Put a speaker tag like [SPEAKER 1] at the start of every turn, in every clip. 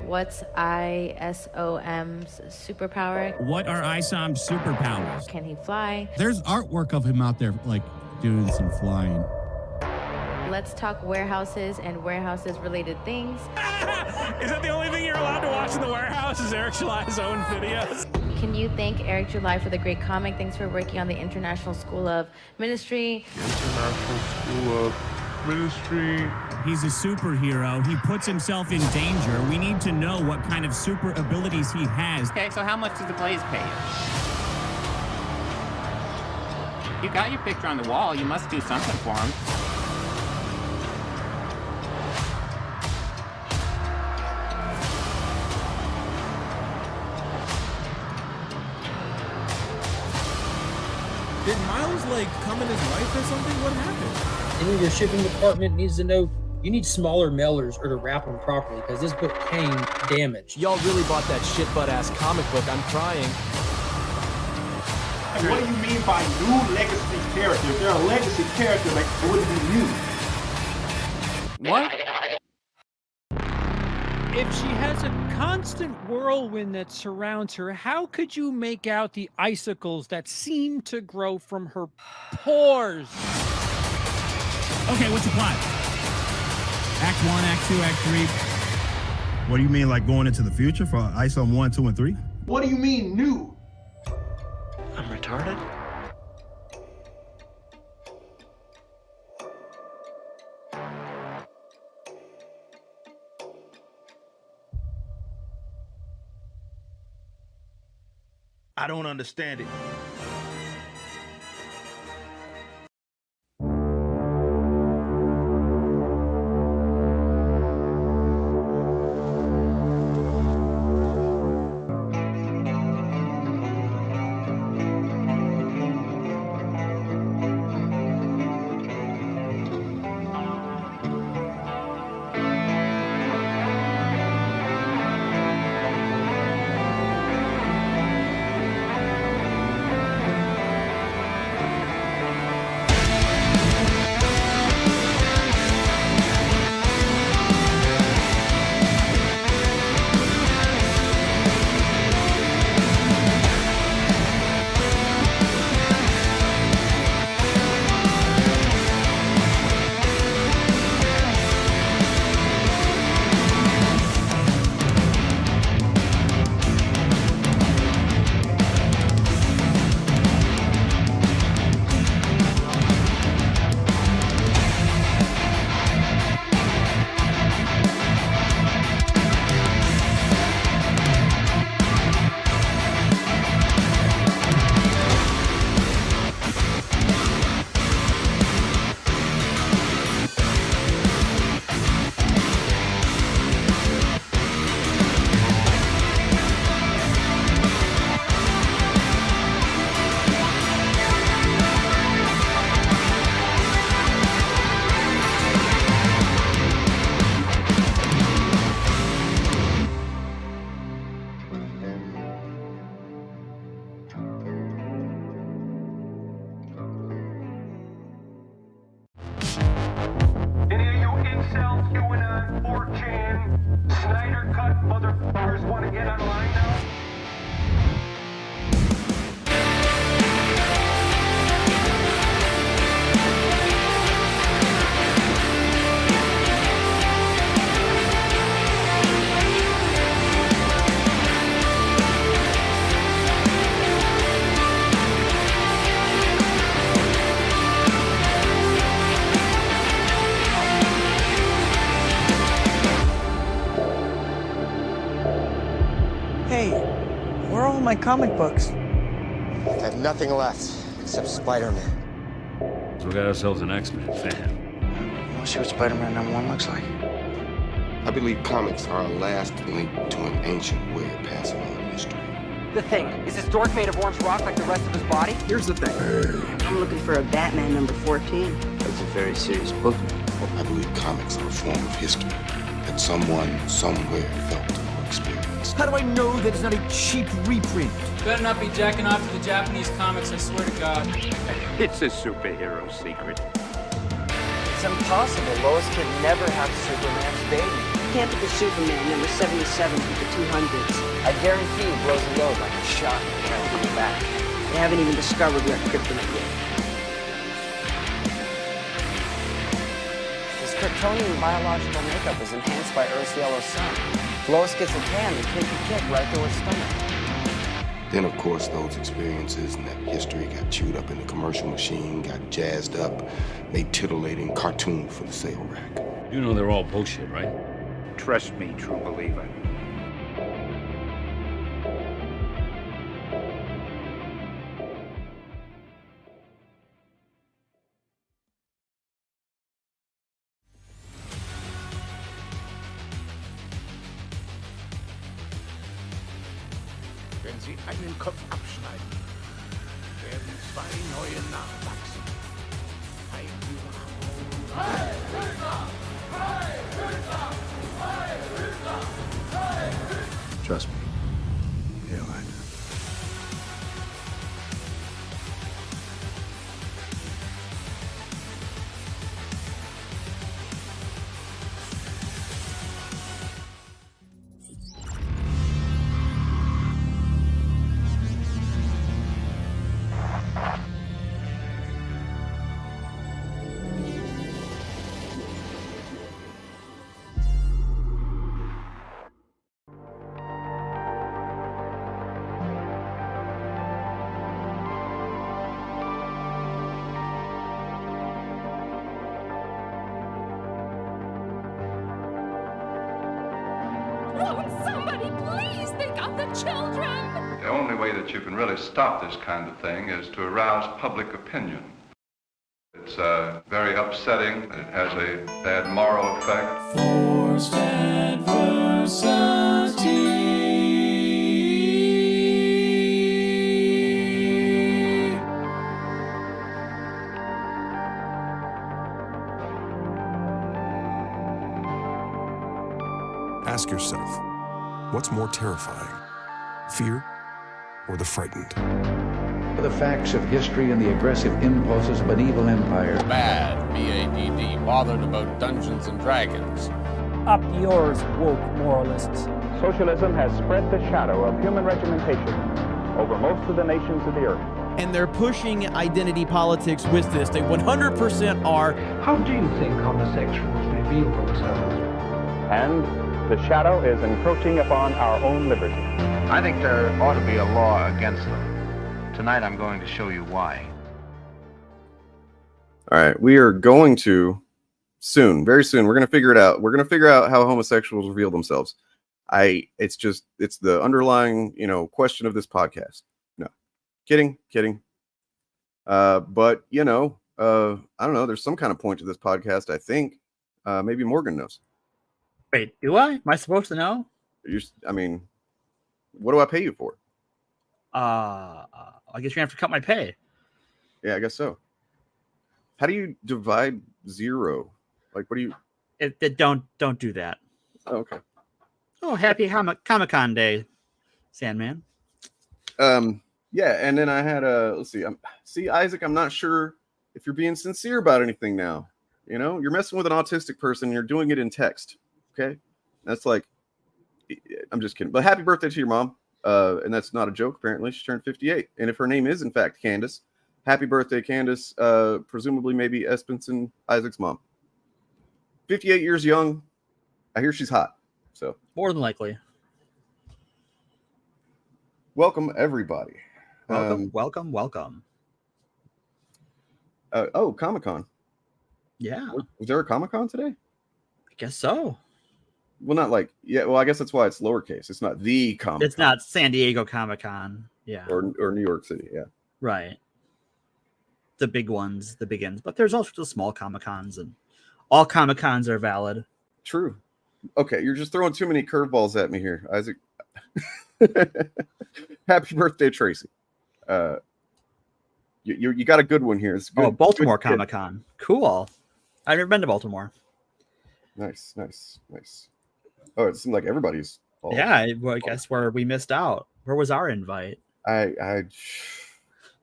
[SPEAKER 1] What's ISOM's superpower?
[SPEAKER 2] What are ISOM's superpowers?
[SPEAKER 1] Can he fly?
[SPEAKER 3] There's artwork of him out there, like, doing some flying.
[SPEAKER 1] Let's talk warehouses and warehouses-related things.
[SPEAKER 2] Is that the only thing you're allowed to watch in the warehouse is Eric July's own videos?
[SPEAKER 1] Can you thank Eric July for the great comic? Thanks for working on the International School of Ministry.
[SPEAKER 4] International School of Ministry.
[SPEAKER 2] He's a superhero. He puts himself in danger. We need to know what kind of super abilities he has.
[SPEAKER 5] Okay, so how much does the Blaze pay you? You got your picture on the wall. You must do something for him.
[SPEAKER 6] Did Miles, like, come in his life or something? What happened?
[SPEAKER 7] Any of your shipping department needs to know you need smaller mailers or to wrap them properly, because this book came damaged.
[SPEAKER 8] Y'all really bought that shit butt-ass comic book. I'm crying.
[SPEAKER 9] What do you mean by new legacy characters? They're a legacy character, like, it wouldn't be new.
[SPEAKER 5] What?
[SPEAKER 10] If she has a constant whirlwind that surrounds her, how could you make out the icicles that seem to grow from her pores?
[SPEAKER 2] Okay, what's the plot? Act 1, Act 2, Act 3.
[SPEAKER 3] What do you mean, like going into the future for ISOM 1, 2, and 3?
[SPEAKER 9] What do you mean new?
[SPEAKER 8] I'm retarded?
[SPEAKER 4] I don't understand it.
[SPEAKER 11] Hey, where are all my comic books?
[SPEAKER 12] I have nothing left except Spider-Man.
[SPEAKER 13] So we got ourselves an X-Men fan.
[SPEAKER 11] You want to see what Spider-Man #1 looks like?
[SPEAKER 12] I believe comics are a last link to an ancient way of passing on history.
[SPEAKER 14] The thing, is this dork made of orange rock like the rest of his body?
[SPEAKER 6] Here's the thing.
[SPEAKER 14] I'm looking for a Batman #14.
[SPEAKER 12] That's a very serious book. I believe comics are a form of history that someone, somewhere felt or experienced.
[SPEAKER 8] How do I know that it's not a cheap reprint?
[SPEAKER 15] Better not be jacking off to the Japanese comics, I swear to God.
[SPEAKER 13] It's a superhero secret.
[SPEAKER 14] It's impossible. Lois could never have Superman's baby. Can't be the Superman, number 77 from the 200s. I guarantee he blows a load like a shot in the back. They haven't even discovered we have kryptonite yet. His Kryptonian biological makeup is enhanced by Earth's yellow sun. If Lois gets a tan, the kid can kick right through her stomach.
[SPEAKER 12] Then, of course, those experiences and that history got chewed up in the commercial machine, got jazzed up, made titillating cartoons for the sale rack.
[SPEAKER 13] You know they're all bullshit, right? Trust me, true believer.
[SPEAKER 16] Wenn Sie einen Kopf abschneiden, werden 2 neue nachwachsen. Ein
[SPEAKER 12] Trust me. Yeah, I know.
[SPEAKER 17] Won't somebody please think of the children?
[SPEAKER 18] The only way that you can really stop this kind of thing is to arouse public opinion. It's very upsetting. It has a bad moral effect.
[SPEAKER 15] Forced adversity.
[SPEAKER 19] Ask yourself, what's more terrifying, fear or the frightened?
[SPEAKER 20] The facts of history and the aggressive impulses of an evil empire.
[SPEAKER 21] Bad, B-A-D-D, bothered about Dungeons and Dragons.
[SPEAKER 22] Up yours, woke moralists.
[SPEAKER 23] Socialism has spread the shadow of human regimentation over most of the nations of the earth.
[SPEAKER 6] And they're pushing identity politics with this. They 100% are.
[SPEAKER 24] How do you think homosexuals reveal themselves?
[SPEAKER 23] And the shadow is encroaching upon our own liberty.
[SPEAKER 25] I think there ought to be a law against them. Tonight I'm going to show you why.
[SPEAKER 26] All right, we are going to soon, very soon, we're going to figure it out. We're going to figure out how homosexuals reveal themselves. It's the underlying, question of this podcast. No, kidding. But I don't know. There's some kind of point to this podcast. I think maybe Morgan knows.
[SPEAKER 27] Wait, do I? Am I supposed to know?
[SPEAKER 26] What do I pay you for?
[SPEAKER 27] I guess you're gonna have to cut my pay.
[SPEAKER 26] Yeah, I guess so. How do you divide 0? Like, what do you?
[SPEAKER 27] Don't do that.
[SPEAKER 26] Oh, okay.
[SPEAKER 27] Oh, happy Comic-Con Day, Sandman.
[SPEAKER 26] Yeah, and then I had let's see. See, Isaac, I'm not sure if you're being sincere about anything now. You're messing with an autistic person. And you're doing it in text. Okay, that's like, I'm just kidding. But happy birthday to your mom. And that's not a joke. Apparently, she turned 58. And if her name is in fact Candace, happy birthday, Candace. Presumably, maybe Espenson, Isaac's mom. 58 years young. I hear she's hot. So
[SPEAKER 27] more than likely.
[SPEAKER 26] Welcome, everybody.
[SPEAKER 27] Welcome.
[SPEAKER 26] Oh, Comic-Con.
[SPEAKER 27] Yeah.
[SPEAKER 26] Was there a Comic-Con today?
[SPEAKER 27] I guess so.
[SPEAKER 26] Well, not like, yeah. Well, I guess that's why it's lowercase. It's not the Comic-Con.
[SPEAKER 27] It's not San Diego Comic-Con. Yeah.
[SPEAKER 26] Or New York City. Yeah.
[SPEAKER 27] Right. The big ones, the big ends. But there's also the small Comic-Cons, and all Comic-Cons are valid.
[SPEAKER 26] True. Okay, you're just throwing too many curveballs at me here, Isaac. Happy birthday, Tracy. You got a good one here. It's good.
[SPEAKER 27] Oh, Baltimore Comic-Con. Cool. I've never been to Baltimore.
[SPEAKER 26] Nice. Oh, it seemed like everybody's.
[SPEAKER 27] Yeah, well, I guess where we missed out. Where was our invite?
[SPEAKER 26] I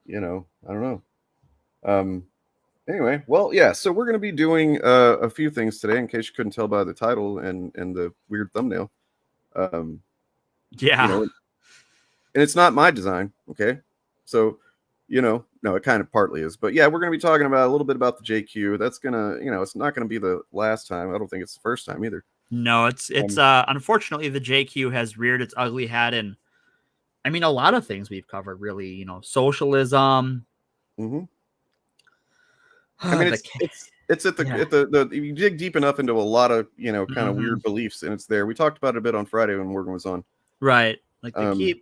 [SPEAKER 26] don't know. Anyway, well, yeah. So we're going to be doing a few things today, in case you couldn't tell by the title and the weird thumbnail.
[SPEAKER 27] Yeah.
[SPEAKER 26] You know, and it's not my design. Okay, so no, it kind of partly is, but yeah, we're going to be talking about a little bit about the JQ. That's gonna, it's not going to be the last time. I don't think it's the first time either.
[SPEAKER 27] No, it's unfortunately the JQ has reared its ugly head in, I mean, a lot of things we've covered, really. Socialism.
[SPEAKER 26] Mm-hmm. I mean, it's at the you dig deep enough into a lot of kind of weird beliefs, and it's there. We talked about it a bit on Friday when Morgan was on.
[SPEAKER 27] Right, like they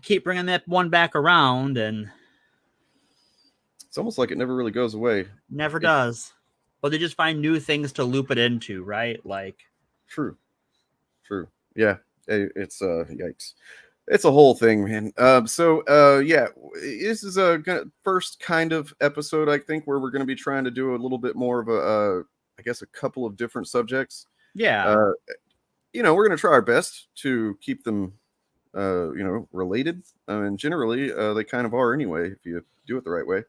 [SPEAKER 27] keep bringing that one back around, and
[SPEAKER 26] it's almost like it never really goes away.
[SPEAKER 27] Never does. But they just find new things to loop it into, right? Like,
[SPEAKER 26] true. Yeah, it's yikes. It's a whole thing, man. Yeah, this is a first kind of episode, I think, where we're going to be trying to do a little bit more of I guess, a couple of different subjects.
[SPEAKER 27] Yeah.
[SPEAKER 26] We're going to try our best to keep them, related. And generally, they kind of are anyway, if you do it the right way.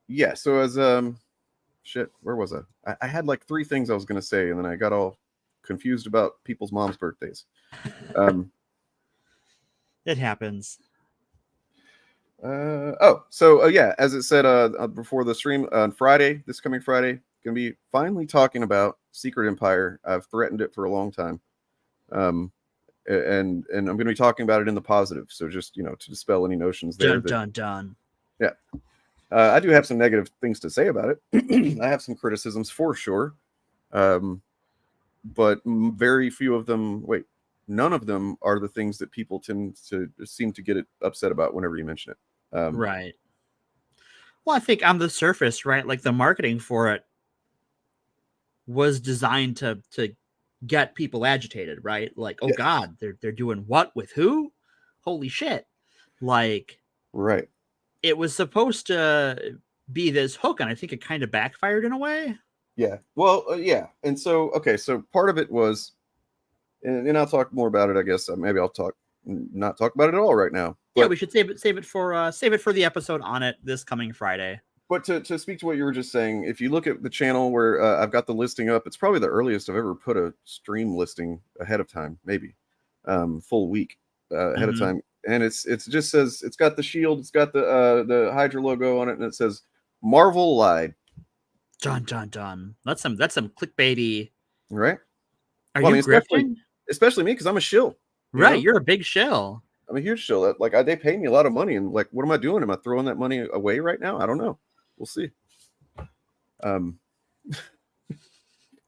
[SPEAKER 26] Yeah. So as shit, where was I? I had like 3 things I was going to say, and then I got all confused about people's mom's birthdays.
[SPEAKER 27] It happens.
[SPEAKER 26] Yeah, as it said before the stream on Friday, this coming Friday, gonna be finally talking about Secret Empire. I've threatened it for a long time, and I'm gonna be talking about it in the positive. So just to dispel any notions there.
[SPEAKER 27] Done.
[SPEAKER 26] Yeah, I do have some negative things to say about it. I have some criticisms for sure, but very few of them. None of them are the things that people tend to seem to get upset about whenever you mention it.
[SPEAKER 27] Right. Well, I think on the surface, right, like the marketing for it was designed to get people agitated, right? Like, oh God, they're doing what with who? Holy shit! Like,
[SPEAKER 26] right.
[SPEAKER 27] It was supposed to be this hook, and I think it kind of backfired in a way.
[SPEAKER 26] Yeah. Well, yeah. And so, okay, so part of it was. And I'll talk more about it, I guess. Maybe I'll not talk about it at all right now. But,
[SPEAKER 27] yeah, we should save it for the episode on it this coming Friday.
[SPEAKER 26] But to speak to what you were just saying, if you look at the channel where I've got the listing up, it's probably the earliest I've ever put a stream listing ahead of time, maybe full week ahead of time. And it just says, it's got the shield, it's got the Hydra logo on it, and it says Marvel lied.
[SPEAKER 27] Done. That's some clickbaity,
[SPEAKER 26] right?
[SPEAKER 27] Are you grifting?
[SPEAKER 26] Especially me, because I'm a shill.
[SPEAKER 27] Right, you're a big shill.
[SPEAKER 26] I'm a huge shill. Like, they pay me a lot of money, and like, what am I doing? Am I throwing that money away right now? I don't know. We'll see.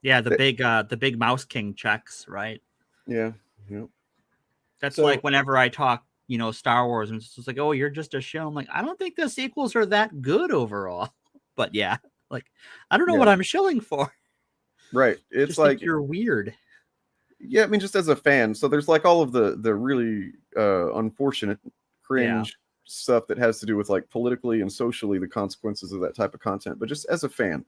[SPEAKER 27] Yeah, the big Mouse King checks, right?
[SPEAKER 26] Yeah.
[SPEAKER 27] That's like whenever I talk, Star Wars, and it's just like, oh, you're just a shill. I'm like, I don't think the sequels are that good overall. But yeah, like, I don't know what I'm shilling for.
[SPEAKER 26] Right. It's
[SPEAKER 27] just
[SPEAKER 26] like
[SPEAKER 27] you're weird.
[SPEAKER 26] Yeah, I mean, just as a fan. So there's like all of the really unfortunate, cringe stuff that has to do with like politically and socially the consequences of that type of content. But just as a fan,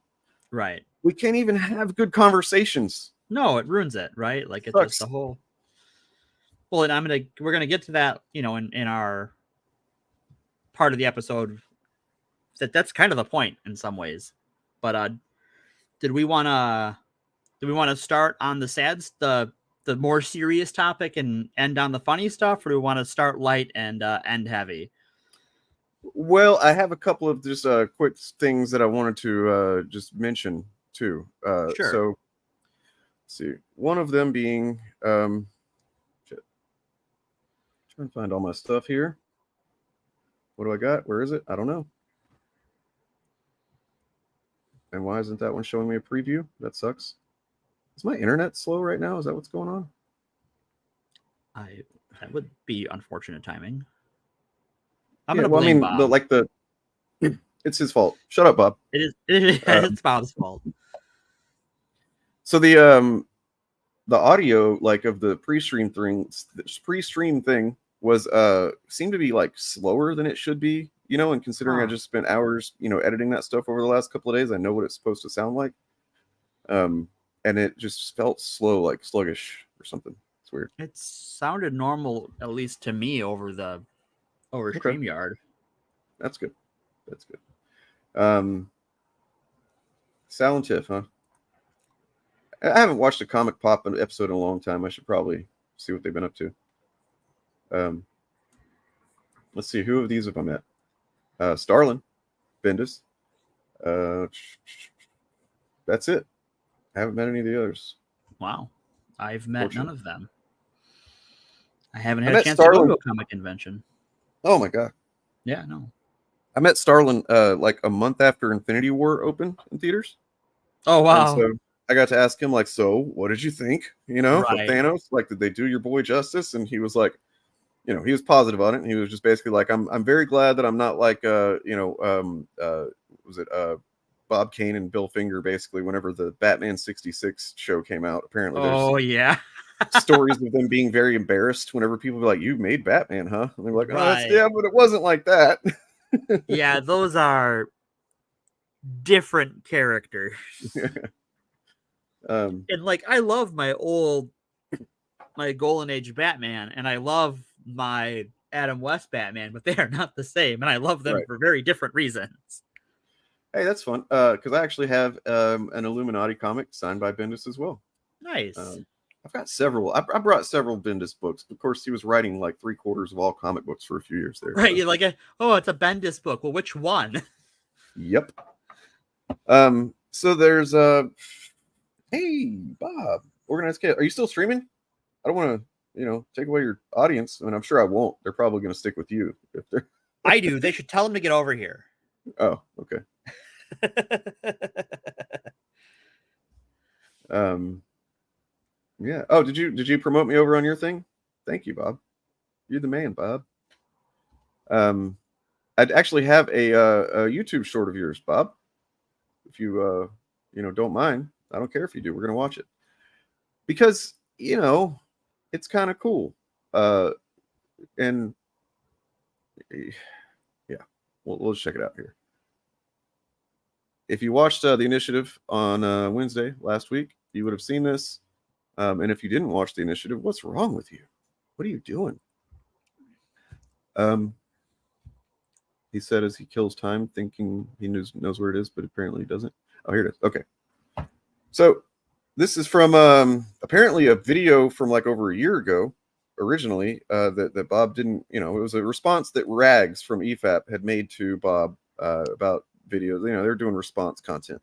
[SPEAKER 27] right?
[SPEAKER 26] We can't even have good conversations.
[SPEAKER 27] No, it ruins it, right? Like it's just the whole. Well, and we're gonna get to that, in our part of the episode. That's kind of the point in some ways, but did we want to start on the more serious topic and end on the funny stuff, or do we want to start light and end heavy?
[SPEAKER 26] Well, I have a couple of just quick things that I wanted to just mention too.
[SPEAKER 27] Sure.
[SPEAKER 26] So, let's see. One of them being, trying to find all my stuff here. What do I got? Where is it? I don't know. And why isn't that one showing me a preview? That sucks. Is my internet slow right now? Is that what's going on?
[SPEAKER 27] That would be unfortunate timing. I'm gonna blame Bob.
[SPEAKER 26] It's his fault. Shut up, Bob.
[SPEAKER 27] It's Bob's fault.
[SPEAKER 26] So the audio of the pre-stream thing was seemed to be like slower than it should be, and considering I just spent hours, editing that stuff over the last couple of days, I know what it's supposed to sound like. And it just felt slow, like sluggish or something. It's weird.
[SPEAKER 27] It sounded normal, at least to me, over StreamYard.
[SPEAKER 26] That's good. That's good. Sal and Tiff, huh? I haven't watched a Comic Pop episode in a long time. I should probably see what they've been up to. Let's see. Who of these have I met? Starlin, Bendis. That's it. I haven't met any of the others.
[SPEAKER 27] Wow. I've met none of them. I haven't had a chance
[SPEAKER 26] Starlin.
[SPEAKER 27] to go to a comic convention.
[SPEAKER 26] Oh my god.
[SPEAKER 27] Yeah, no.
[SPEAKER 26] I met Starlin like a month after Infinity War opened in theaters.
[SPEAKER 27] Oh wow.
[SPEAKER 26] And so I got to ask him, like, so what did you think? You know,
[SPEAKER 27] Right.
[SPEAKER 26] of Thanos? Like, did they do your boy justice? And he was like, you know, he was positive on it. And he was just basically like, I'm very glad that I'm not like was it Bob Kane and Bill Finger, basically, whenever the Batman 66 show came out. Apparently there's
[SPEAKER 27] yeah.
[SPEAKER 26] stories of them being very embarrassed whenever people be like, you made Batman, huh? And they're like, oh,
[SPEAKER 27] Right.
[SPEAKER 26] yeah, but it wasn't like that.
[SPEAKER 27] Yeah, those are different characters. And like, I love my Golden Age Batman, and I love my Adam West Batman, but they are not the same, and I love them
[SPEAKER 26] Right.
[SPEAKER 27] for very different reasons.
[SPEAKER 26] Hey, that's fun. Because I actually have an Illuminati comic signed by Bendis as well.
[SPEAKER 27] Nice.
[SPEAKER 26] I've got several. I brought several Bendis books. Of course, he was writing like 3/4 of all comic books for a few years there.
[SPEAKER 27] Right,
[SPEAKER 26] so.
[SPEAKER 27] you're like, oh, it's a Bendis book. Well, which one?
[SPEAKER 26] Yep. So there's hey, Bob, Organized Chaos. Are you still streaming? I don't want to, take away your audience. I mean, I'm sure I won't. They're probably going to stick with you if they're.
[SPEAKER 27] I do. They should tell him to get over here.
[SPEAKER 26] Oh, okay. Yeah. Oh, did you promote me over on your thing? Thank you, Bob. You're the man, Bob. I'd actually have a YouTube short of yours, Bob. If you don't mind, I don't care if you do. We're gonna watch it because it's kind of cool. And yeah, we'll check it out here. If you watched the initiative on Wednesday last week, you would have seen this. And if you didn't watch the initiative, what's wrong with you? What are you doing? He said as he kills time, thinking he knows where it is, but apparently he doesn't. Oh, here it is. Okay. So this is from apparently a video from like over a year ago, originally, that Bob didn't, it was a response that Rags from EFAP had made to Bob about videos. They're doing response content.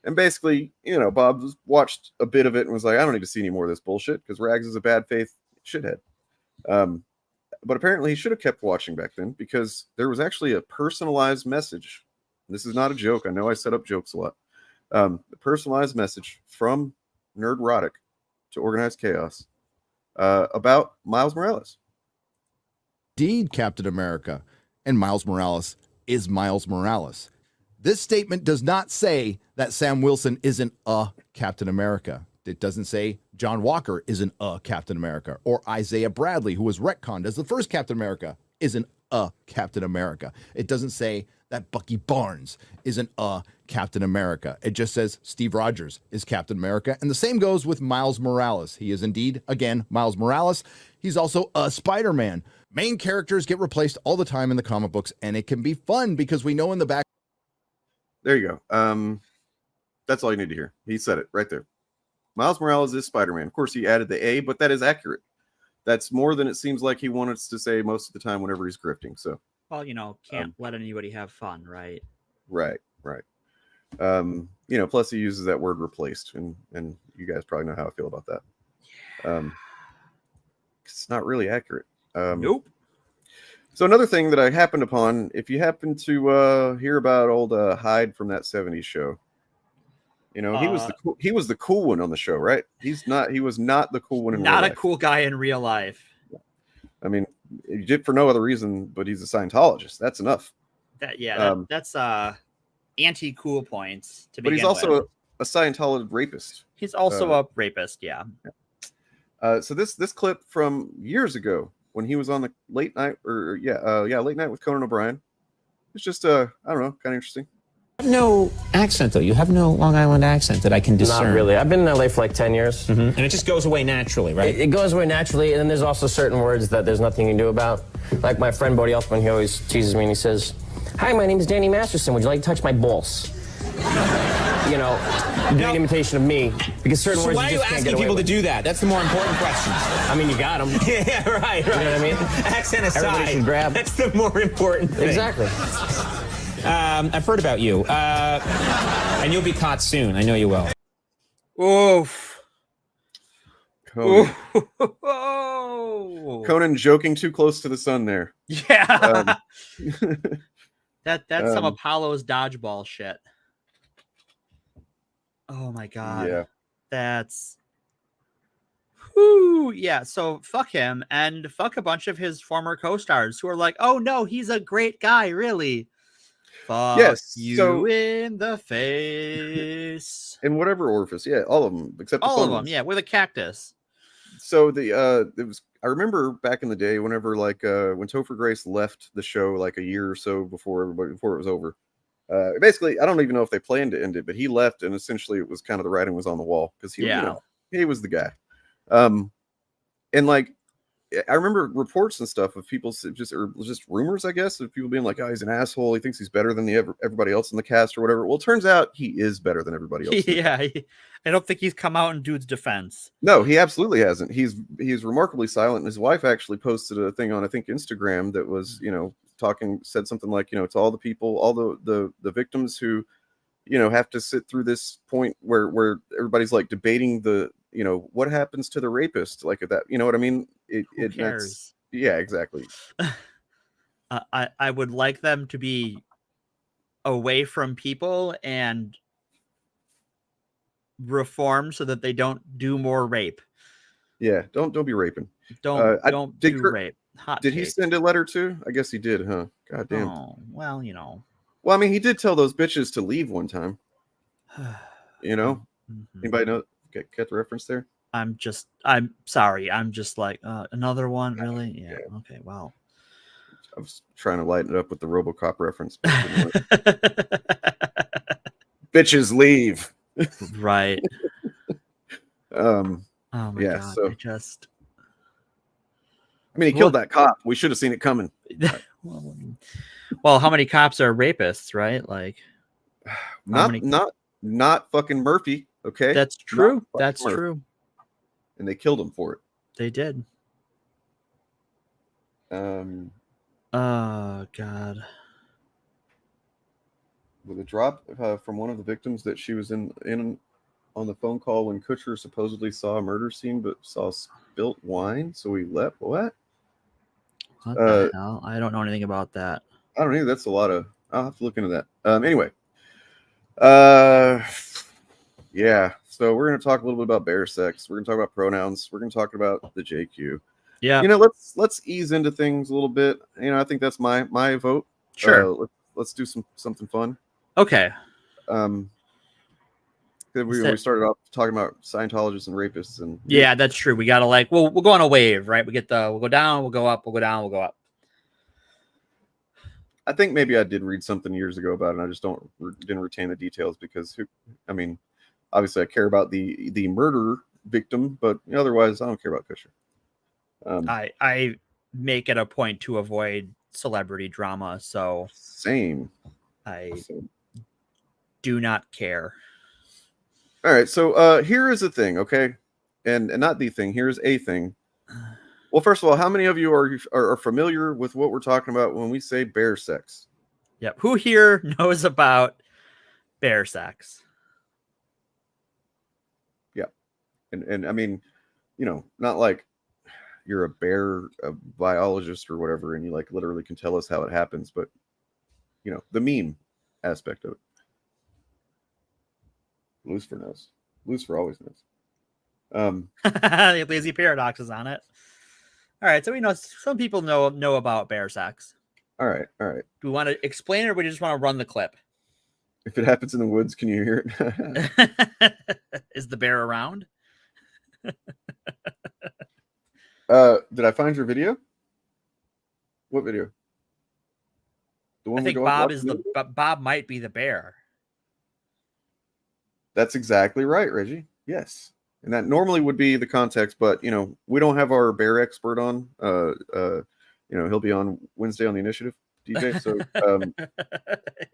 [SPEAKER 26] And basically, Bob watched a bit of it and was like, I don't need to see any more of this bullshit because Rags is a bad faith shithead. But apparently he should have kept watching back then because there was actually a personalized message. This is not a joke. I know I set up jokes a lot. A personalized message from Nerdrotic to Organized Chaos about Miles Morales.
[SPEAKER 1] Indeed, Captain America. And Miles Morales is Miles Morales. This statement does not say that Sam Wilson isn't a Captain America. It doesn't say John Walker isn't a Captain America, or Isaiah Bradley, who was retconned as the first Captain America, isn't a Captain America. It doesn't say that Bucky Barnes isn't a Captain America. It just says Steve Rogers is Captain America, and the same goes with Miles Morales. He is indeed, again, Miles Morales. He's also a Spider-Man. Main characters get replaced all the time in the comic books, and it can be fun because we know in the back.
[SPEAKER 26] There you go. That's all you need to hear. He said it right there. Miles Morales is Spider-Man. Of course, he added the A, but that is accurate. That's more than it seems like he wanted us to say most of the time whenever he's grifting. So,
[SPEAKER 27] well, can't let anybody have fun, right?
[SPEAKER 26] Right. Plus he uses that word replaced, and you guys probably know how I feel about that. Yeah. It's not really accurate.
[SPEAKER 27] Nope.
[SPEAKER 26] So another thing that I happened upon, if you happen to hear about old Hyde from that 70s show, he was the cool one on the show, right? He was not the cool one in real life.
[SPEAKER 27] Not a cool guy in real life.
[SPEAKER 26] I mean, he did for no other reason, but he's a Scientologist. That's enough.
[SPEAKER 27] That's anti-cool points to begin with.
[SPEAKER 26] But he's also a Scientologist rapist.
[SPEAKER 27] He's also a rapist, yeah.
[SPEAKER 26] So this clip from years ago when he was on the late night late night with Conan O'Brien. It's just I don't know, kind of interesting.
[SPEAKER 2] No accent, though. You have no Long Island accent that I can discern.
[SPEAKER 3] Not really. I've been in LA for like 10 years.
[SPEAKER 2] Mm-hmm. And it just goes away naturally, right?
[SPEAKER 3] It goes away naturally, and then there's also certain words that there's nothing you can do about. Like my friend Bodie Elfman, he always teases me and he says, Hi, my name is Danny Masterson. Would you like to touch my balls? You know, do an imitation of me, because certain
[SPEAKER 2] So
[SPEAKER 3] words
[SPEAKER 2] why
[SPEAKER 3] you
[SPEAKER 2] are you
[SPEAKER 3] just can't
[SPEAKER 2] asking
[SPEAKER 3] get away
[SPEAKER 2] people to
[SPEAKER 3] with.
[SPEAKER 2] do that? That's the more important question.
[SPEAKER 3] I mean, you got them.
[SPEAKER 2] Yeah, right.
[SPEAKER 3] You know what I mean?
[SPEAKER 2] Accent aside,
[SPEAKER 3] Everybody should grab.
[SPEAKER 2] that's the more important thing.
[SPEAKER 3] Exactly.
[SPEAKER 2] I've heard about you, and you'll be caught soon. I know you will.
[SPEAKER 27] Oof.
[SPEAKER 26] Conan.
[SPEAKER 27] Oh.
[SPEAKER 26] Conan joking too close to the sun there.
[SPEAKER 27] Yeah. That's some Apollo's dodgeball shit. Oh my god.
[SPEAKER 26] Yeah.
[SPEAKER 27] That's whoo, yeah. So fuck him and fuck a bunch of his former co-stars who are like, oh no, he's a great guy, really. Fuck
[SPEAKER 26] Yes,
[SPEAKER 27] you
[SPEAKER 26] so-
[SPEAKER 27] in the face.
[SPEAKER 26] In whatever orifice, yeah, all of them except the
[SPEAKER 27] All
[SPEAKER 26] fun
[SPEAKER 27] of them,
[SPEAKER 26] ones.
[SPEAKER 27] yeah, with a cactus.
[SPEAKER 26] So it was, I remember back in the day whenever like when Topher Grace left the show like a year or so before it was over. Basically, I don't even know if they planned to end it, but he left, and essentially it was kind of the writing was on the wall because he,
[SPEAKER 27] Yeah.
[SPEAKER 26] you know, he was the guy. And like I remember reports and stuff of people just rumors, I guess, of people being like, "Oh, he's an asshole. He thinks he's better than everybody else in the cast or whatever." Well, it turns out he is better than everybody else.
[SPEAKER 27] Yeah, I don't think he's come out in dude's defense.
[SPEAKER 26] No, he absolutely hasn't. He's remarkably silent. And his wife actually posted a thing on, I think, Instagram that was, you know, said something like, you know, to all the people, all the victims who, you know, have to sit through this point where everybody's like debating the, you know, what happens to the rapist, like that, you know what I mean?
[SPEAKER 27] Who cares?
[SPEAKER 26] Yeah, exactly.
[SPEAKER 27] I would like them to be away from people and reformed so that they don't do more rape.
[SPEAKER 26] Yeah, don't be raping.
[SPEAKER 27] Don't do rape. Hot
[SPEAKER 26] did he
[SPEAKER 27] take.
[SPEAKER 26] send a letter too? I guess he did, huh? God damn.
[SPEAKER 27] Oh, well, you know.
[SPEAKER 26] Well, I mean, he did tell those bitches to leave one time. You know? Anybody know? Get the reference there?
[SPEAKER 27] I'm sorry. I'm just like, another one, really? Yeah. Okay. Wow.
[SPEAKER 26] I was trying to lighten it up with the RoboCop reference. But it didn't work. Bitches leave.
[SPEAKER 27] Right.
[SPEAKER 26] Oh
[SPEAKER 27] my
[SPEAKER 26] yeah,
[SPEAKER 27] god.
[SPEAKER 26] so I mean, he killed that cop. We should have seen it coming.
[SPEAKER 27] Well, how many cops are rapists, right? Like,
[SPEAKER 26] not fucking Murphy. Okay,
[SPEAKER 27] that's true. That's
[SPEAKER 26] Murphy.
[SPEAKER 27] true.
[SPEAKER 26] And they killed him for it.
[SPEAKER 27] They did. Oh god.
[SPEAKER 26] With a drop from one of the victims that she was in on the phone call when Kutcher supposedly saw a murder scene but saw spilt wine, so he left. What
[SPEAKER 27] the hell? I don't know anything about that.
[SPEAKER 26] I don't know. That's a lot of. I'll have to look into that. Anyway. Yeah. So we're going to talk a little bit about bear sex. We're going to talk about pronouns. We're going to talk about the JQ.
[SPEAKER 27] Yeah.
[SPEAKER 26] You know, let's ease into things a little bit. You know, I think that's my vote.
[SPEAKER 27] Sure.
[SPEAKER 26] Let's do something fun.
[SPEAKER 27] Okay.
[SPEAKER 26] We started off talking about Scientologists and rapists, and
[SPEAKER 27] yeah, that's true. We gotta we'll go on a wave, right? We'll go down, we'll go up, we'll go down, we'll go up.
[SPEAKER 26] I think maybe I did read something years ago about it, and I just didn't retain the details because I mean, obviously I care about the murder victim, but otherwise I don't care about Kutcher.
[SPEAKER 27] I make it a point to avoid celebrity drama, so
[SPEAKER 26] same.
[SPEAKER 27] I do not care.
[SPEAKER 26] All right, so here is the thing, okay, and not the thing. Here's a thing. Well, first of all, how many of you are familiar with what we're talking about when we say bear sex?
[SPEAKER 27] Yep. Who here knows about bear sex?
[SPEAKER 26] Yeah, and I mean, not like you're a biologist or whatever, and you like literally can tell us how it happens, but the meme aspect of it. Lucifer knows. Lucifer always knows.
[SPEAKER 27] The lazy paradox is on it. All right, so we know some people know about bear sex.
[SPEAKER 26] All right.
[SPEAKER 27] Do we want to explain it, or we just want to run the clip?
[SPEAKER 26] If it happens in the woods, can you hear it?
[SPEAKER 27] Is the bear around?
[SPEAKER 26] Did I find your video? What video? The one
[SPEAKER 27] I think Bob might be the bear.
[SPEAKER 26] That's exactly right, Reggie. Yes. And that normally would be the context, but we don't have our bear expert on. He'll be on Wednesday on the initiative. DJ. So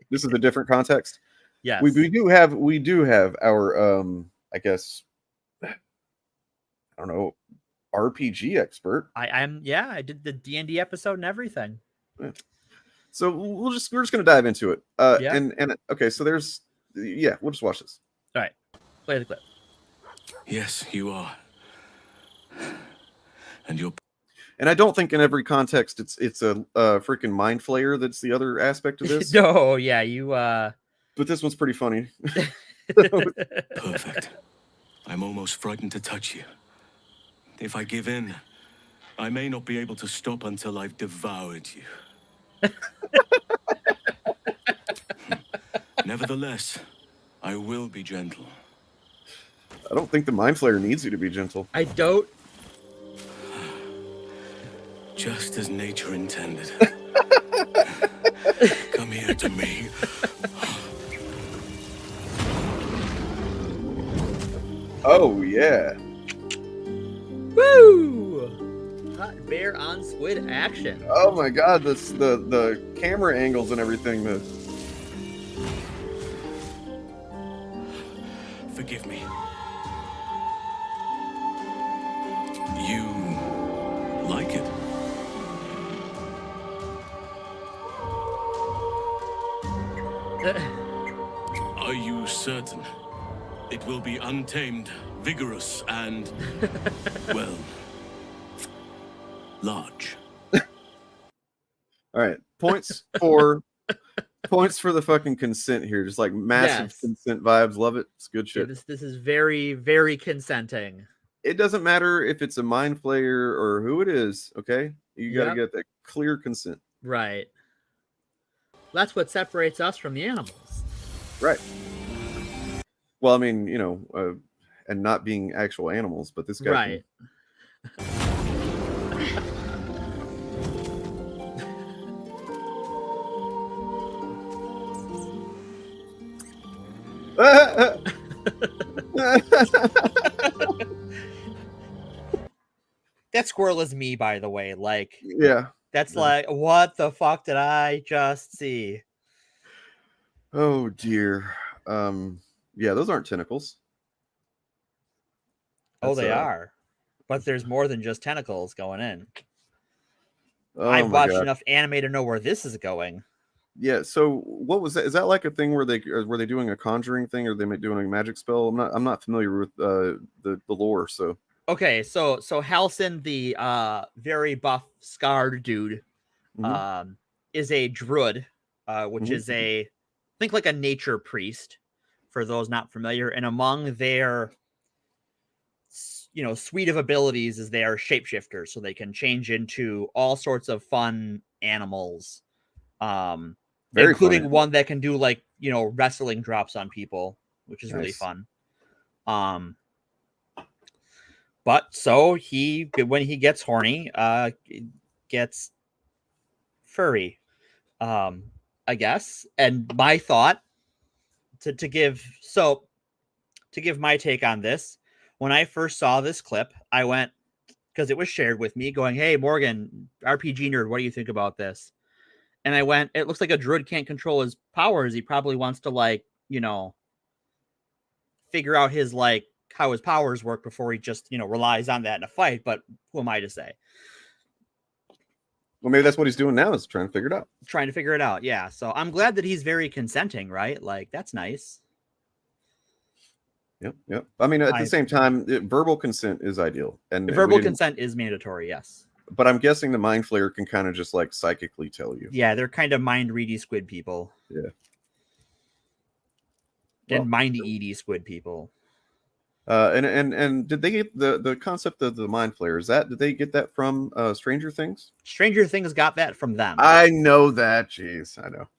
[SPEAKER 26] this is a different context.
[SPEAKER 27] Yes.
[SPEAKER 26] We do have our I guess I don't know, RPG expert.
[SPEAKER 27] I did the D&D episode and everything.
[SPEAKER 26] Yeah. So we're just gonna dive into it.
[SPEAKER 27] Yeah.
[SPEAKER 26] And okay, so we'll just watch this.
[SPEAKER 27] All right. Play the clip.
[SPEAKER 19] Yes, you are. And you're.
[SPEAKER 26] And I don't think in every context it's a freaking mind flayer that's the other aspect of this.
[SPEAKER 27] No, yeah, you
[SPEAKER 26] But this one's pretty funny.
[SPEAKER 19] Perfect. I'm almost frightened to touch you. If I give in, I may not be able to stop until I've devoured you. Nevertheless, I will be gentle.
[SPEAKER 26] I don't think the mind flayer needs you to be gentle.
[SPEAKER 27] I don't.
[SPEAKER 19] Just as nature intended. Come here to me.
[SPEAKER 26] Oh yeah.
[SPEAKER 27] Woo! Hot bear on squid action.
[SPEAKER 26] Oh my god, the camera angles and everything.
[SPEAKER 19] Forgive me. You like it? Are you certain? It will be untamed, vigorous, and, well, large.
[SPEAKER 26] All right, points for the fucking consent here. Just like massive consent vibes. Love it. It's good shit.
[SPEAKER 27] Yeah, this is very, very consenting.
[SPEAKER 26] It doesn't matter if it's a mind flayer or who it is. Okay, you got to get that clear consent.
[SPEAKER 27] Right. That's what separates us from the animals.
[SPEAKER 26] Right. Well, I mean, and not being actual animals, but this guy.
[SPEAKER 27] Right. That squirrel is me, by the way. Like,
[SPEAKER 26] yeah.
[SPEAKER 27] That's like, what the fuck did I just see?
[SPEAKER 26] Oh dear. Yeah, those aren't tentacles.
[SPEAKER 27] Oh, they are. But there's more than just tentacles going in.
[SPEAKER 26] Oh,
[SPEAKER 27] I've watched enough anime to know where this is going.
[SPEAKER 26] Yeah, so what was that? Is that like a thing were they doing a conjuring thing, or are they doing a magic spell? I'm not familiar with the lore, so.
[SPEAKER 27] Okay, so Halcyon, the very buff scarred dude, is a druid, which is think like a nature priest, for those not familiar. And among their suite of abilities is they are shapeshifters, so they can change into all sorts of fun animals, including one that can do like wrestling drops on people, which is really fun. But so when he gets horny, gets furry, I guess. And my thought to give my take on this, when I first saw this clip, I went, because it was shared with me, going, "Hey Morgan, RPG nerd, what do you think about this?" And I went, "It looks like a druid can't control his powers. He probably wants to figure out his how his powers work before he just relies on that in a fight." But who am I to say?
[SPEAKER 26] Well, maybe that's what he's doing now, is trying to figure it out.
[SPEAKER 27] Yeah. So I'm glad that he's very consenting, right? Like, that's nice.
[SPEAKER 26] Yep. I mean, at the same time, verbal consent is ideal, and
[SPEAKER 27] verbal consent is mandatory. Yes.
[SPEAKER 26] But I'm guessing the mind flayer can kind of just psychically tell you.
[SPEAKER 27] Yeah, they're kind of mind ready squid people.
[SPEAKER 26] Yeah.
[SPEAKER 27] And mindy squid people.
[SPEAKER 26] And did they get the concept of the mind flayer? Did they get that from Stranger Things?
[SPEAKER 27] Stranger Things got that from them.
[SPEAKER 26] I know that. Jeez, I know.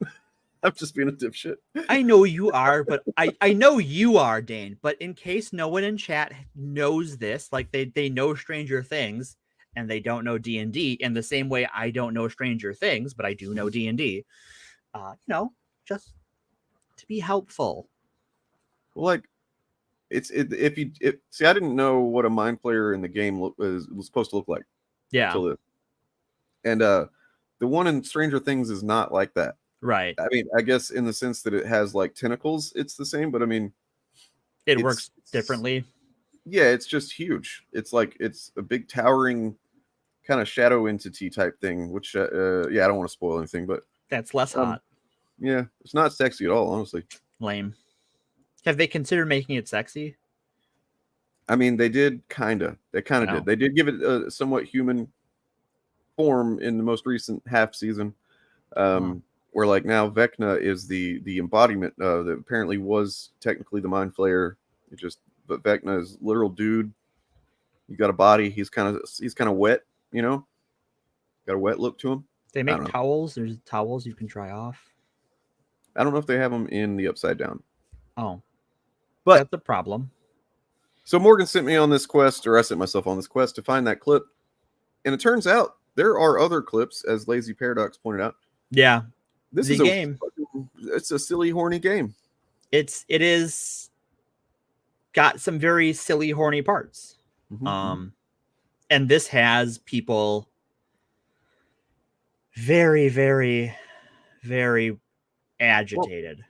[SPEAKER 26] I'm just being a dipshit.
[SPEAKER 27] I know you are, but I know you are, Dane. But in case no one in chat knows this, they know Stranger Things and they don't know D&D, in the same way I don't know Stranger Things, but I do know D&D. Just to be helpful.
[SPEAKER 26] Well, see, I didn't know what a mind flayer in the game was supposed to look like.
[SPEAKER 27] Yeah.
[SPEAKER 26] And the The one in Stranger Things is not like that.
[SPEAKER 27] Right.
[SPEAKER 26] I mean, I guess in the sense that it has like tentacles, it's the same, but I mean,
[SPEAKER 27] it works differently.
[SPEAKER 26] Yeah, it's just huge. It's like it's a big towering kind of shadow entity type thing, which yeah, I don't want to spoil anything, but
[SPEAKER 27] that's less hot.
[SPEAKER 26] Yeah, it's not sexy at all, honestly.
[SPEAKER 27] Lame. Have they considered making it sexy?
[SPEAKER 26] I mean, they did kind of. They kind of did. They did give it a somewhat human form in the most recent half season. Where like now Vecna is the embodiment that apparently was technically the Mind Flayer. But Vecna is literal dude. You got a body. He's kind of wet, you know. Got a wet look to him.
[SPEAKER 27] They make towels. There's towels you can dry off.
[SPEAKER 26] I don't know if they have them in the Upside Down.
[SPEAKER 27] Oh,
[SPEAKER 26] but
[SPEAKER 27] that's a problem.
[SPEAKER 26] So Morgan sent me on this quest, or I sent myself on this quest to find that clip, and it turns out there are other clips, as Lazy Paradox pointed out.
[SPEAKER 27] Yeah,
[SPEAKER 26] this is a game. It's a silly, horny game.
[SPEAKER 27] It is got some very silly, horny parts. And this has people very, very, very agitated.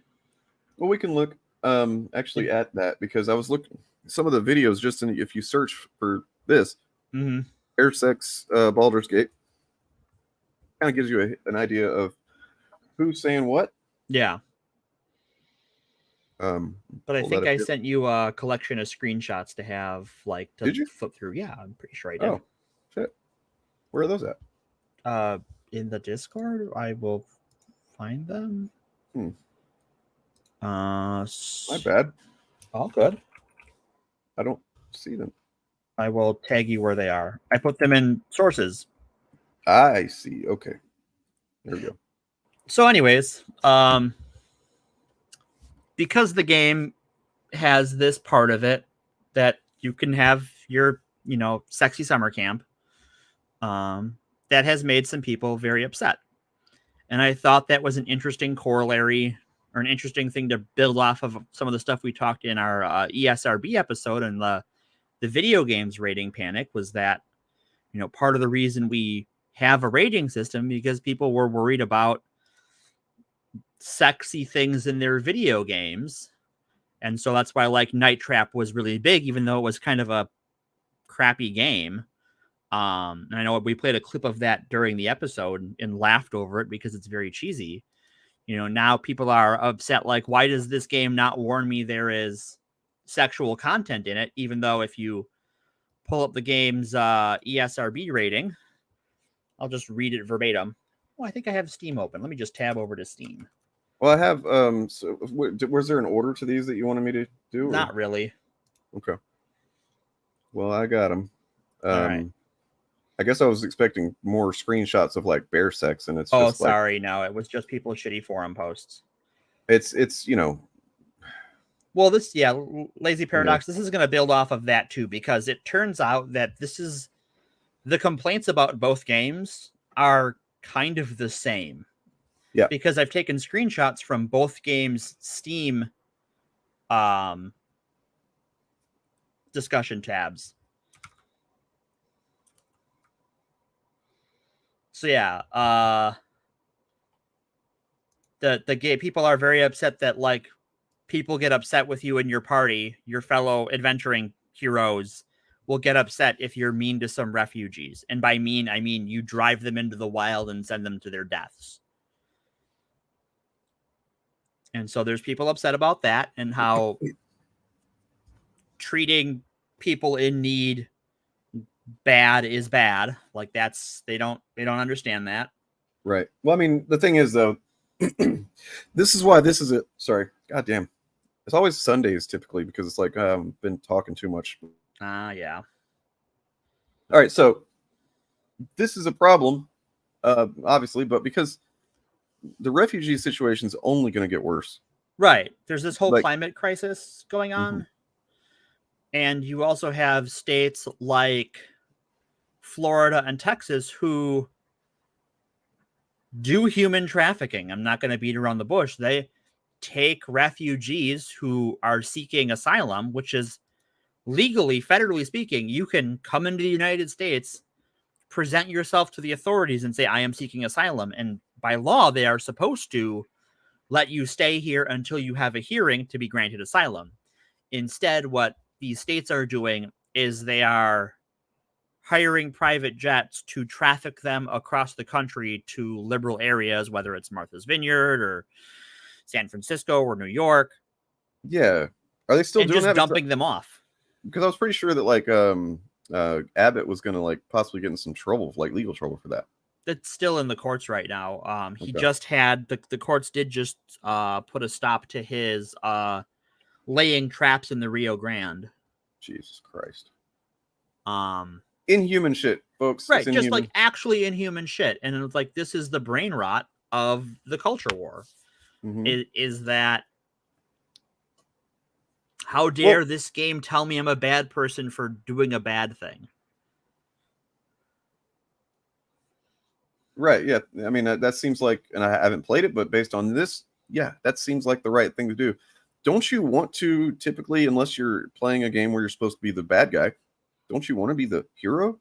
[SPEAKER 26] Well, we can look actually at that, because I was looking some of the videos just if you search for this air sex Baldur's Gate, kind of gives you an idea of who's saying what.
[SPEAKER 27] Yeah. But I think I sent you a collection of screenshots to have to flip through. Yeah, I'm pretty sure I did.
[SPEAKER 26] Oh, shit. Where are those at?
[SPEAKER 27] In the Discord. I will find them. My
[SPEAKER 26] bad.
[SPEAKER 27] All good.
[SPEAKER 26] I don't see them.
[SPEAKER 27] I will tag you where they are. I put them in sources.
[SPEAKER 26] I see. Okay. There we go.
[SPEAKER 27] So anyways, because the game has this part of it that you can have your, sexy summer camp, that has made some people very upset. And I thought that was an interesting corollary, or an interesting thing to build off of some of the stuff we talked in our ESRB episode, and the video games rating panic was that, part of the reason we have a rating system because people were worried about sexy things in their video games. And so that's why Night Trap was really big, even though it was kind of a crappy game. And I know we played a clip of that during the episode and laughed over it because it's very cheesy. Now people are upset. Why does this game not warn me there is sexual content in it? Even though if you pull up the game's ESRB rating, I'll just read it verbatim. Oh, I think I have Steam open. Let me just tab over to Steam.
[SPEAKER 26] Well, I have. So, was there an order to these that you wanted me to do?
[SPEAKER 27] Not really.
[SPEAKER 26] Okay. Well, I got them.
[SPEAKER 27] All right.
[SPEAKER 26] I guess I was expecting more screenshots of bear sex, and it's.
[SPEAKER 27] Oh,
[SPEAKER 26] just
[SPEAKER 27] sorry. No, it was just people shitty forum posts.
[SPEAKER 26] It's
[SPEAKER 27] Well, Lazy Paradox. This is going to build off of that too, because it turns out that the complaints about both games are kind of the same.
[SPEAKER 26] Yeah.
[SPEAKER 27] Because I've taken screenshots from both games' Steam discussion tabs. So yeah, the gay people are very upset that people get upset with you and your party, your fellow adventuring heroes will get upset if you're mean to some refugees. And by mean, I mean you drive them into the wild and send them to their deaths. And so there's people upset about that and how treating people in need bad is bad. They don't understand that.
[SPEAKER 26] Right. Well, I mean, the thing is though, this is why this is it. Sorry. God damn. It's always Sundays typically because it's I've been talking too much.
[SPEAKER 27] Yeah.
[SPEAKER 26] All right. So this is a problem, obviously, but because the refugee situation is only going to get worse.
[SPEAKER 27] Right. There's this whole climate crisis going on. And you also have states like Florida and Texas who do human trafficking. I'm not going to beat around the bush. They take refugees who are seeking asylum, which is legally, federally speaking, you can come into the United States, present yourself to the authorities and say, I am seeking asylum. And by law, they are supposed to let you stay here until you have a hearing to be granted asylum. Instead, what these states are doing is they are hiring private jets to traffic them across the country to liberal areas, whether it's Martha's Vineyard or San Francisco or New York.
[SPEAKER 26] Yeah. Are they still
[SPEAKER 27] and
[SPEAKER 26] doing
[SPEAKER 27] just
[SPEAKER 26] that?
[SPEAKER 27] dumping them off?
[SPEAKER 26] Because I was pretty sure that like Abbott was going to like possibly get in some trouble, like legal trouble for that.
[SPEAKER 27] That's still in the courts right now. He
[SPEAKER 26] Okay.
[SPEAKER 27] just had the courts did just put a stop to his laying traps in the Rio Grande.
[SPEAKER 26] Jesus Christ.
[SPEAKER 27] Inhuman
[SPEAKER 26] shit, folks.
[SPEAKER 27] Right,
[SPEAKER 26] It's
[SPEAKER 27] just
[SPEAKER 26] inhuman.
[SPEAKER 27] like actually inhuman shit. And it's like, this is the brain rot of the culture war.
[SPEAKER 26] Mhm.
[SPEAKER 27] Is that how dare this game tell me I'm a bad person for doing a bad thing?
[SPEAKER 26] Right. Yeah. I mean, that seems like, and I haven't played it, but based on this, yeah, that seems like the right thing to do. Don't you want to typically, unless you're playing a game where you're supposed to be the bad guy, don't you want to be the hero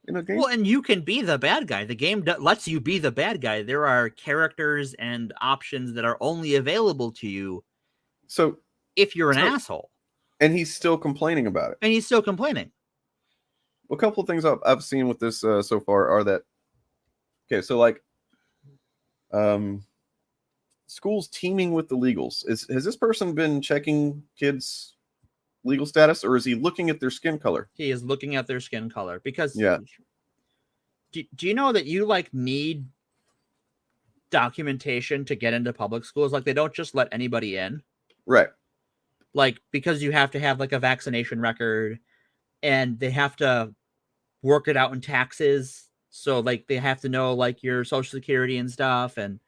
[SPEAKER 26] in a game?
[SPEAKER 27] Well, and you can be the bad guy. The game lets you be the bad guy. There are characters and options that are only available to you.
[SPEAKER 26] So
[SPEAKER 27] if you're an asshole.
[SPEAKER 26] And he's still complaining about it.
[SPEAKER 27] And he's still complaining.
[SPEAKER 26] A couple of things I've seen with this so far are that, okay, so like, schools teaming with the legals. Has this person been checking kids' legal status, or is he looking at their skin color?
[SPEAKER 27] He is looking at their skin color because
[SPEAKER 26] yeah.
[SPEAKER 27] Do you know that you like need documentation to get into public schools? Like they don't just let anybody in.
[SPEAKER 26] Right.
[SPEAKER 27] Like because you have to have like a vaccination record and they have to work it out in taxes. So like they have to know like your social security and stuff and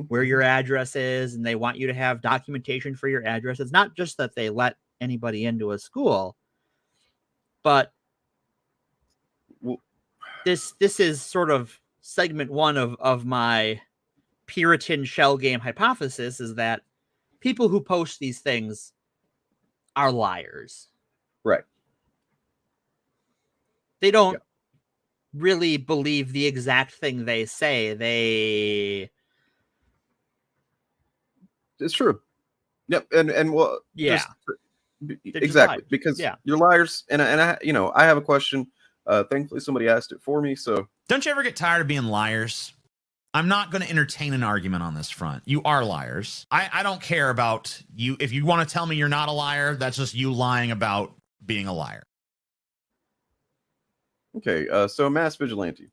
[SPEAKER 27] where your address is, and they want you to have documentation for your address. It's not just that they let anybody into a school, but this is sort of segment one of my Puritan shell game hypothesis, is that people who post these things are liars.
[SPEAKER 26] Right.
[SPEAKER 27] They don't really believe the exact thing they say.
[SPEAKER 26] It's true. Yep. And well,
[SPEAKER 27] yeah,
[SPEAKER 26] exactly. Because you're liars. And I, you know, I have a question. Thankfully somebody asked it for me. So
[SPEAKER 4] don't you ever get tired of being liars? I'm not going to entertain an argument on this front. You are liars. I don't care about you. If you want to tell me you're not a liar, that's just you lying about being a liar.
[SPEAKER 26] Okay. So mass vigilante.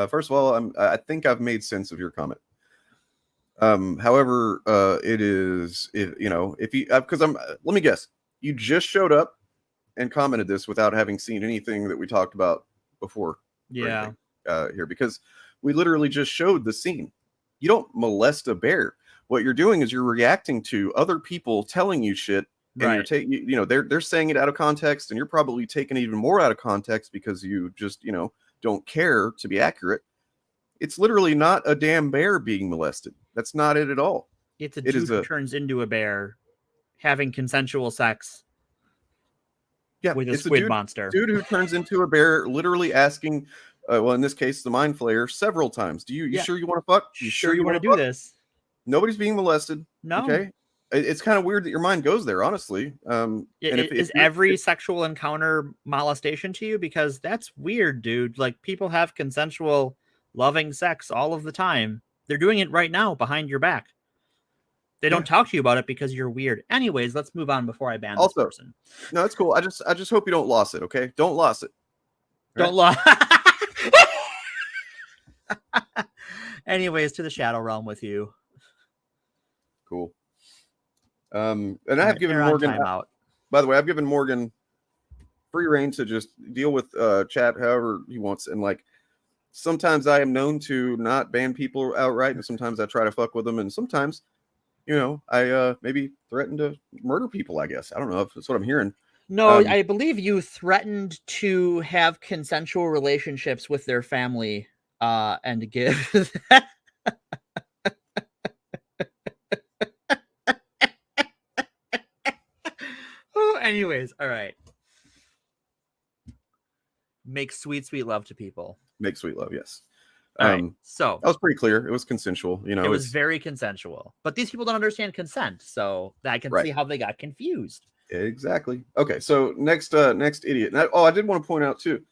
[SPEAKER 26] First of all, I think I've made sense of your comment. However, it is, you know, if you, because let me guess, you just showed up and commented this without having seen anything that we talked about before.
[SPEAKER 27] Yeah.
[SPEAKER 26] Here, because we literally just showed the scene. You don't molest a bear. What you're doing is you're reacting to other people telling you shit, and you're taking, you know, they're saying it out of context, and you're probably taking it even more out of context because you just, you know, don't care to be accurate. It's literally not a damn bear being molested. That's not it at all.
[SPEAKER 27] It's a dude who turns into a bear having consensual sex with a squid monster.
[SPEAKER 26] Dude who turns into a bear, literally asking, well, in this case, the mind flayer several times. You sure you want to fuck? You
[SPEAKER 27] sure you want to do this?
[SPEAKER 26] Nobody's being molested.
[SPEAKER 27] No.
[SPEAKER 26] Okay. It's kind of weird that your mind goes there, honestly.
[SPEAKER 27] Is every sexual encounter molestation to you? Because that's weird, dude. Like people have consensual loving sex all of the time. They're doing it right now behind your back. They don't talk to you about it because you're weird. Anyways, let's move on before I ban this person.
[SPEAKER 26] No, it's cool. I just hope you don't lose it, okay? Don't lose it.
[SPEAKER 27] Don't lose. Anyways, to the Shadow Realm with you.
[SPEAKER 26] Cool. And I have given Morgan out. By the way, I've given Morgan free reign to just deal with chat however he wants, and like sometimes I am known to not ban people outright, and sometimes I try to fuck with them, and sometimes, you know, I maybe threaten to murder people, I guess. I don't know if that's what I'm hearing.
[SPEAKER 27] No, I believe you threatened to have consensual relationships with their family and give anyways, all right. Make sweet, sweet love to people.
[SPEAKER 26] Make sweet love, yes.
[SPEAKER 27] All right, so
[SPEAKER 26] that was pretty clear. It was consensual. You know,
[SPEAKER 27] it was very consensual. But these people don't understand consent, so I can see how they got confused.
[SPEAKER 26] Exactly. Okay, so next idiot. Now, I did want to point out too,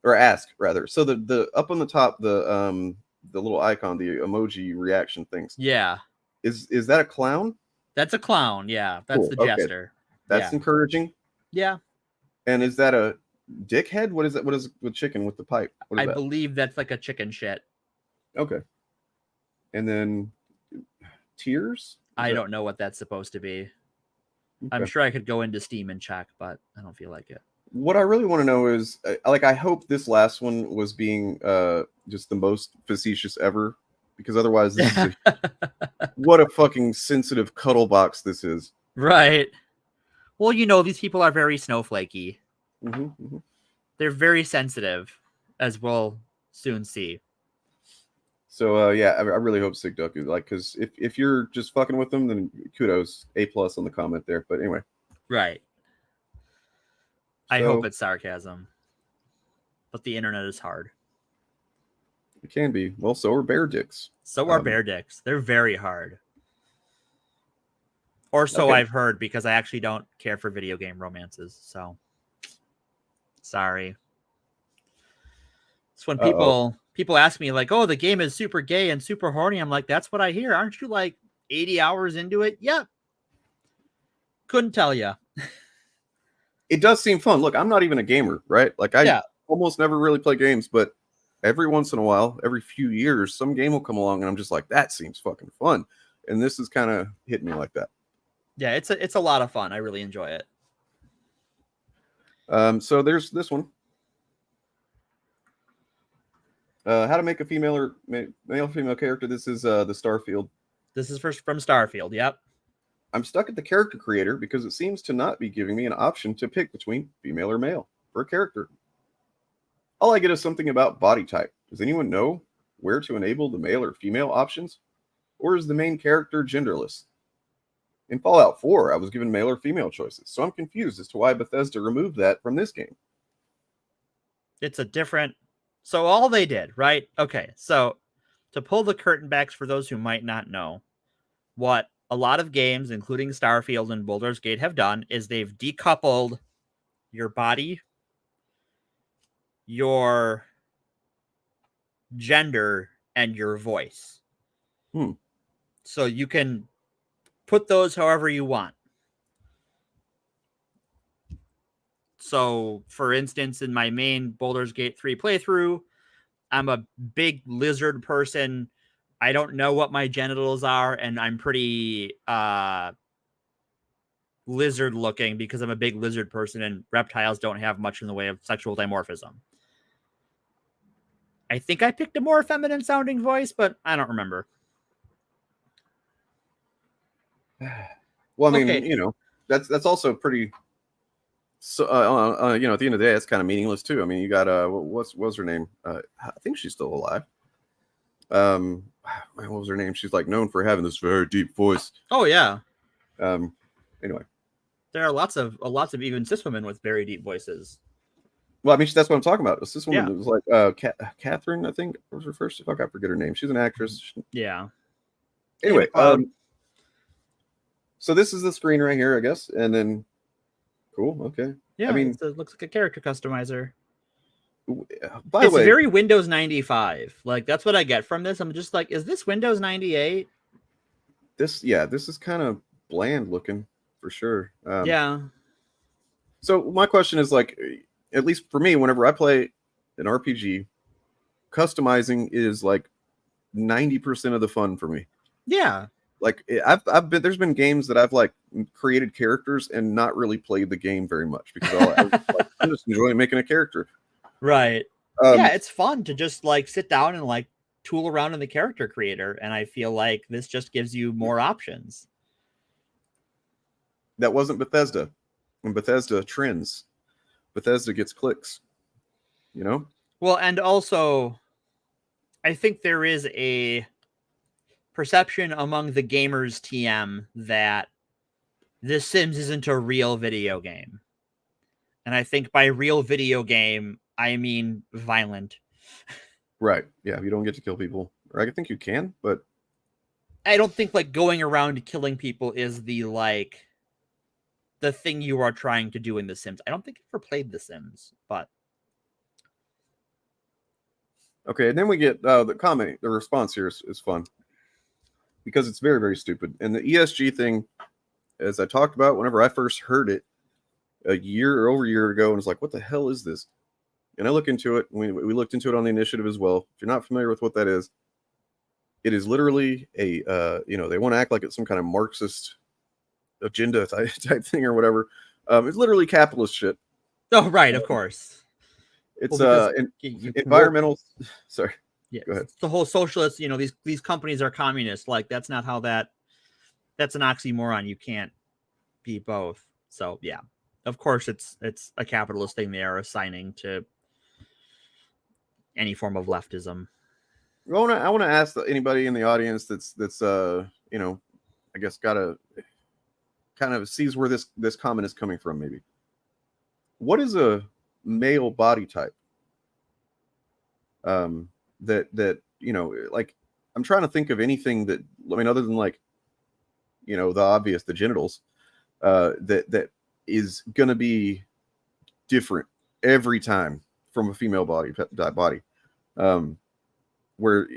[SPEAKER 26] or ask rather. So the up on the top, the little icon, the emoji reaction things.
[SPEAKER 27] Yeah.
[SPEAKER 26] Is that a clown?
[SPEAKER 27] That's a clown. Yeah, that's
[SPEAKER 26] Cool.
[SPEAKER 27] the jester.
[SPEAKER 26] That's encouraging.
[SPEAKER 27] Yeah.
[SPEAKER 26] And is that a dickhead? What is that? What is with chicken with the pipe? What is
[SPEAKER 27] I
[SPEAKER 26] that?
[SPEAKER 27] believe that's like a chicken shit.
[SPEAKER 26] Okay. And then tears?
[SPEAKER 27] I don't know what that's supposed to be. I'm
[SPEAKER 26] Okay.
[SPEAKER 27] sure I could go into Steam and check, but I don't feel like it.
[SPEAKER 26] What I really want to know is, I hope this last one was being just the most facetious ever, because otherwise, this is what a fucking sensitive cuddle box this is.
[SPEAKER 27] Right. Well, these people are very snowflakey.
[SPEAKER 26] Mm-hmm.
[SPEAKER 27] They're very sensitive, as we'll soon see.
[SPEAKER 26] So yeah, I really hope Sig Duck is because if you're just fucking with them, then kudos, A+ on the comment there. But anyway,
[SPEAKER 27] right. I hope it's sarcasm, but the internet is hard.
[SPEAKER 26] It can be. Well, so are bear dicks.
[SPEAKER 27] So are bear dicks. They're very hard. Or so I've heard, because I actually don't care for video game romances. So sorry. It's when people ask me like, "Oh, the game is super gay and super horny." I'm like, "That's what I hear. Aren't you like 80 hours into it?" Yep. Couldn't tell you.
[SPEAKER 26] It does seem fun. Look, I'm not even a gamer, right? Like I almost never really play games, but every once in a while, every few years, some game will come along and I'm just like, that seems fucking fun. And this is kind of hitting me like that.
[SPEAKER 27] Yeah, it's a lot of fun. I really enjoy it.
[SPEAKER 26] So there's this one. How to make a female or male-female character. This is the Starfield.
[SPEAKER 27] This is from Starfield. Yep.
[SPEAKER 26] I'm stuck at the character creator because it seems to not be giving me an option to pick between female or male for a character. All I get is something about body type. Does anyone know where to enable the male or female options? Or is the main character genderless? In Fallout 4, I was given male or female choices, so I'm confused as to why Bethesda removed that from this game.
[SPEAKER 27] It's a different... So all they did, right? Okay, so to pull the curtain back for those who might not know, what a lot of games, including Starfield and Baldur's Gate, have done is they've decoupled your body, your gender, and your voice. So you can put those however you want. So, for instance, in my main Baldur's Gate 3 playthrough, I'm a big lizard person. I don't know what my genitals are, and I'm pretty lizard looking because I'm a big lizard person, and reptiles don't have much in the way of sexual dimorphism. I think I picked a more feminine sounding voice, but I don't remember.
[SPEAKER 26] Well, I mean, that's also pretty. So, at the end of the day, it's kind of meaningless too. I mean, you got what's her name? I think she's still alive. What was her name? She's like known for having this very deep voice.
[SPEAKER 27] Oh yeah.
[SPEAKER 26] Anyway,
[SPEAKER 27] there are lots of even cis women with very deep voices.
[SPEAKER 26] Well, I mean, that's what I'm talking about. This woman was like Catherine, I think was her first. Fuck, I forget her name. She's an actress.
[SPEAKER 27] Yeah.
[SPEAKER 26] Anyway, so this is the screen right here, I guess, and then cool. Okay.
[SPEAKER 27] Yeah.
[SPEAKER 26] I mean,
[SPEAKER 27] it looks like a character customizer.
[SPEAKER 26] By the
[SPEAKER 27] it's
[SPEAKER 26] way,
[SPEAKER 27] very Windows 95. Like that's what I get from this. I'm just like, is this Windows 98?
[SPEAKER 26] This is kind of bland looking for sure.
[SPEAKER 27] Yeah.
[SPEAKER 26] So my question is like, at least for me, whenever I play an RPG, customizing is like 90% of the fun for me.
[SPEAKER 27] Yeah.
[SPEAKER 26] Like there's been games that I've like created characters and not really played the game very much because I'm just enjoying making a character.
[SPEAKER 27] Right. Yeah, it's fun to just like sit down and like tool around in the character creator, and I feel like this just gives you more options.
[SPEAKER 26] That wasn't Bethesda. When Bethesda trends, Bethesda gets clicks. You know?
[SPEAKER 27] Well, and also I think there is a perception among the gamers TM that The Sims isn't a real video game. And I think by real video game, I mean violent.
[SPEAKER 26] Right. Yeah. You don't get to kill people, or I think you can, but
[SPEAKER 27] I don't think like going around killing people is the thing you are trying to do in The Sims. I don't think I've ever played The Sims, but
[SPEAKER 26] okay. And then we get the response here is fun because it's very, very stupid. And the ESG thing, as I talked about whenever I first heard it over a year ago, and was like, what the hell is this? And I look into it. We looked into it on the initiative as well. If you're not familiar with what that is, it is literally a they want to act like it's some kind of Marxist agenda type thing or whatever. It's literally capitalist shit.
[SPEAKER 27] Oh, right, of course.
[SPEAKER 26] It's environmental. Sorry.
[SPEAKER 27] Yeah,
[SPEAKER 26] go ahead.
[SPEAKER 27] It's the whole socialist. These companies are communist. Like that's not how that's an oxymoron. You can't be both. So yeah, of course it's a capitalist thing they are assigning to any form of leftism.
[SPEAKER 26] I want to ask anybody in the audience that's I guess got a kind of sees where this comment is coming from. Maybe what is a male body type? That like I'm trying to think of anything that other than like the obvious, the genitals, that is gonna be different every time from a female body. Where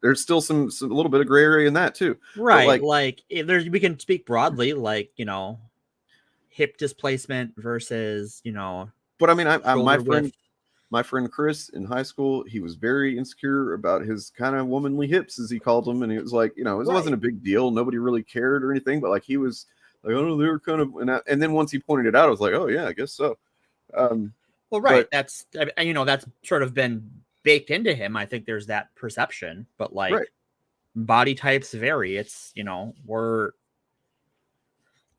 [SPEAKER 26] there's still some a little bit of gray area in that too,
[SPEAKER 27] right? We can speak broadly, like hip displacement versus
[SPEAKER 26] But I mean, my friend Chris in high school, he was very insecure about his kind of womanly hips, as he called them, and he was like, it wasn't a big deal, nobody really cared or anything, but like he was like, oh, they were kind of, and then once he pointed it out, I was like, oh yeah, I guess so.
[SPEAKER 27] Well, right, that's sort of been baked into him. I think there's that perception, but like body types vary. It's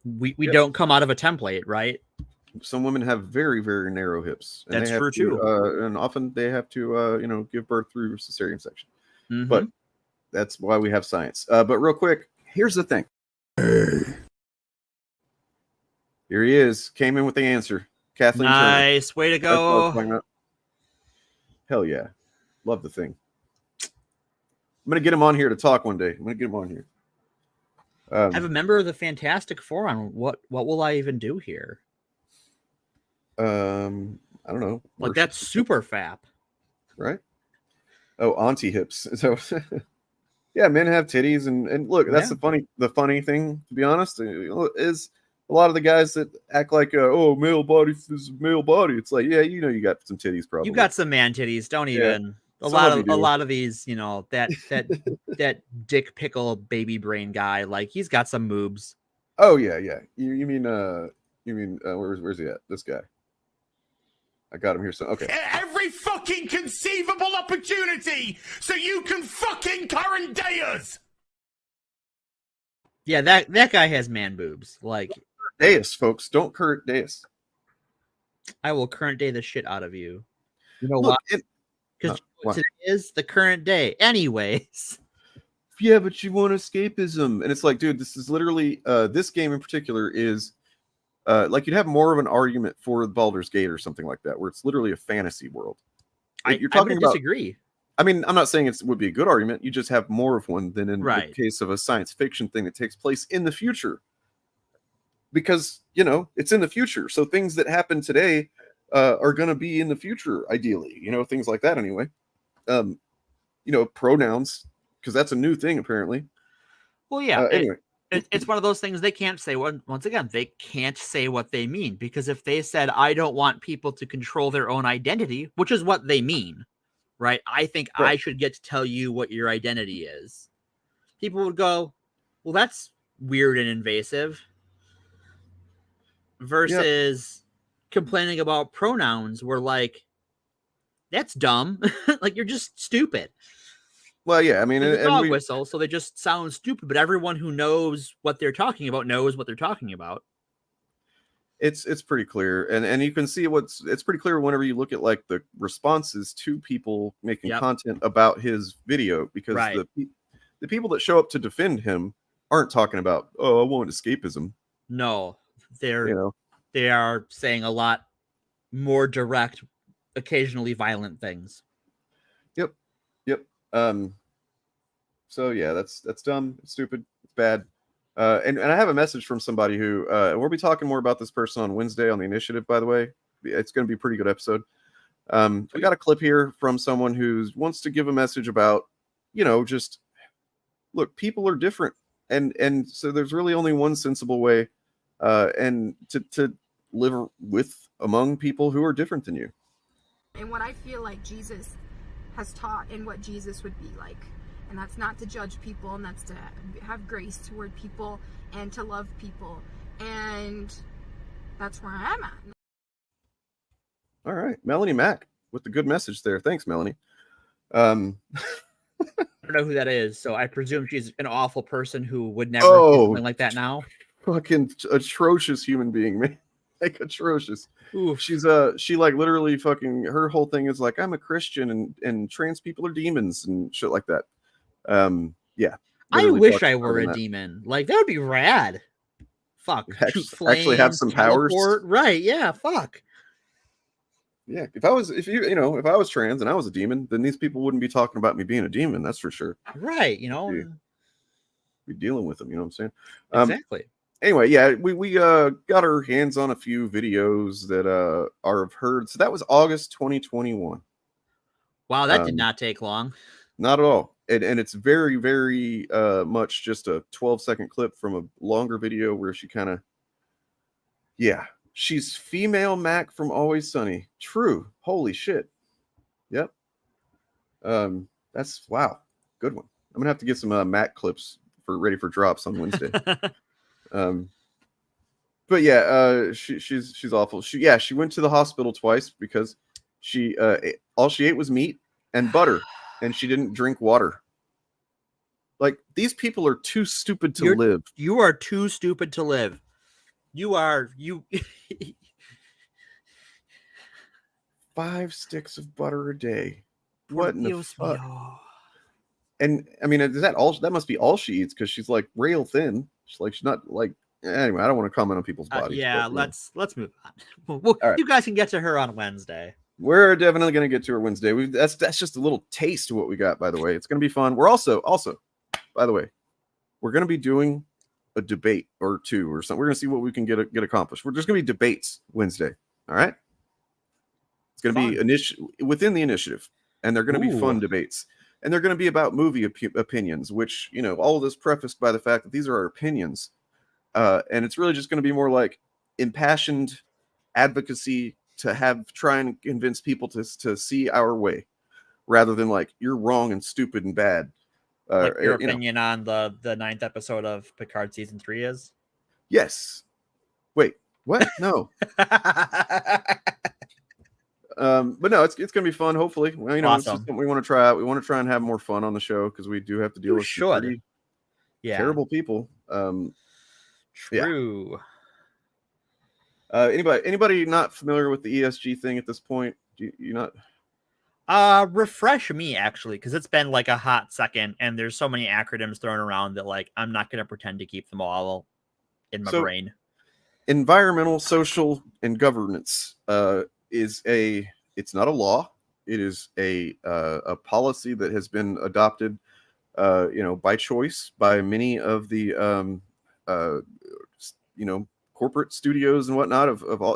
[SPEAKER 27] we don't come out of a template, right?
[SPEAKER 26] Some women have very, very narrow hips. And
[SPEAKER 27] that's true too.
[SPEAKER 26] And often they have to give birth through cesarean section.
[SPEAKER 27] Mm-hmm.
[SPEAKER 26] But that's why we have science. But real quick, here's the thing. Here he is. Came in with the answer. Kathleen
[SPEAKER 27] nice. Turner. Way to go.
[SPEAKER 26] Hell yeah. Love the thing. I'm going to get him on here to talk one day. I'm going to get him on here.
[SPEAKER 27] I have a member of the Fantastic Four on. What will I even do here?
[SPEAKER 26] I don't know.
[SPEAKER 27] Like that's super fap.
[SPEAKER 26] Right? Oh, auntie hips. So yeah, men have titties and look, that's the funny thing, to be honest, is a lot of the guys that act like male body is male body. It's like, yeah, you got some titties probably.
[SPEAKER 27] You got some man titties, don't even. A lot of these, that dick pickle baby brain guy, like he's got some moobs.
[SPEAKER 26] Oh yeah. You mean where's he at? This guy. I got him here. So okay.
[SPEAKER 16] Every fucking conceivable opportunity so you can fucking current day us.
[SPEAKER 27] Yeah, that guy has man boobs. Like
[SPEAKER 26] Deus, folks, don't current Deus.
[SPEAKER 27] I will current day the shit out of you. You know
[SPEAKER 26] why?
[SPEAKER 27] Because today is the current day, anyways.
[SPEAKER 26] Yeah, but you want escapism, and it's like, dude, this is literally this game in particular is. Like you'd have more of an argument for Baldur's Gate or something like that, where it's literally a fantasy world. You're talking about.
[SPEAKER 27] Disagree.
[SPEAKER 26] I mean, I'm not saying it would be a good argument. You just have more of one than in the case of a science fiction thing that takes place in the future. Because it's in the future, so things that happen today are going to be in the future, ideally. Things like that anyway. Pronouns, because that's a new thing apparently.
[SPEAKER 27] Well, yeah.
[SPEAKER 26] Anyway.
[SPEAKER 27] It's one of those things they can't say. Once again, they can't say what they mean, because if they said, I don't want people to control their own identity, which is what they mean, right? I think I should get to tell you what your identity is. People would go, well, that's weird and invasive. Versus complaining about pronouns where like, that's dumb. Like, you're just stupid.
[SPEAKER 26] Well, yeah, I mean,
[SPEAKER 27] it's a dog whistle, so they just sound stupid. But everyone who knows what they're talking about knows what they're talking about.
[SPEAKER 26] It's pretty clear, and you can see it's pretty clear whenever you look at like the responses to people making content about his video, because the people that show up to defend him aren't talking about, oh, I want escapism.
[SPEAKER 27] No, they are saying a lot more direct, occasionally violent things.
[SPEAKER 26] Yep. So yeah, that's dumb, it's stupid, it's bad. And I have a message from somebody who we'll be talking more about this person on Wednesday on the initiative, by the way. It's going to be a pretty good episode. I got a clip here from someone who wants to give a message about, just look, people are different, and so there's really only one sensible way, and to live among people who are different than you.
[SPEAKER 5] And what I feel like Jesus has taught and what Jesus would be like. And that's not to judge people, and that's to have grace toward people and to love people. And that's where I'm at.
[SPEAKER 26] All right. Melanie Mack with the good message there. Thanks, Melanie. I
[SPEAKER 27] don't know who that is, so I presume she's an awful person who would never do something like that now.
[SPEAKER 26] Fucking atrocious human being, man. Like atrocious.
[SPEAKER 27] Oof.
[SPEAKER 26] She like literally fucking, her whole thing is like, I'm a Christian and trans people are demons and shit like that. Yeah.
[SPEAKER 27] I wish I were a demon. Like, that would be rad. Fuck.
[SPEAKER 26] Actually have some powers.
[SPEAKER 27] Right, yeah, fuck.
[SPEAKER 26] Yeah, if I was trans and I was a demon, then these people wouldn't be talking about me being a demon, that's for sure.
[SPEAKER 27] Right,
[SPEAKER 26] Be dealing with them, you know what I'm saying?
[SPEAKER 27] Exactly.
[SPEAKER 26] Anyway, yeah, we got our hands on a few videos that are of heard. So that was August 2021.
[SPEAKER 27] Wow, that did not take long.
[SPEAKER 26] Not at all. And it's very, very much just a 12-second clip from a longer video where she kind of, she's female Mac from Always Sunny. True. Holy shit. Yep. That's, wow. Good one. I'm gonna have to get some Mac clips ready for drops on Wednesday. But yeah, she's awful. She went to the hospital twice because she all she ate was meat and butter, and she didn't drink water. Like, these people are too stupid to live.
[SPEAKER 27] You are too stupid to live. You
[SPEAKER 26] 5 sticks of butter a day. What in the fuck? And I mean, is that all? That must be all she eats, because she's like rail thin. She's not like. Anyway, I don't want to comment on people's bodies.
[SPEAKER 27] Yeah, but, let's move on. Well, right. You guys can get to her on Wednesday.
[SPEAKER 26] We're definitely going to get to her Wednesday. That's just a little taste of what we got, by the way. It's going to be fun. We're also, by the way, we're going to be doing a debate or two or something. We're going to see what we can get accomplished. We're just going to be debates Wednesday. All right. It's going to be within the initiative, and they're going to be fun debates. And they're going to be about movie opinions, which, all of this prefaced by the fact that these are our opinions. And it's really just going to be more like impassioned advocacy to try and convince people to see our way, rather than like, you're wrong and stupid and bad.
[SPEAKER 27] Like your opinion on the 9th episode of Picard season 3 is?
[SPEAKER 26] Yes. Wait, what? No. But no, it's going to be fun. Hopefully, well,
[SPEAKER 27] awesome.
[SPEAKER 26] It's just something we want to try out. We want to try and have more fun on the show, because we do have to deal with pretty terrible people.
[SPEAKER 27] True.
[SPEAKER 26] Yeah. Anybody not familiar with the ESG thing at this point? You not?
[SPEAKER 27] Refresh me, actually, because it's been like a hot second, and there's so many acronyms thrown around that like I'm not going to pretend to keep them all in my brain.
[SPEAKER 26] Environmental, social, and governance it's not a law. It is a policy that has been adopted, by choice by many of the corporate studios and whatnot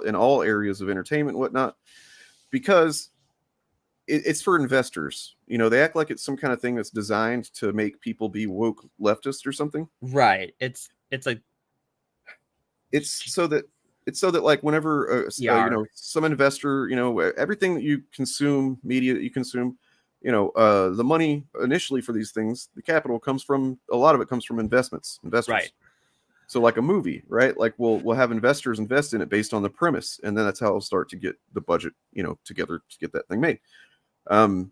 [SPEAKER 26] in all areas of entertainment and whatnot, because it's for investors. They act like it's some kind of thing that's designed to make people be woke leftists or something.
[SPEAKER 27] Right. It's
[SPEAKER 26] so that like whenever some investor, everything that you consume, media that you consume, the money initially for these things, the capital a lot of it comes from investors.
[SPEAKER 27] Right.
[SPEAKER 26] So like a movie, right? Like we'll have investors invest in it based on the premise, and then that's how it'll start to get the budget, together to get that thing made. And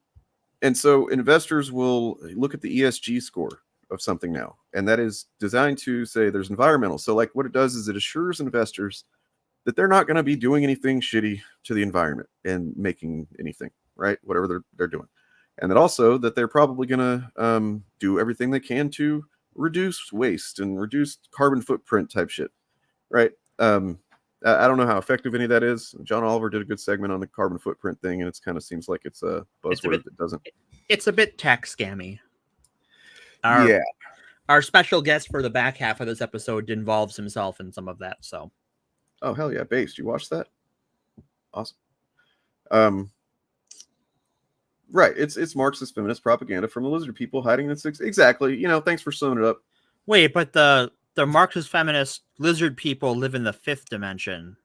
[SPEAKER 26] so investors will look at the ESG score of something now, and that is designed to say there's environmental. So like what it does is it assures investors that they're not going to be doing anything shitty to the environment and making anything, right? Whatever they're doing. And that also that they're probably going to do everything they can to reduce waste and reduce carbon footprint type shit, right? I don't know how effective any of that is. John Oliver did a good segment on the carbon footprint thing, and it kind of seems like it's a buzzword that doesn't.
[SPEAKER 27] It's a bit tax scammy. Our special guest for the back half of this episode involves himself in some of that. So,
[SPEAKER 26] oh hell yeah, Based, you watched that? Awesome. Right, it's Marxist feminist propaganda from the lizard people hiding in six. Exactly. You know, thanks for summing it up.
[SPEAKER 27] Wait, but the Marxist feminist lizard people live in the fifth dimension.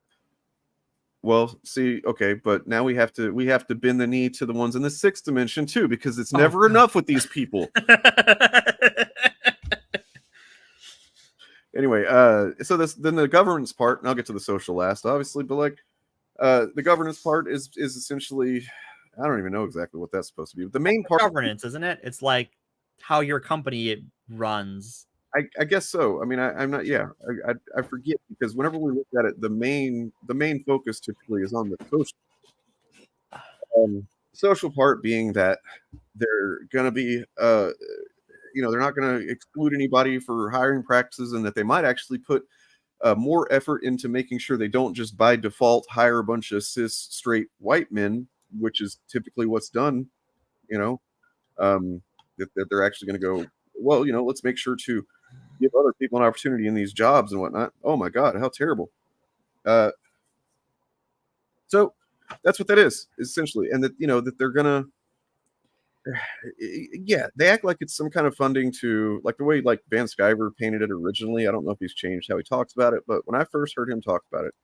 [SPEAKER 26] Well, see, okay, but now we have to bend the knee to the ones in the sixth dimension too, because it's never enough with these people. Anyway, so then the governance part, and I'll get to the social last, obviously, but like the governance part is essentially, I don't even know exactly what that's supposed to be. But the main part,
[SPEAKER 27] governance, isn't it? It's like how your company runs.
[SPEAKER 26] I guess so. I mean, I'm not. Yeah, I forget, because whenever we look at it, the main focus typically is on the social part, being that they're going to be, they're not going to exclude anybody for hiring practices, and that they might actually put more effort into making sure they don't just by default hire a bunch of cis straight white men, which is typically what's done. That they're actually going to go, well, let's make sure to give other people an opportunity in these jobs and whatnot. Oh my God, how terrible. So that's what that is essentially. And that, that they're gonna, they act like it's some kind of funding to, like the way like Van Sciver painted it originally. I don't know if he's changed how he talks about it, but when I first heard him talk about it,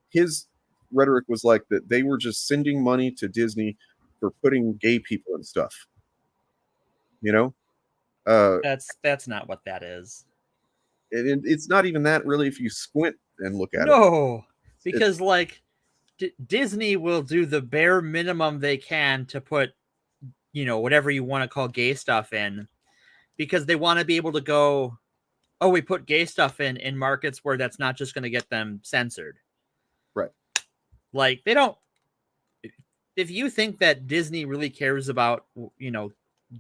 [SPEAKER 26] his rhetoric was like that they were just sending money to Disney for putting gay people and stuff.
[SPEAKER 27] That's not what that is.
[SPEAKER 26] It's not even that, really, if you squint and look at it.
[SPEAKER 27] No, because Disney will do the bare minimum they can to put, whatever you want to call gay stuff in, because they want to be able to go, oh, we put gay stuff in markets where that's not just going to get them censored.
[SPEAKER 26] Right.
[SPEAKER 27] Like, they don't, if you think that Disney really cares about,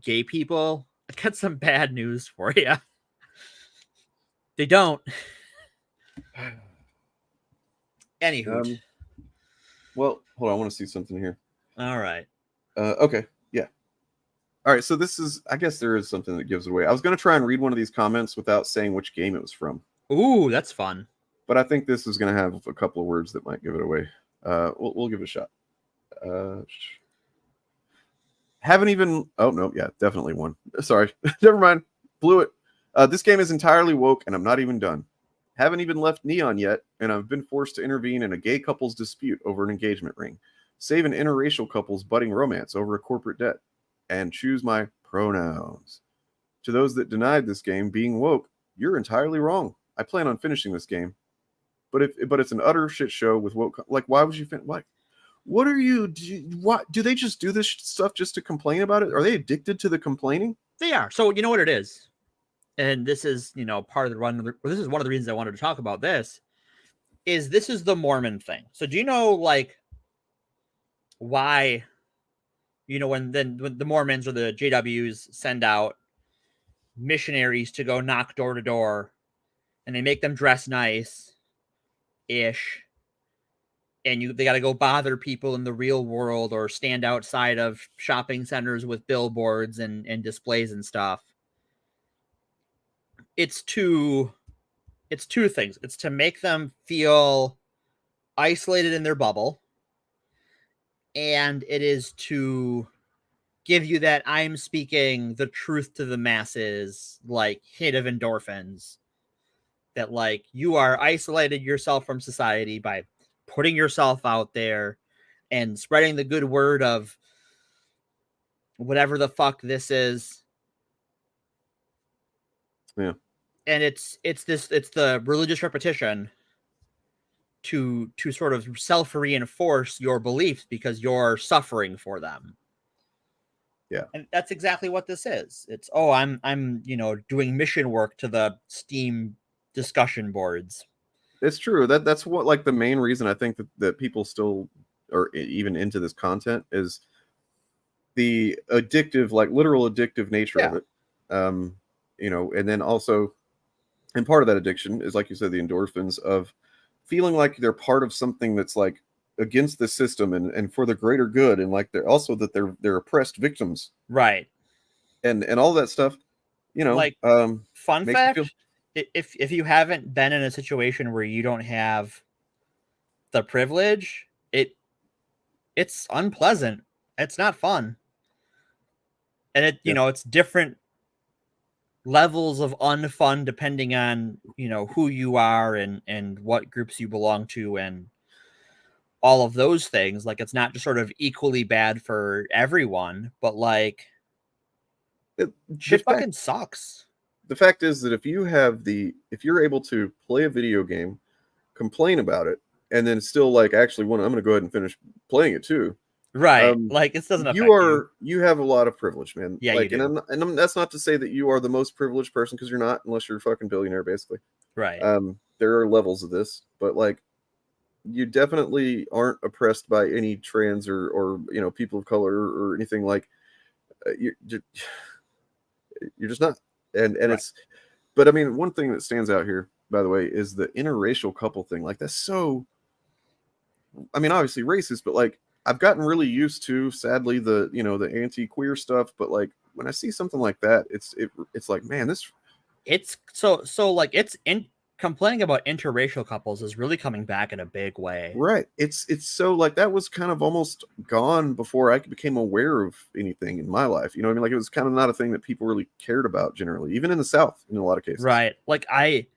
[SPEAKER 27] gay people, I got some bad news for you. They don't. Anywho.
[SPEAKER 26] Well, hold on. I want to see something here.
[SPEAKER 27] All right.
[SPEAKER 26] Okay. Yeah. All right. So this is, I guess there is something that gives it away. I was going to try and read one of these comments without saying which game it was from.
[SPEAKER 27] Ooh, that's fun.
[SPEAKER 26] But I think this is going to have a couple of words that might give it away. We'll give it a shot. Haven't even. Oh, no. Yeah, definitely one. Sorry. Never mind. Blew it. This game is entirely woke, and I'm not even done. Haven't even left Neon yet, and I've been forced to intervene in a gay couple's dispute over an engagement ring, save an interracial couple's budding romance over a corporate debt, and choose my pronouns. To those that denied this game being woke, you're entirely wrong. I plan on finishing this game, but it's an utter shit show with woke. Like, why would you? What are you? What do they just do this stuff just to complain about it? Are they addicted to the complaining?
[SPEAKER 27] They are. So you know what it is. And this is, part of the run. This is one of the reasons I wanted to talk about this. This is the Mormon thing. So do you know, like, why, when the Mormons or the JWs send out missionaries to go knock door to door, and they make them dress nice-ish, and they got to go bother people in the real world or stand outside of shopping centers with billboards and displays and stuff. It's two things. It's to make them feel isolated in their bubble, and it is to give you that I'm speaking the truth to the masses, like, hit of endorphins, that, like, you are isolated yourself from society by putting yourself out there and spreading the good word of whatever the fuck this is.
[SPEAKER 26] Yeah.
[SPEAKER 27] And it's the religious repetition to sort of self-reinforce your beliefs because you're suffering for them.
[SPEAKER 26] Yeah.
[SPEAKER 27] And that's exactly what this is. It's, I'm doing mission work to the Steam discussion boards.
[SPEAKER 26] It's true. That's what, like, the main reason I think that people still are even into this content is the addictive, like, literal addictive nature of it. And then also, and part of that addiction is, like you said, the endorphins of feeling like they're part of something that's like against the system and for the greater good, and like they're also that they're oppressed victims,
[SPEAKER 27] right?
[SPEAKER 26] And all that stuff,
[SPEAKER 27] Like, fun
[SPEAKER 26] makes you
[SPEAKER 27] fact,
[SPEAKER 26] feel.
[SPEAKER 27] if you haven't been in a situation where you don't have the privilege, it's unpleasant. It's not fun. And it's different levels of unfun depending on, who you are and what groups you belong to and all of those things. Like, it's not just sort of equally bad for everyone, but like shit fucking sucks.
[SPEAKER 26] The fact is that if you're able to play a video game, complain about it, and then still like actually I'm going to go ahead and finish playing it too.
[SPEAKER 27] Right. Like, it doesn't affect you.
[SPEAKER 26] You have a lot of privilege, man.
[SPEAKER 27] Yeah,
[SPEAKER 26] like,
[SPEAKER 27] you do.
[SPEAKER 26] and that's not to say that you are the most privileged person, because you're not, unless you're a fucking billionaire, basically.
[SPEAKER 27] Right.
[SPEAKER 26] There are levels of this, but like, you definitely aren't oppressed by any trans or people of color or anything. Like, you're just not. And
[SPEAKER 27] Right.
[SPEAKER 26] it's, but I mean, one thing that stands out here, by the way, is the interracial couple thing. Like, that's so, I mean, obviously racist, but like, I've gotten really used to, sadly, the anti-queer stuff. But like, when I see something like that, it's like, man,
[SPEAKER 27] it's so like, complaining about interracial couples is really coming back in a big way.
[SPEAKER 26] Right. It's so like, that was kind of almost gone before I became aware of anything in my life. You know what I mean? Like, it was kind of not a thing that people really cared about generally, even in the South, in a lot of cases.
[SPEAKER 27] Right. Like, I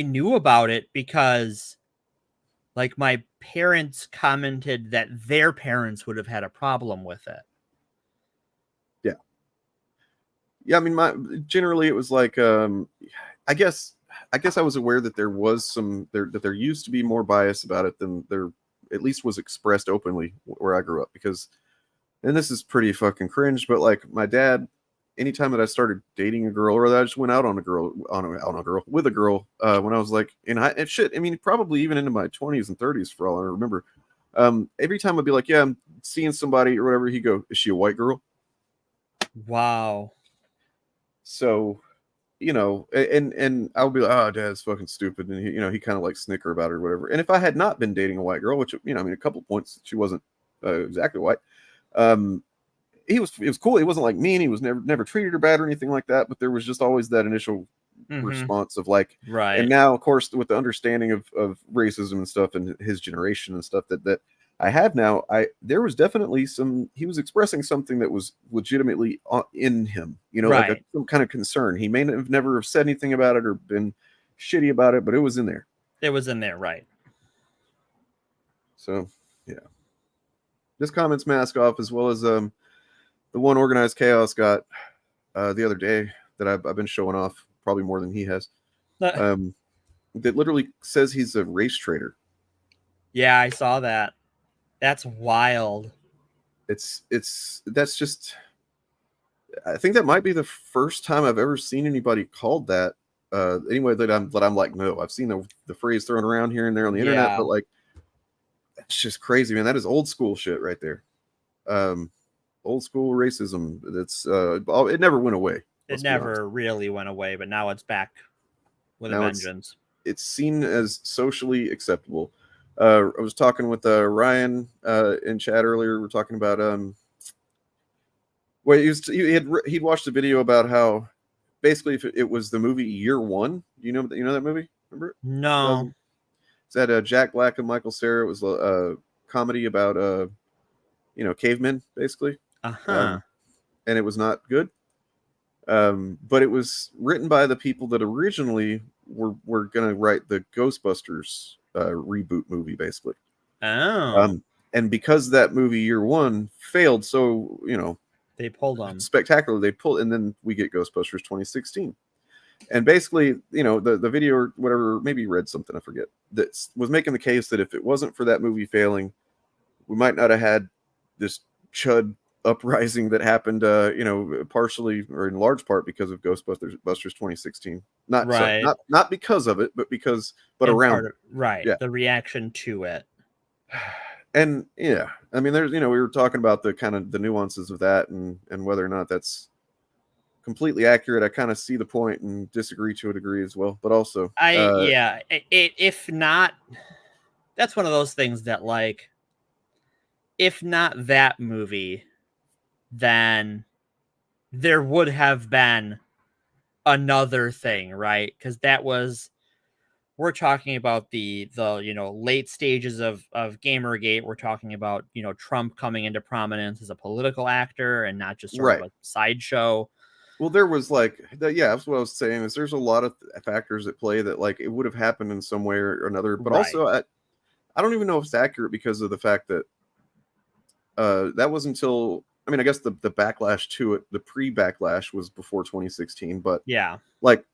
[SPEAKER 27] knew about it because like my parents commented that their parents would have had a problem with it.
[SPEAKER 26] Yeah. Yeah. I mean, generally it was like, I guess I was aware that there was that there used to be more bias about it than there at least was expressed openly where I grew up. Because, and this is pretty fucking cringe, but like, my dad, anytime that I started dating a girl, or that I just went out with a girl when I was like and shit, I mean, probably even into my 20s and 30s for all I remember, every time I'd be like, yeah, I'm seeing somebody or whatever, he'd go, is she a white girl?
[SPEAKER 27] Wow.
[SPEAKER 26] So, and I would be like, oh, Dad's fucking stupid, and he kind of like snicker about it or whatever. And if I had not been dating a white girl, which, I mean, a couple of points she wasn't exactly white, it was cool. He wasn't like mean. He was never treated her bad or anything like that. But there was just always that initial response of like,
[SPEAKER 27] right.
[SPEAKER 26] And now, of course, with the understanding of racism and stuff and his generation and stuff that I have now, there was definitely he was expressing something that was legitimately in him,
[SPEAKER 27] right.
[SPEAKER 26] Like some kind of concern. He may have never have said anything about it or been shitty about it, but it was in there.
[SPEAKER 27] It was in there, right?
[SPEAKER 26] So, yeah. This comment's mask off, as well as the one Organized Chaos got the other day that I've been showing off probably more than he has. That literally says he's a race traitor.
[SPEAKER 27] Yeah, I saw that. That's wild.
[SPEAKER 26] That's just, I think that might be the first time I've ever seen anybody called that. Anyway, that I'm like, no, I've seen the phrase thrown around here and there on the internet, but like, that's just crazy, man. That is old school shit right there. Old school racism. That's it never went away.
[SPEAKER 27] It never really went away, but now it's back with a vengeance.
[SPEAKER 26] It's seen as socially acceptable. I was talking with Ryan in chat earlier. We're talking about well, he'd watched a video about how basically if it was the movie Year One. You know that movie? Remember it?
[SPEAKER 27] No.
[SPEAKER 26] It's that Jack Black and Michael Cera. It was a comedy about cavemen basically.
[SPEAKER 27] Uh-huh.
[SPEAKER 26] And it was not good. But it was written by the people that originally were going to write the Ghostbusters reboot movie, basically.
[SPEAKER 27] Oh.
[SPEAKER 26] And because that movie Year One failed, so
[SPEAKER 27] they pulled them
[SPEAKER 26] spectacularly. And then we get Ghostbusters 2016. And basically, the video or whatever, maybe you read something, I forget, that was making the case that if it wasn't for that movie failing, we might not have had this chud uprising that happened, partially or in large part because of Ghostbusters 2016. Not
[SPEAKER 27] right.
[SPEAKER 26] Not because of it, but around it.
[SPEAKER 27] Right. Yeah. The reaction to it.
[SPEAKER 26] And yeah, I mean, there's, we were talking about the kind of the nuances of that and whether or not that's completely accurate. I kind of see the point and disagree to a degree as well, but also
[SPEAKER 27] if not, that's one of those things that, like, if not that movie, then there would have been another thing, right? Because that was, we're talking about the late stages of Gamergate. We're talking about Trump coming into prominence as a political actor and not just sort of a sideshow.
[SPEAKER 26] Well, there was like yeah, that's what I was saying. Is there's a lot of factors at play that like it would have happened in some way or another. But also, I don't even know if it's accurate because of the fact that that was until, I mean, I guess the backlash to it, the pre-backlash was before 2016. But
[SPEAKER 27] yeah,
[SPEAKER 26] like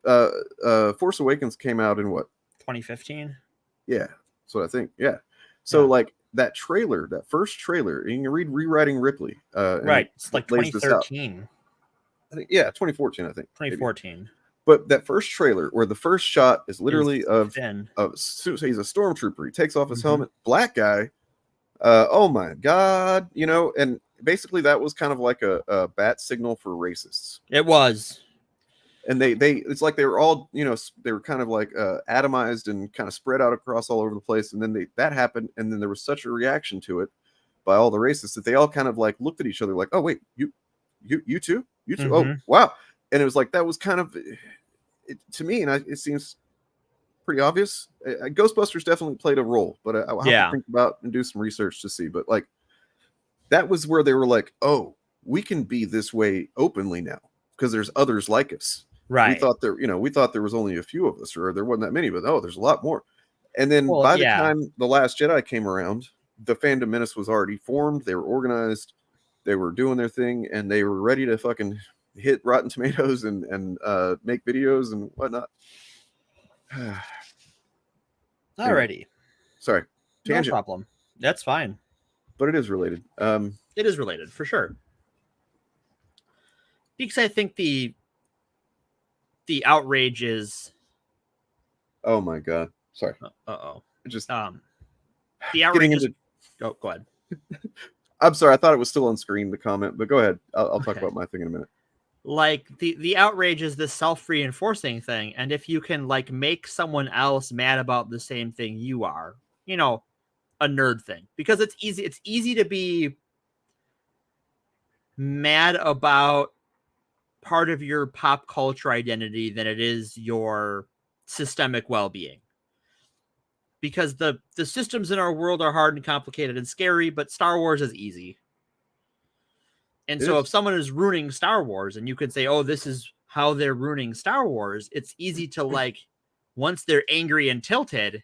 [SPEAKER 26] Force Awakens came out in what,
[SPEAKER 27] 2015?
[SPEAKER 26] Yeah, so I think so like that trailer, that first trailer, and you can read Rewriting Ripley.
[SPEAKER 27] Right, it's like 2013.
[SPEAKER 26] I think 2014. I think
[SPEAKER 27] 2014.
[SPEAKER 26] Maybe. But that first trailer, where the first shot is literally of he's a stormtrooper. He takes off his helmet, black guy. Oh my god, and basically that was kind of like a bat signal for racists.
[SPEAKER 27] It was.
[SPEAKER 26] And they it's like they were all, they were kind of like atomized and kind of spread out across all over the place. And then that happened, and then there was such a reaction to it by all the racists that they all kind of like looked at each other like, oh wait, you too, oh wow. And it was like that was kind of to me, and it seems pretty obvious. Ghostbusters definitely played a role, but I'll have to think about and do some research to see. But like that was where they were like, oh, we can be this way openly now because there's others like us.
[SPEAKER 27] Right.
[SPEAKER 26] We thought there was only a few of us, or there wasn't that many, but there's a lot more. And then by the time The Last Jedi came around, the Fandom Menace was already formed. They were organized. They were doing their thing, and they were ready to fucking hit Rotten Tomatoes and make videos and whatnot.
[SPEAKER 27] Alrighty.
[SPEAKER 26] Sorry. Tangent.
[SPEAKER 27] No problem. That's fine.
[SPEAKER 26] But it is related.
[SPEAKER 27] It is related for sure. Because I think the outrage is.
[SPEAKER 26] Oh my god! Sorry.
[SPEAKER 27] Just the outrage is. Go ahead.
[SPEAKER 26] I'm sorry. I thought it was still on screen, the comment, but go ahead. I'll talk about my thing in a minute.
[SPEAKER 27] Like the outrage is this self-reinforcing thing, and if you can like make someone else mad about the same thing you are, a nerd thing, because it's easy to be mad about part of your pop culture identity than it is your systemic well-being, because the systems in our world are hard and complicated and scary, but Star Wars is easy. And so if someone is ruining Star Wars and you could say, oh, this is how they're ruining Star Wars, it's easy to like, once they're angry and tilted,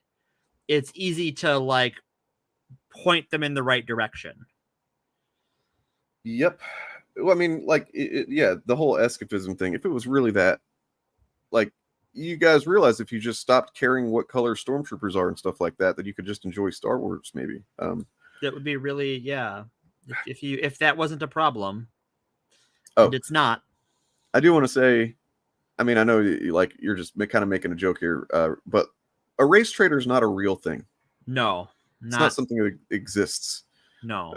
[SPEAKER 27] it's easy to like point them in the right direction.
[SPEAKER 26] Yep. Well, I mean, like, the whole escapism thing, if it was really that, like, you guys realize if you just stopped caring what color stormtroopers are and stuff like that, that you could just enjoy Star Wars, maybe.
[SPEAKER 27] That would be really, if that wasn't a problem.
[SPEAKER 26] Oh,
[SPEAKER 27] and it's not.
[SPEAKER 26] I do want to say, I mean, I know you're just kind of making a joke here, but a race trader is not a real thing.
[SPEAKER 27] No,
[SPEAKER 26] it's not something that exists.
[SPEAKER 27] No.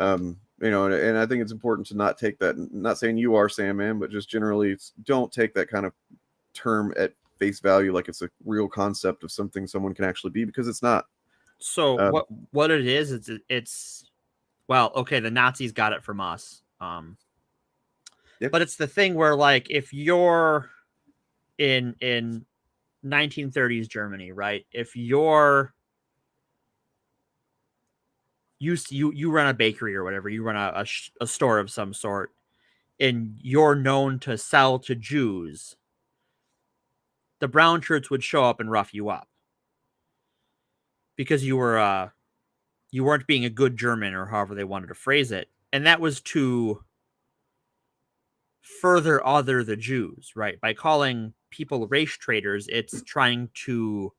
[SPEAKER 26] And I think it's important to not take that. Not saying you are Sandman, but just generally, don't take that kind of term at face value like it's a real concept of something someone can actually be, because it's not.
[SPEAKER 27] So what it is, it's well, okay, the Nazis got it from us. But it's the thing where, like, if you're in 1930s Germany, right? If you run a bakery or whatever, you run a store of some sort, and you're known to sell to Jews, the brown shirts would show up and rough you up because you weren't being a good German, or however they wanted to phrase it. And that was to further other the Jews, right? By calling people race traitors, it's trying to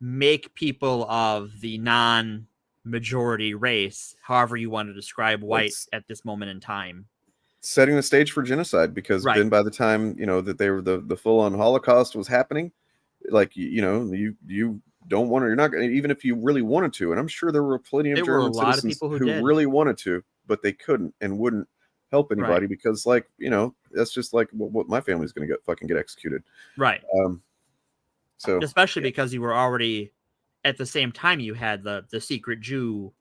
[SPEAKER 27] make people of the non-majority race, however you want to describe white at this moment in time,
[SPEAKER 26] setting the stage for genocide, because then by the time that they were the full-on Holocaust was happening, like you don't want to, you're not gonna, even if you really wanted to, and I'm sure there were plenty of German citizens who really wanted to, but they couldn't and wouldn't help anybody because that's just like what my family's gonna get executed,
[SPEAKER 27] right?
[SPEAKER 26] So
[SPEAKER 27] especially because you were already at the same time, you had the secret Jew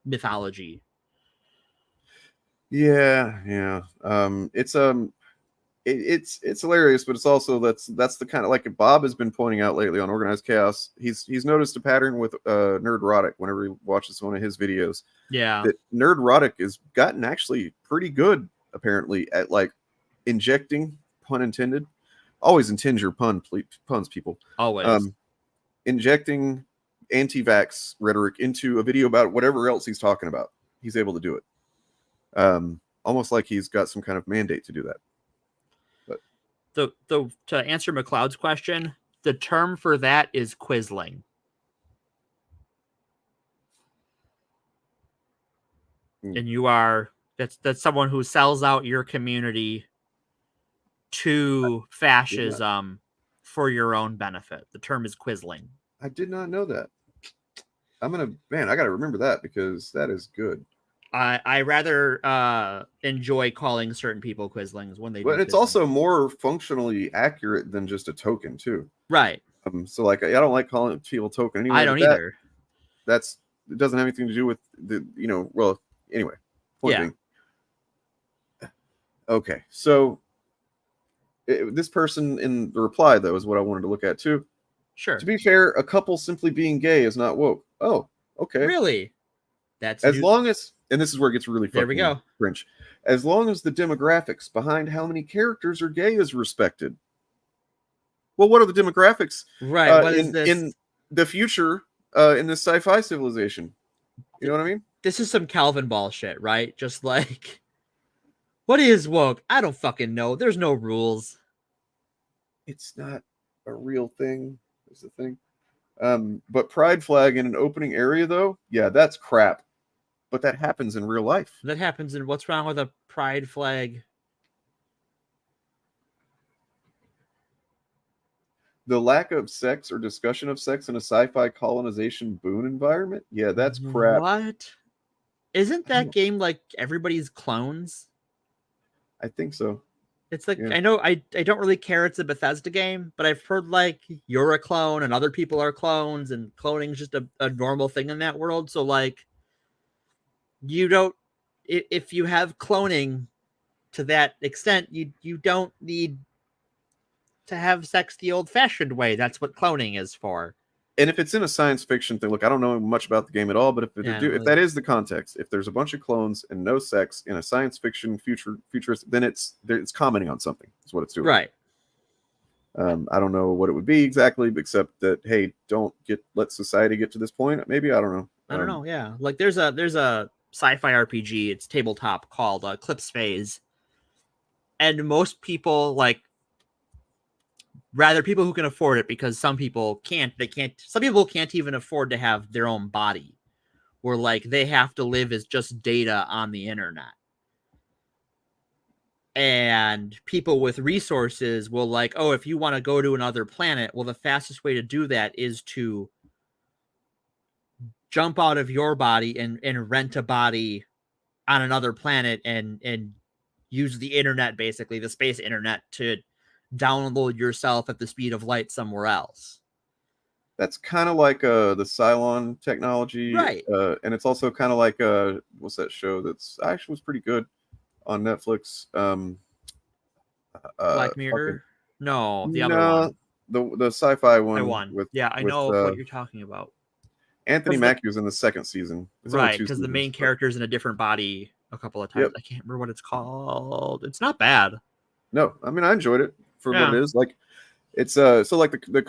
[SPEAKER 27] mythology.
[SPEAKER 26] Yeah. It's hilarious, but it's also that's the kind of, like Bob has been pointing out lately on Organized Chaos. He's noticed a pattern with Nerdrotic whenever he watches one of his videos.
[SPEAKER 27] Yeah,
[SPEAKER 26] that Nerdrotic has gotten actually pretty good apparently at like injecting, pun intended. Always intend your puns, people.
[SPEAKER 27] always.
[SPEAKER 26] Injecting anti-vax rhetoric into a video about whatever else he's talking about. He's able to do it. Almost like he's got some kind of mandate to do that. But
[SPEAKER 27] To answer McLeod's question, the term for that is Quisling. And you are that's someone who sells out your community to fascism for your own benefit. The term is Quisling.
[SPEAKER 26] I did not know that. I gotta remember that because that is good.
[SPEAKER 27] I rather enjoy calling certain people Quislings when they do.
[SPEAKER 26] But it's also more functionally accurate than just a token too.
[SPEAKER 27] Right.
[SPEAKER 26] So like I don't like calling people token anyway.
[SPEAKER 27] I don't either.
[SPEAKER 26] It doesn't have anything to do with the well anyway. Point being. Okay, so this person in the reply though is what I wanted to look at too.
[SPEAKER 27] Sure.
[SPEAKER 26] To be fair, a couple simply being gay is not woke. Oh, okay.
[SPEAKER 27] Really? That's
[SPEAKER 26] as long as, and this is where it gets really fucking
[SPEAKER 27] there we go.
[SPEAKER 26] French. As long as the demographics behind how many characters are gay is respected. Well, what are the demographics?
[SPEAKER 27] Right. What is this?
[SPEAKER 26] In the future in this sci-fi civilization? You know what I mean?
[SPEAKER 27] This is some Calvin Ball shit, right? Just like, what is woke? I don't fucking know. There's no rules.
[SPEAKER 26] It's not a real thing. Is the thing. But pride flag in an opening area, though, yeah, that's crap. But that happens in real life.
[SPEAKER 27] That happens in what's wrong with a pride flag?
[SPEAKER 26] The lack of sex or discussion of sex in a sci-fi colonization boon environment? Yeah, that's crap.
[SPEAKER 27] What? Isn't that game like everybody's clones?
[SPEAKER 26] I think so.
[SPEAKER 27] It's like, I know I don't really care it's a Bethesda game, but I've heard like you're a clone and other people are clones and cloning is just a normal thing in that world. So like, you don't, if you have cloning to that extent, you don't need to have sex the old-fashioned way. That's what cloning is for.
[SPEAKER 26] And if it's in a science fiction thing, look, I don't know much about the game at all, but if that is the context, if there's a bunch of clones and no sex in a science fiction futurist, then it's commenting on something. That's what it's doing.
[SPEAKER 27] Right.
[SPEAKER 26] I don't know what it would be exactly, except that, hey, let society get to this point. Maybe, I don't know.
[SPEAKER 27] I don't know. Yeah. Like there's a sci-fi RPG. It's tabletop called Eclipse Phase. And most people rather people who can afford it, because some people can't. Some people can't even afford to have their own body, where like they have to live as just data on the internet. And people with resources will like, oh, if you want to go to another planet, well, the fastest way to do that is to jump out of your body and rent a body on another planet and use the internet, basically the space internet, to download yourself at the speed of light somewhere else.
[SPEAKER 26] That's kind of like the Cylon technology,
[SPEAKER 27] right?
[SPEAKER 26] And it's also kind of like what's that show that's actually was pretty good on Netflix?
[SPEAKER 27] Black Mirror? No, the other one.
[SPEAKER 26] The sci-fi one.
[SPEAKER 27] I know what you're talking about.
[SPEAKER 26] Anthony Mackie was in the second season.
[SPEAKER 27] Right, because the main character's in a different body a couple of times. Yep. I can't remember what it's called. It's not bad.
[SPEAKER 26] No, I mean I enjoyed it for what it is. Like it's so like the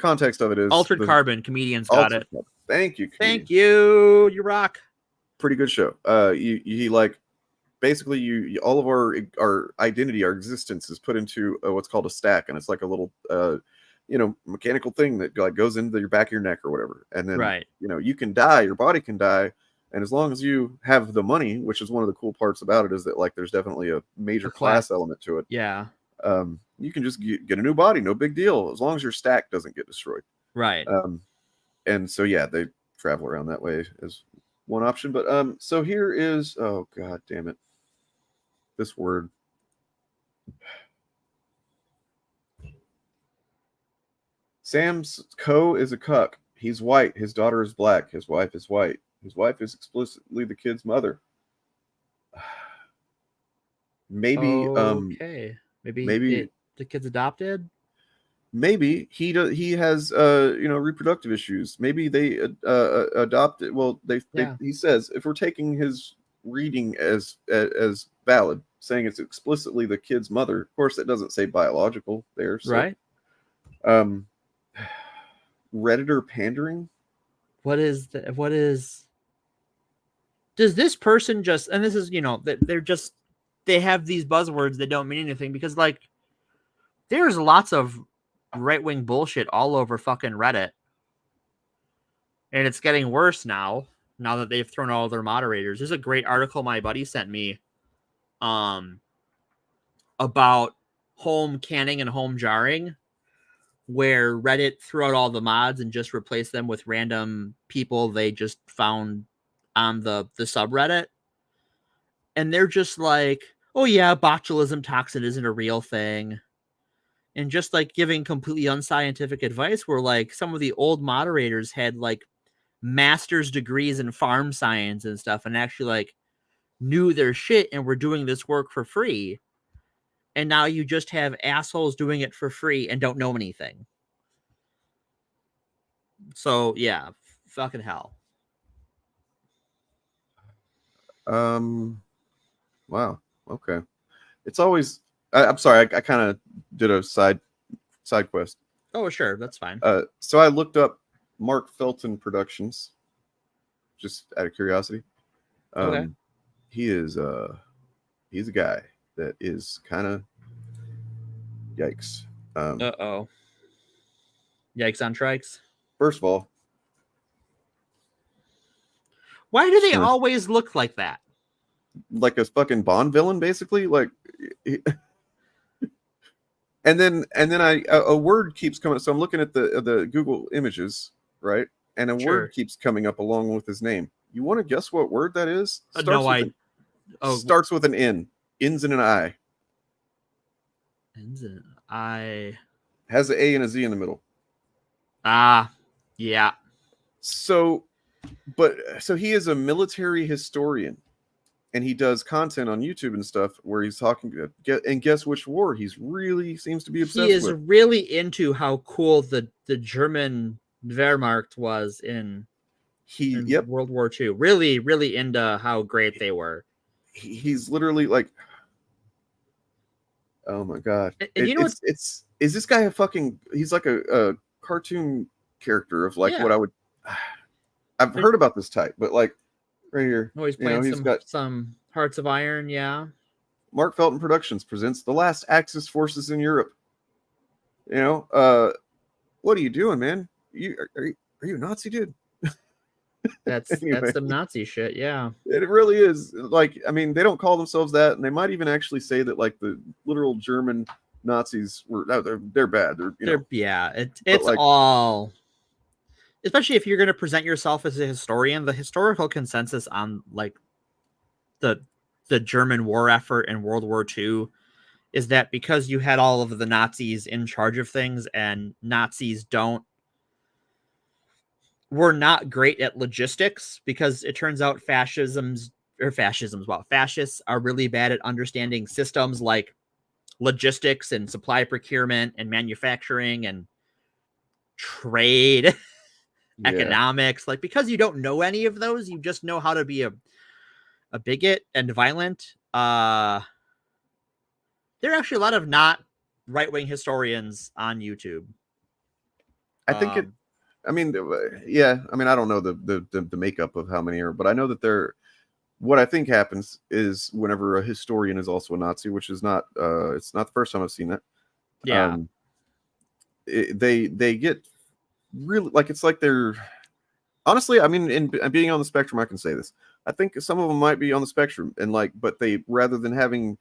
[SPEAKER 26] context of it is
[SPEAKER 27] Altered Carbon. Comedians got it.
[SPEAKER 26] Carbon. Thank you.
[SPEAKER 27] Thank you. You rock.
[SPEAKER 26] Pretty good show. You like basically you all of our identity, our existence is put into what's called a stack, and it's like a little mechanical thing that like goes into your back of your neck or whatever. And then you can die, your body can die, and as long as you have the money, which is one of the cool parts about it, is that like there's definitely a major class element to it.
[SPEAKER 27] Yeah.
[SPEAKER 26] You can just get a new body, no big deal, as long as your stack doesn't get destroyed.
[SPEAKER 27] Right.
[SPEAKER 26] And so yeah, they travel around that way as one option. But so here is, oh god damn it, this word. Sam's co is a cuck. He's white. His daughter is black. His wife is white. His wife is explicitly the kid's mother. Maybe
[SPEAKER 27] okay. Maybe the kid's adopted.
[SPEAKER 26] Maybe he has reproductive issues. Maybe they adopted. Well, he says if we're taking his reading as valid, saying it's explicitly the kid's mother. Of course, it doesn't say biological there, so.
[SPEAKER 27] Right?
[SPEAKER 26] Redditor pandering.
[SPEAKER 27] What is? Does this person just? And this is they have these buzzwords that don't mean anything because like there's lots of right-wing bullshit all over fucking Reddit, and it's getting worse now that they've thrown all their moderators. There's a great article my buddy sent me about home canning and home jarring, where Reddit threw out all the mods and just replaced them with random people they just found on the subreddit, and they're just like, oh yeah, botulism toxin isn't a real thing. And just like giving completely unscientific advice where like some of the old moderators had like master's degrees in farm science and stuff and actually like knew their shit and were doing this work for free. And now you just have assholes doing it for free and don't know anything. So yeah, fucking hell.
[SPEAKER 26] Wow. Okay. It's always. I'm sorry. I kind of did a side quest.
[SPEAKER 27] Oh, sure, that's fine.
[SPEAKER 26] So I looked up Mark Felton Productions, just out of curiosity.
[SPEAKER 27] Okay.
[SPEAKER 26] He's a guy that is kind of yikes.
[SPEAKER 27] Yikes on trikes.
[SPEAKER 26] First of all,
[SPEAKER 27] why do they always look like that?
[SPEAKER 26] Like a fucking Bond villain, basically. Like, and then a word keeps coming. So I'm looking at the Google images, right? And a word keeps coming up along with his name. You want to guess what word that is? Starts with an N. Ends in an I.
[SPEAKER 27] Ends in an I.
[SPEAKER 26] Has an A and a Z in the middle.
[SPEAKER 27] Yeah.
[SPEAKER 26] So he is a military historian, and he does content on YouTube and stuff where he's talking. And guess which war he's really seems to be obsessed with?
[SPEAKER 27] He is really into how cool the German Wehrmacht was in World War II. Really, really into how great they were.
[SPEAKER 26] He's literally like, oh my god!
[SPEAKER 27] And you know
[SPEAKER 26] is this guy a fucking? He's like a cartoon character of like what I would. I've heard about this type, but like right here,
[SPEAKER 27] he's playing some Hearts of Iron. Yeah.
[SPEAKER 26] Mark Felton Productions presents the last Axis forces in Europe. What are you doing, man? Are you a Nazi, dude?
[SPEAKER 27] That's some Nazi shit. Yeah.
[SPEAKER 26] It really is. Like, I mean, they don't call themselves that, and they might even actually say that like the literal German Nazis were they're bad.
[SPEAKER 27] It's like, all. Especially if you're going to present yourself as a historian, the historical consensus on like the German war effort in World War II is that because you had all of the Nazis in charge of things, and Nazis were not great at logistics, because it turns out fascists are really bad at understanding systems like logistics and supply procurement and manufacturing and trade. Economics, like, because you don't know any of those, you just know how to be a bigot and violent. There are actually a lot of not right-wing historians on YouTube.
[SPEAKER 26] I think I don't know the makeup of how many are, but I know that what I think happens is whenever a historian is also a Nazi, which is not it's not the first time I've seen that.
[SPEAKER 27] Yeah.
[SPEAKER 26] They get really, like, it's like they're honestly, I mean, in being on the spectrum, I can say this. I think some of them might be on the spectrum, and like, but they, rather than having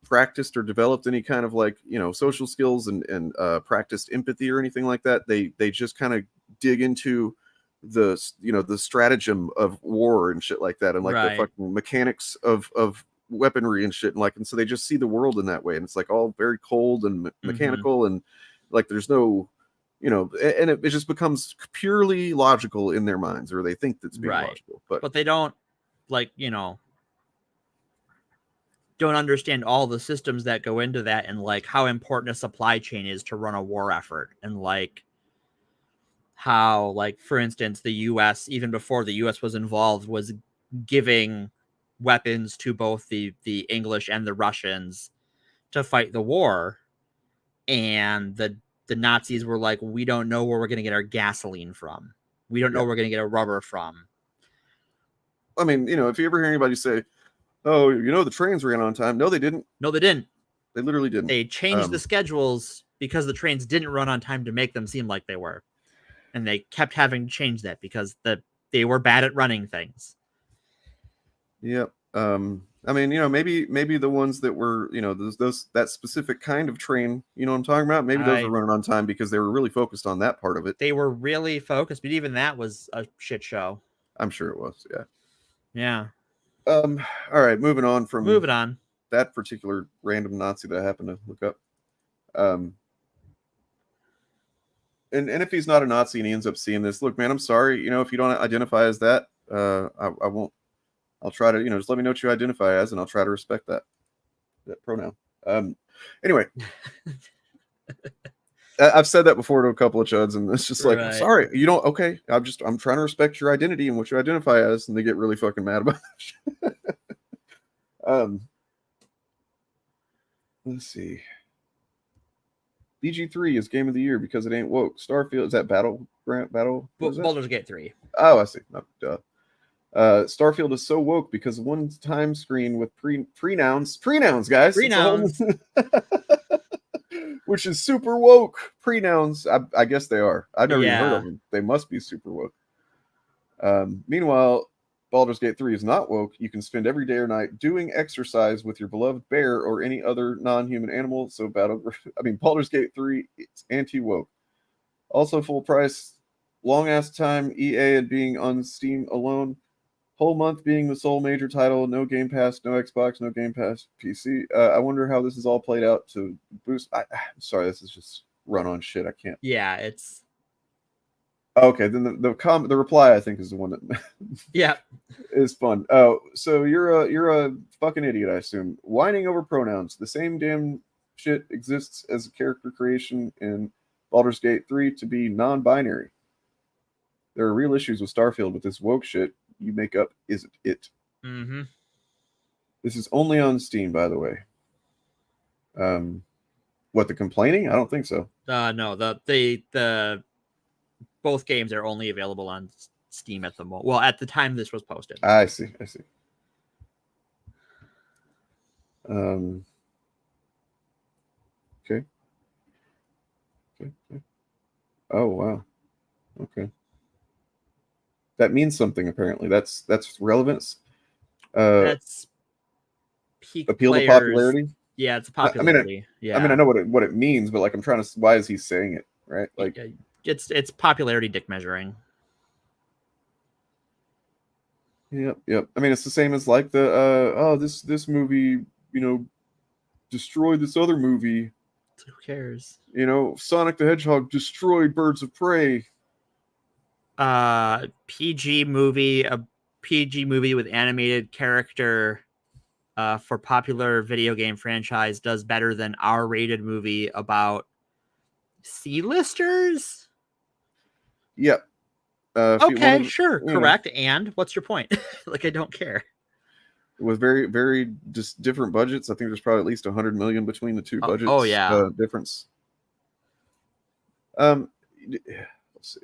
[SPEAKER 26] practiced or developed any kind of like, social skills and practiced empathy or anything like that, they just kind of dig into the stratagem of war and shit like that, and like the fucking mechanics of weaponry and shit, and so they just see the world in that way, and it's like all very cold and mechanical, and like there's no you know, and it just becomes purely logical in their minds, or they think that's being logical.
[SPEAKER 27] But they don't, like, you know, don't understand all the systems that go into that, and like how important a supply chain is to run a war effort, and like how, like, for instance, the US, even before the US was involved, was giving weapons to both the English and the Russians to fight the war, and the Nazis were like, we don't know where we're going to get our gasoline from, we don't know where we're going to get our rubber from.
[SPEAKER 26] I mean, you know, if you ever hear anybody say, oh, you know, the trains ran on time, no, they didn't.
[SPEAKER 27] They
[SPEAKER 26] literally didn't.
[SPEAKER 27] They changed the schedules because the trains didn't run on time to make them seem like they were, and they kept having to change that because they were bad at running things.
[SPEAKER 26] Yep. I mean, you know, maybe the ones that were, you know, those that specific kind of train, you know what I'm talking about? Maybe those were running on time because they were really focused on that part of it.
[SPEAKER 27] They were really focused, but even that was a shit show.
[SPEAKER 26] I'm sure it was, yeah.
[SPEAKER 27] Yeah.
[SPEAKER 26] All right, moving on that particular random Nazi that I happened to look up. And if he's not a Nazi and he ends up seeing this, look, man, I'm sorry, you know, if you don't identify as that, I won't. I'll try to, you know, just let me know what you identify as, and I'll try to respect that pronoun. Anyway, I've said that before to a couple of chuds, and it's just like, I'm sorry, you don't. Okay, I'm trying to respect your identity and what you identify as, and they get really fucking mad about it. Let's see. BG3 is game of the year because it ain't woke. Starfield, is that Battle?
[SPEAKER 27] Baldur's Gate 3.
[SPEAKER 26] Oh, I see. Oh, duh. Starfield is so woke because one time screen with pronouns, guys.
[SPEAKER 27] Pronouns.
[SPEAKER 26] Which is super woke. Pronouns. I guess they are. I've never even heard of them. They must be super woke. Meanwhile, Baldur's Gate 3 is not woke. You can spend every day or night doing exercise with your beloved bear or any other non-human animal. So Baldur's Gate 3 is anti-woke. Also full price, long ass time EA and being on Steam alone. Whole month being the sole major title, no Game Pass, no Xbox, no Game Pass PC. I wonder how this is all played out to boost. I'm sorry, this is just run on shit. I can't.
[SPEAKER 27] Yeah, it's
[SPEAKER 26] okay. Then the reply, I think, is the one that is fun. Oh, so you're a fucking idiot, I assume. Whining over pronouns. The same damn shit exists as a character creation in Baldur's Gate 3 to be non-binary. There are real issues with Starfield with this woke shit you make up isn't it.
[SPEAKER 27] Mm-hmm.
[SPEAKER 26] This is only on Steam, by the way. What, the complaining? I don't think so.
[SPEAKER 27] No, the both games are only available on Steam at the moment. Well, at the time this was posted.
[SPEAKER 26] I see. Okay. Oh wow. Okay. That means something, apparently. That's relevance.
[SPEAKER 27] That's peak
[SPEAKER 26] appeal
[SPEAKER 27] players.
[SPEAKER 26] To popularity.
[SPEAKER 27] Yeah, it's popularity.
[SPEAKER 26] I mean, I know what it means, but like, I'm trying to. Why is he saying it? Right? Like,
[SPEAKER 27] it's popularity dick measuring.
[SPEAKER 26] Yep. I mean, it's the same as like the this movie, you know, destroyed this other movie.
[SPEAKER 27] Who cares?
[SPEAKER 26] You know, Sonic the Hedgehog destroyed Birds of Prey.
[SPEAKER 27] PG movie with animated character for popular video game franchise does better than R-rated movie about C-listers.
[SPEAKER 26] Yep.
[SPEAKER 27] Okay, sure, correct. And what's your point? Like, I don't care.
[SPEAKER 26] With very, very just different budgets. I think there's probably at least 100 million between the two budgets.
[SPEAKER 27] Oh yeah,
[SPEAKER 26] difference. Let's see.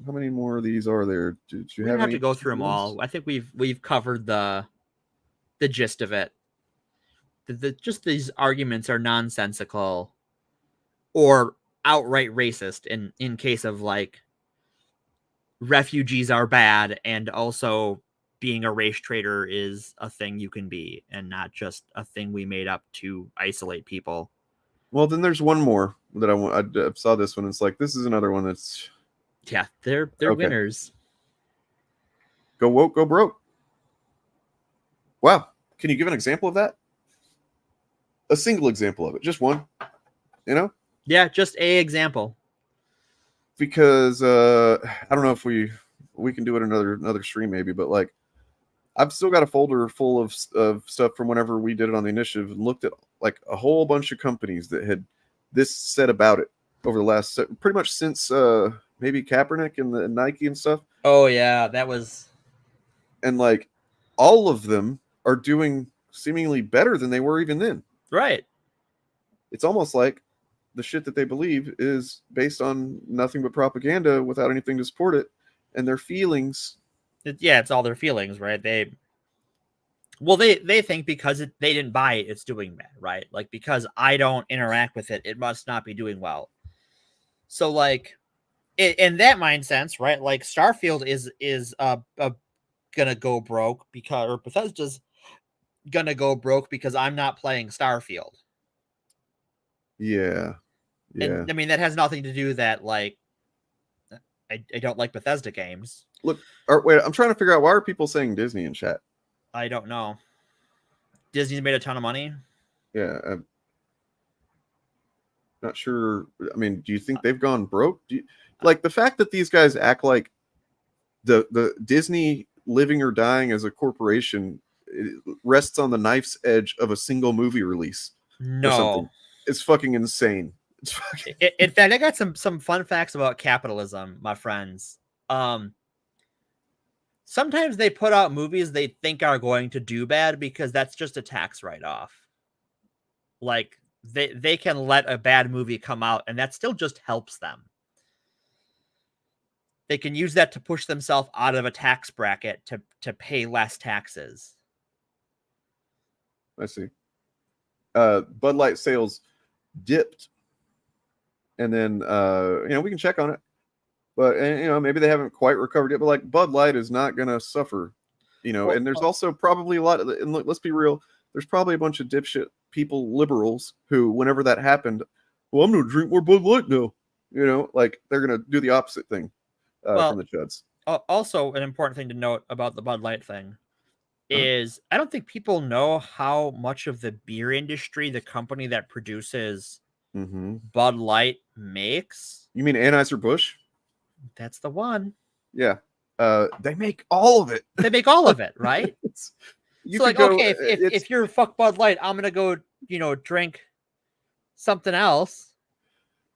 [SPEAKER 26] How many more of these are there? Did you
[SPEAKER 27] have to go through them all? I think we've covered the gist of it. Just these arguments are nonsensical or outright racist in case of like refugees are bad, and also being a race traitor is a thing you can be and not just a thing we made up to isolate people.
[SPEAKER 26] Well, then there's one more that I saw this one. It's like, this is another one that's
[SPEAKER 27] they're winners.
[SPEAKER 26] Go woke, go broke. Wow. Can you give an example of that? A single example of it. Just one. You know?
[SPEAKER 27] Yeah, just a example.
[SPEAKER 26] because I don't know if we can do it another stream maybe, but like I've still got a folder full of stuff from whenever we did it on the initiative and looked at like a whole bunch of companies that had this said about it over the last pretty much since maybe Kaepernick and the Nike and stuff.
[SPEAKER 27] Oh yeah, that was.
[SPEAKER 26] And like all of them are doing seemingly better than they were even then.
[SPEAKER 27] Right.
[SPEAKER 26] It's almost like the shit that they believe is based on nothing but propaganda without anything to support it, and their feelings.
[SPEAKER 27] Yeah, it's all their feelings, right? They think because they didn't buy it, it's doing bad, right? Like because I don't interact with it, it must not be doing well. So like, in that mind sense, right? Like Starfield is gonna go broke because, or Bethesda's gonna go broke because I'm not playing Starfield.
[SPEAKER 26] Yeah.
[SPEAKER 27] And I mean that has nothing to do that like I don't like Bethesda games.
[SPEAKER 26] Look, wait, I'm trying to figure out why are people saying Disney in chat?
[SPEAKER 27] I don't know. Disney's made a ton of money.
[SPEAKER 26] Yeah, I'm not sure. I mean, do you think they've gone broke? Like the fact that these guys act like the Disney living or dying as a corporation rests on the knife's edge of a single movie release.
[SPEAKER 27] No,
[SPEAKER 26] it's fucking insane. It's fucking...
[SPEAKER 27] In fact, I got some fun facts about capitalism, my friends. Sometimes they put out movies they think are going to do bad because that's just a tax write-off. Like they can let a bad movie come out and that still just helps them. They can use that to push themselves out of a tax bracket to pay less taxes.
[SPEAKER 26] I see. Bud Light sales dipped, and then we can check on it. But maybe they haven't quite recovered yet. But like Bud Light is not going to suffer, And there's also probably a lot of. And look, let's be real. There's probably a bunch of dipshit people, liberals, who, whenever that happened, well, I'm going to drink more Bud Light now. Like they're going to do the opposite thing from the Chuds.
[SPEAKER 27] Also, an important thing to note about the Bud Light thing is I don't think people know how much of the beer industry the company that produces Bud Light makes.
[SPEAKER 26] You mean Anheuser-Busch?
[SPEAKER 27] That's the one.
[SPEAKER 26] Yeah. They make all of it.
[SPEAKER 27] They make all of it, right? So like,
[SPEAKER 26] go,
[SPEAKER 27] okay, if you're fuck Bud Light, I'm gonna go, drink something else.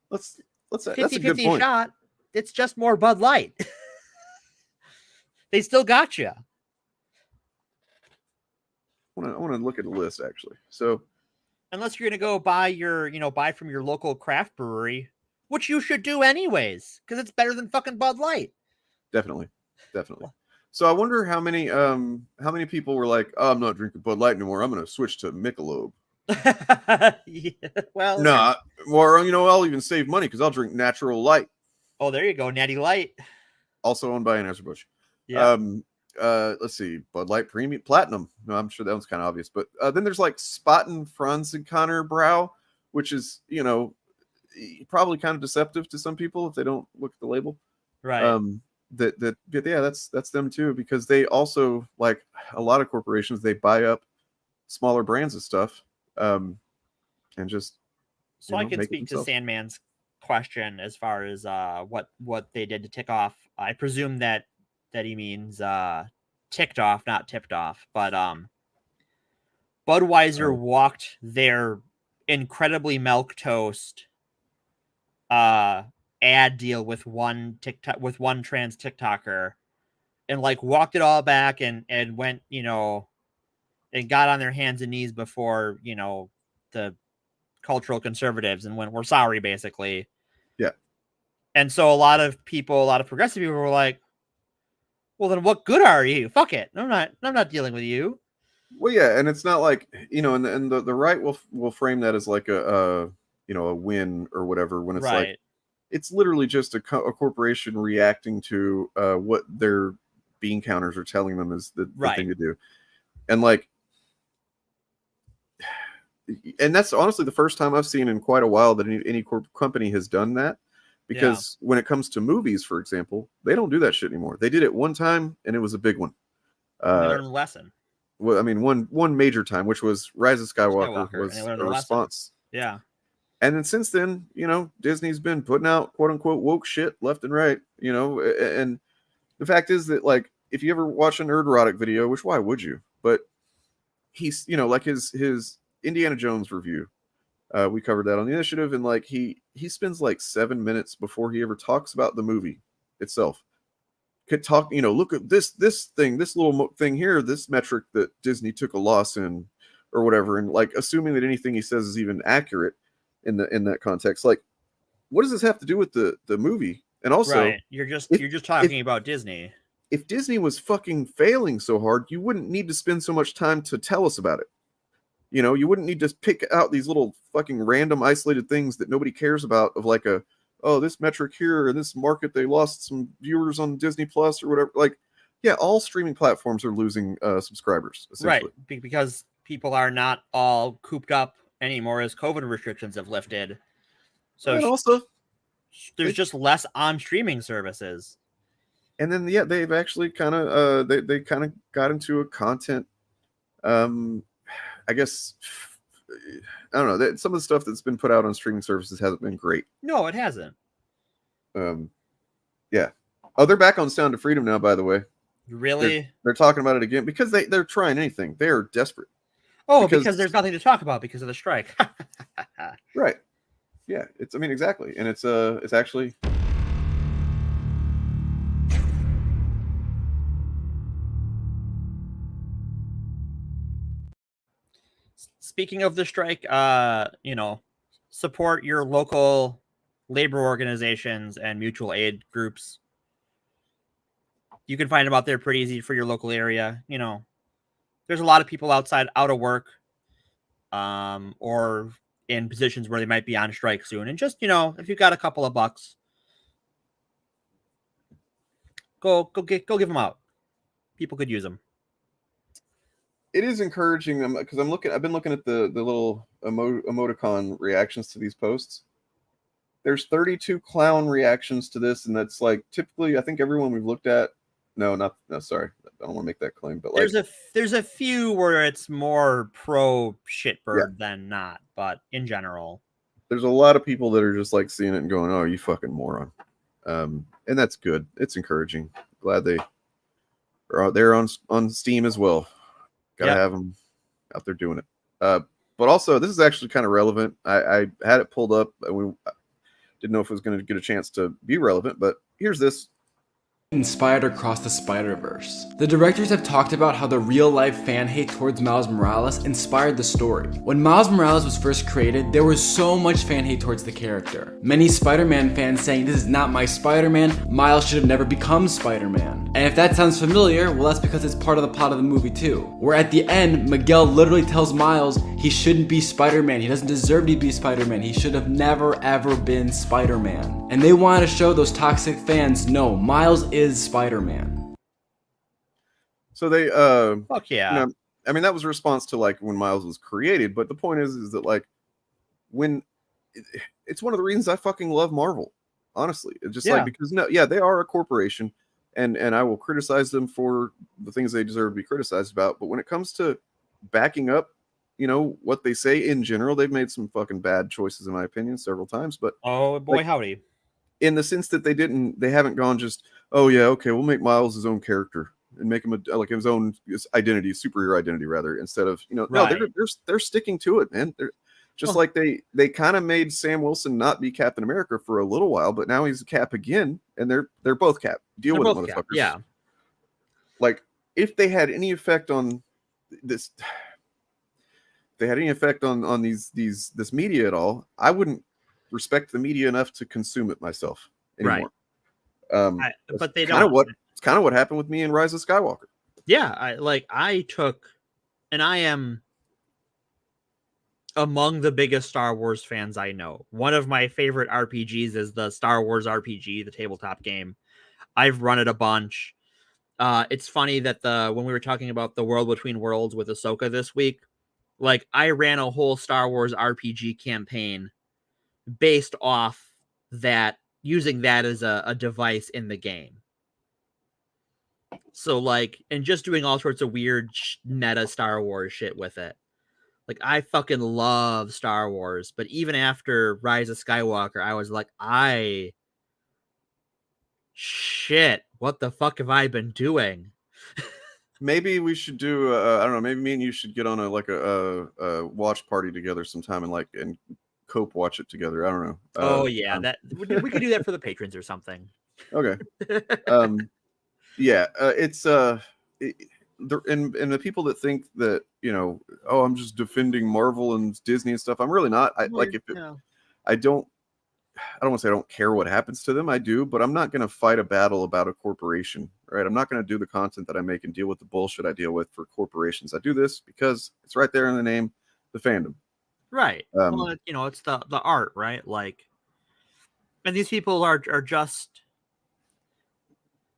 [SPEAKER 26] That's a
[SPEAKER 27] 50-50
[SPEAKER 26] good point.
[SPEAKER 27] shot. It's just more Bud Light. They still got you.
[SPEAKER 26] I want to look at the list actually. So,
[SPEAKER 27] unless you're gonna go buy buy from your local craft brewery, which you should do anyways, because it's better than fucking Bud Light.
[SPEAKER 26] Definitely. So I wonder how many people were like, "Oh, I'm not drinking Bud Light anymore. I'm going to switch to Michelob."
[SPEAKER 27] Yeah, well,
[SPEAKER 26] nah, or I'll even save money because I'll drink Natural Light.
[SPEAKER 27] Oh, there you go, Natty Light.
[SPEAKER 26] Also owned by Anheuser-Busch.
[SPEAKER 27] Yeah.
[SPEAKER 26] Let's see, Bud Light Premium Platinum. No, I'm sure that one's kind of obvious, but then there's like Spaten Franziskaner Brau, which is probably kind of deceptive to some people if they don't look at the label.
[SPEAKER 27] Right.
[SPEAKER 26] That's them too, because they also, like a lot of corporations, they buy up smaller brands of stuff, and just.
[SPEAKER 27] So I can speak to Sandman's question as far as what they did to tick off. I presume that he means ticked off, not tipped off. But Budweiser walked their incredibly milquetoast ad deal with one trans TikToker, and like walked it all back and went and got on their hands and knees before the cultural conservatives and went, "We're sorry," basically.
[SPEAKER 26] Yeah. And
[SPEAKER 27] so a lot of progressive people were like, "Well, then what good are you? Fuck it. I'm not dealing with you."
[SPEAKER 26] Well, yeah, and it's not like and the right will frame that as like a win or whatever when it's like it's literally just a corporation reacting to what their bean counters are telling them is the thing to do, and like, and that's honestly the first time I've seen in quite a while that any company has done that. Because when it comes to movies, for example, they don't do that shit anymore. They did it one time, and it was a big one.
[SPEAKER 27] They learned a lesson.
[SPEAKER 26] Well, I mean, one major time, which was Rise of Skywalker was a response.
[SPEAKER 27] Yeah.
[SPEAKER 26] And then since then, Disney's been putting out quote unquote woke shit left and right, and the fact is that, like, if you ever watch an erotic video, which why would you? But he's, like his Indiana Jones review, we covered that on the initiative, and like he spends like 7 minutes before he ever talks about the movie itself. Could talk, look at this thing, this little thing here, this metric that Disney took a loss in, or whatever, and like assuming that anything he says is even accurate in that context. Like, what does this have to do with the movie? And also,
[SPEAKER 27] right. You're just talking about Disney.
[SPEAKER 26] If Disney was fucking failing so hard, you wouldn't need to spend so much time to tell us about it. You wouldn't need to pick out these little fucking random isolated things that nobody cares about, of like this metric here, and this market, they lost some viewers on Disney Plus or whatever. Like, yeah, all streaming platforms are losing subscribers, essentially.
[SPEAKER 27] Right, because people are not all cooped up anymore as COVID restrictions have lifted. So
[SPEAKER 26] and also,
[SPEAKER 27] there's just less on streaming services.
[SPEAKER 26] And then they've actually kind of they kind of got into a content, I guess, I don't know, some of the stuff that's been put out on streaming services hasn't been great.
[SPEAKER 27] No, it hasn't.
[SPEAKER 26] Yeah. Oh, they're back on Sound of Freedom now, by the way.
[SPEAKER 27] Really?
[SPEAKER 26] They're talking about it again because they're trying anything. They are desperate.
[SPEAKER 27] Oh, because there's nothing to talk about because of the strike.
[SPEAKER 26] Right. Yeah. Exactly. And it's actually.
[SPEAKER 27] Speaking of the strike, support your local labor organizations and mutual aid groups. You can find them out there pretty easy for your local area. There's a lot of people out of work, or in positions where they might be on strike soon. And just, if you've got a couple of bucks, go give them out. People could use them.
[SPEAKER 26] It is encouraging because I've been looking at the little emoticon reactions to these posts. There's 32 clown reactions to this, and that's like typically, I think everyone we've looked at. Sorry, I don't want to make that claim, but like
[SPEAKER 27] there's a few where it's more pro shitbird than not, but in general,
[SPEAKER 26] there's a lot of people that are just like seeing it and going, "Oh, you fucking moron," and that's good. It's encouraging. Glad they are out there on Steam as well. Gotta have them out there doing it. But also, this is actually kind of relevant. I had it pulled up, and we didn't know if it was going to get a chance to be relevant, but here's this.
[SPEAKER 7] Inspired across the Spider-Verse. The directors have talked about how the real-life fan hate towards Miles Morales inspired the story. When Miles Morales was first created, there was so much fan hate towards the character. Many Spider-Man fans saying, "This is not my Spider-Man, Miles should have never become Spider-Man." And if that sounds familiar, well, that's because it's part of the plot of the movie too. Where at the end, Miguel literally tells Miles he shouldn't be Spider-Man, he doesn't deserve to be Spider-Man, he should have never ever been Spider-Man. And they wanted to show those toxic fans, no, Miles is Spider-Man.
[SPEAKER 26] So they
[SPEAKER 27] fuck yeah.
[SPEAKER 26] That was a response to like when Miles was created, but the point is that like when it's one of the reasons I fucking love Marvel, honestly. It's just like, because they are a corporation, and I will criticize them for the things they deserve to be criticized about, but when it comes to backing up what they say in general, they've made some fucking bad choices in my opinion several times. But
[SPEAKER 27] oh boy, howdy.
[SPEAKER 26] In the sense that they haven't gone just, oh yeah, okay, we'll make Miles his own character and make him like his own identity, superhero identity rather, instead of no, they're sticking to it, man. They're just like they kind of made Sam Wilson not be Captain America for a little while, but now he's a Cap again, and they're both Cap. Deal with it, motherfuckers. Cap.
[SPEAKER 27] Yeah.
[SPEAKER 26] Like if they had any effect on this, if they had any effect on this media at all, I wouldn't respect the media enough to consume it myself anymore.
[SPEAKER 27] Right. But they
[SPEAKER 26] don't. It's kind of what happened with me in Rise of Skywalker.
[SPEAKER 27] Yeah, I am among the biggest Star Wars fans I know. One of my favorite RPGs is the Star Wars RPG, the tabletop game. I've run it a bunch. It's funny that when we were talking about the World Between Worlds with Ahsoka this week, like I ran a whole Star Wars RPG campaign based off that, using that as a device in the game. So like, and just doing all sorts of weird meta Star Wars shit with it. Like, I fucking love Star Wars, but even after Rise of Skywalker, I was like, shit, what the fuck have I been doing?
[SPEAKER 26] Maybe we should do. I don't know. Maybe me and you should get on a watch party together sometime and cope watch it together. I don't know.
[SPEAKER 27] Oh yeah, that we could do that for the patrons or something.
[SPEAKER 26] Okay. Yeah. And the people that think that oh, I'm just defending Marvel and Disney and stuff. I'm really not. I don't want to say I don't care what happens to them. I do, but I'm not going to fight a battle about a corporation, right? I'm not going to do the content that I make and deal with the bullshit I deal with for corporations. I do this because it's right there in the name, the fandom.
[SPEAKER 27] Right. Well, it's the art, right? Like, and these people are just,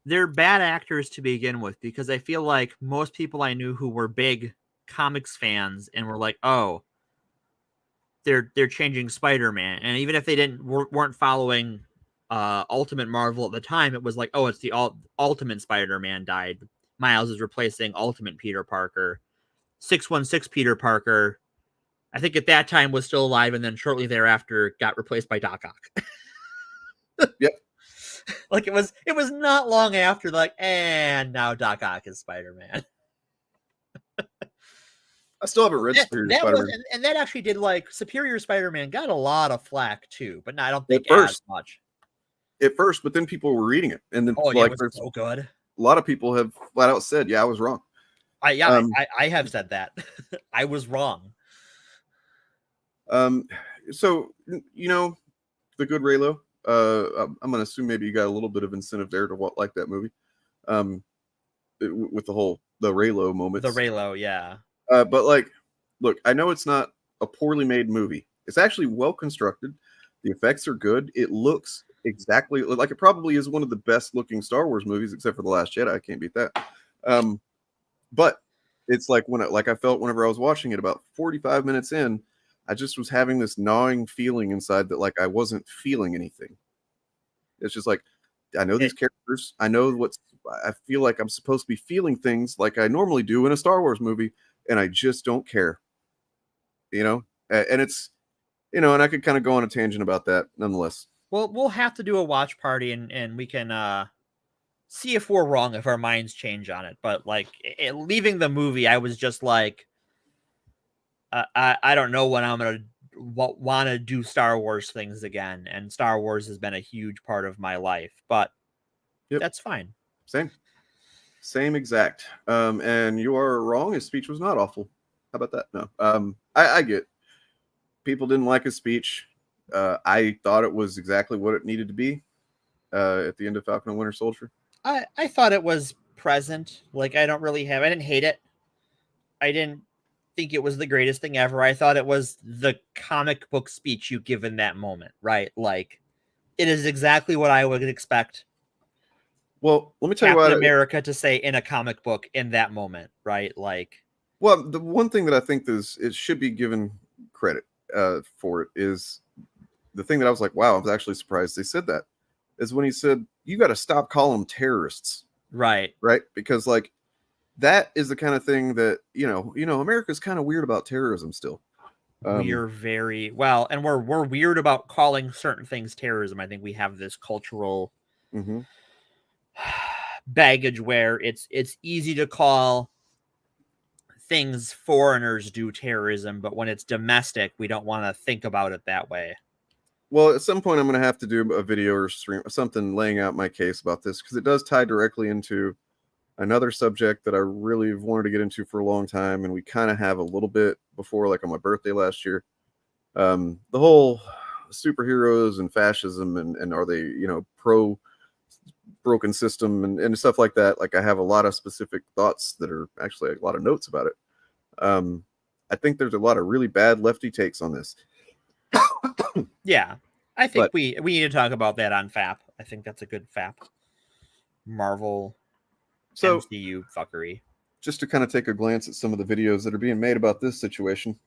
[SPEAKER 27] they're bad actors to begin with, because I feel like most people I knew who were big comics fans and were like, oh, they're changing Spider-Man, and even if they weren't following Ultimate Marvel at the time, it was like, oh, it's the Ultimate Spider-Man died. Miles is replacing Ultimate Peter Parker. 616 Peter Parker, I think at that time was still alive, and then shortly thereafter got replaced by Doc Ock.
[SPEAKER 26] Yep.
[SPEAKER 27] Like, it was not long after, like, and now Doc Ock is Spider-Man.
[SPEAKER 26] I still haven't read Superior Spider-Man.
[SPEAKER 27] And that actually did, like, Superior Spider-Man got a lot of flack too, but I don't think as much.
[SPEAKER 26] At first, but then people were reading it, and then
[SPEAKER 27] it was so good.
[SPEAKER 26] A lot of people have flat out said, "Yeah, I was wrong."
[SPEAKER 27] I have said that. I was wrong.
[SPEAKER 26] So the good Raylo. I'm gonna assume maybe you got a little bit of incentive there to like that movie. With the Raylo moments.
[SPEAKER 27] The Raylo, yeah.
[SPEAKER 26] But like, look, I know it's not a poorly made movie. It's actually well constructed. The effects are good. It looks exactly like it probably is one of the best looking Star Wars movies, except for The Last Jedi. I can't beat that. But it's like I felt whenever I was watching it, about 45 minutes in, I just was having this gnawing feeling inside that like I wasn't feeling anything. It's just like, I know these characters. I know I feel like I'm supposed to be feeling things like I normally do in a Star Wars movie, and I just don't care. And it's, and I could kind of go on a tangent about that nonetheless.
[SPEAKER 27] Well, we'll have to do a watch party, and we can see if we're wrong, if our minds change on it. But like, leaving the movie, I was just like, I don't know when I'm gonna want to do Star Wars things again, and Star Wars has been a huge part of my life. But that's fine.
[SPEAKER 26] Same exact. And you are wrong. His speech was not awful. How about that? No. I get people didn't like his speech. I thought it was exactly what it needed to be at the end of Falcon and Winter Soldier.
[SPEAKER 27] I thought it was present. Like, I didn't hate it. I didn't think it was the greatest thing ever. I thought it was the comic book speech you give in that moment, right? Like, it is exactly what I would expect.
[SPEAKER 26] Well, let me tell you
[SPEAKER 27] Captain
[SPEAKER 26] what
[SPEAKER 27] America to say in a comic book in that moment, right? Like,
[SPEAKER 26] well, the one thing that I think it should be given credit for it is the thing that I was like, wow, I was actually surprised they said that, is when he said, you got to stop calling them terrorists.
[SPEAKER 27] Right.
[SPEAKER 26] Because like, that is the kind of thing that, America's kind of weird about terrorism still.
[SPEAKER 27] We're very well, and we're weird about calling certain things terrorism. I think we have this cultural baggage where it's easy to call things foreigners do terrorism, but when it's domestic, we don't want to think about it that way.
[SPEAKER 26] Well, at some point, I'm going to have to do a video or stream or something laying out my case about this, because it does tie directly into another subject that I really wanted to get into for a long time, and we kind of have a little bit before, like on my birthday last year. The whole superheroes and fascism, and are they, pro broken system and stuff like that. Like, I have a lot of specific thoughts that are actually a lot of notes about it. I think there's a lot of really bad lefty takes on this.
[SPEAKER 27] Yeah, I think we need to talk about that on FAP. I think that's a good FAP. Marvel MCU fuckery.
[SPEAKER 26] Just to kind of take a glance at some of the videos that are being made about this situation.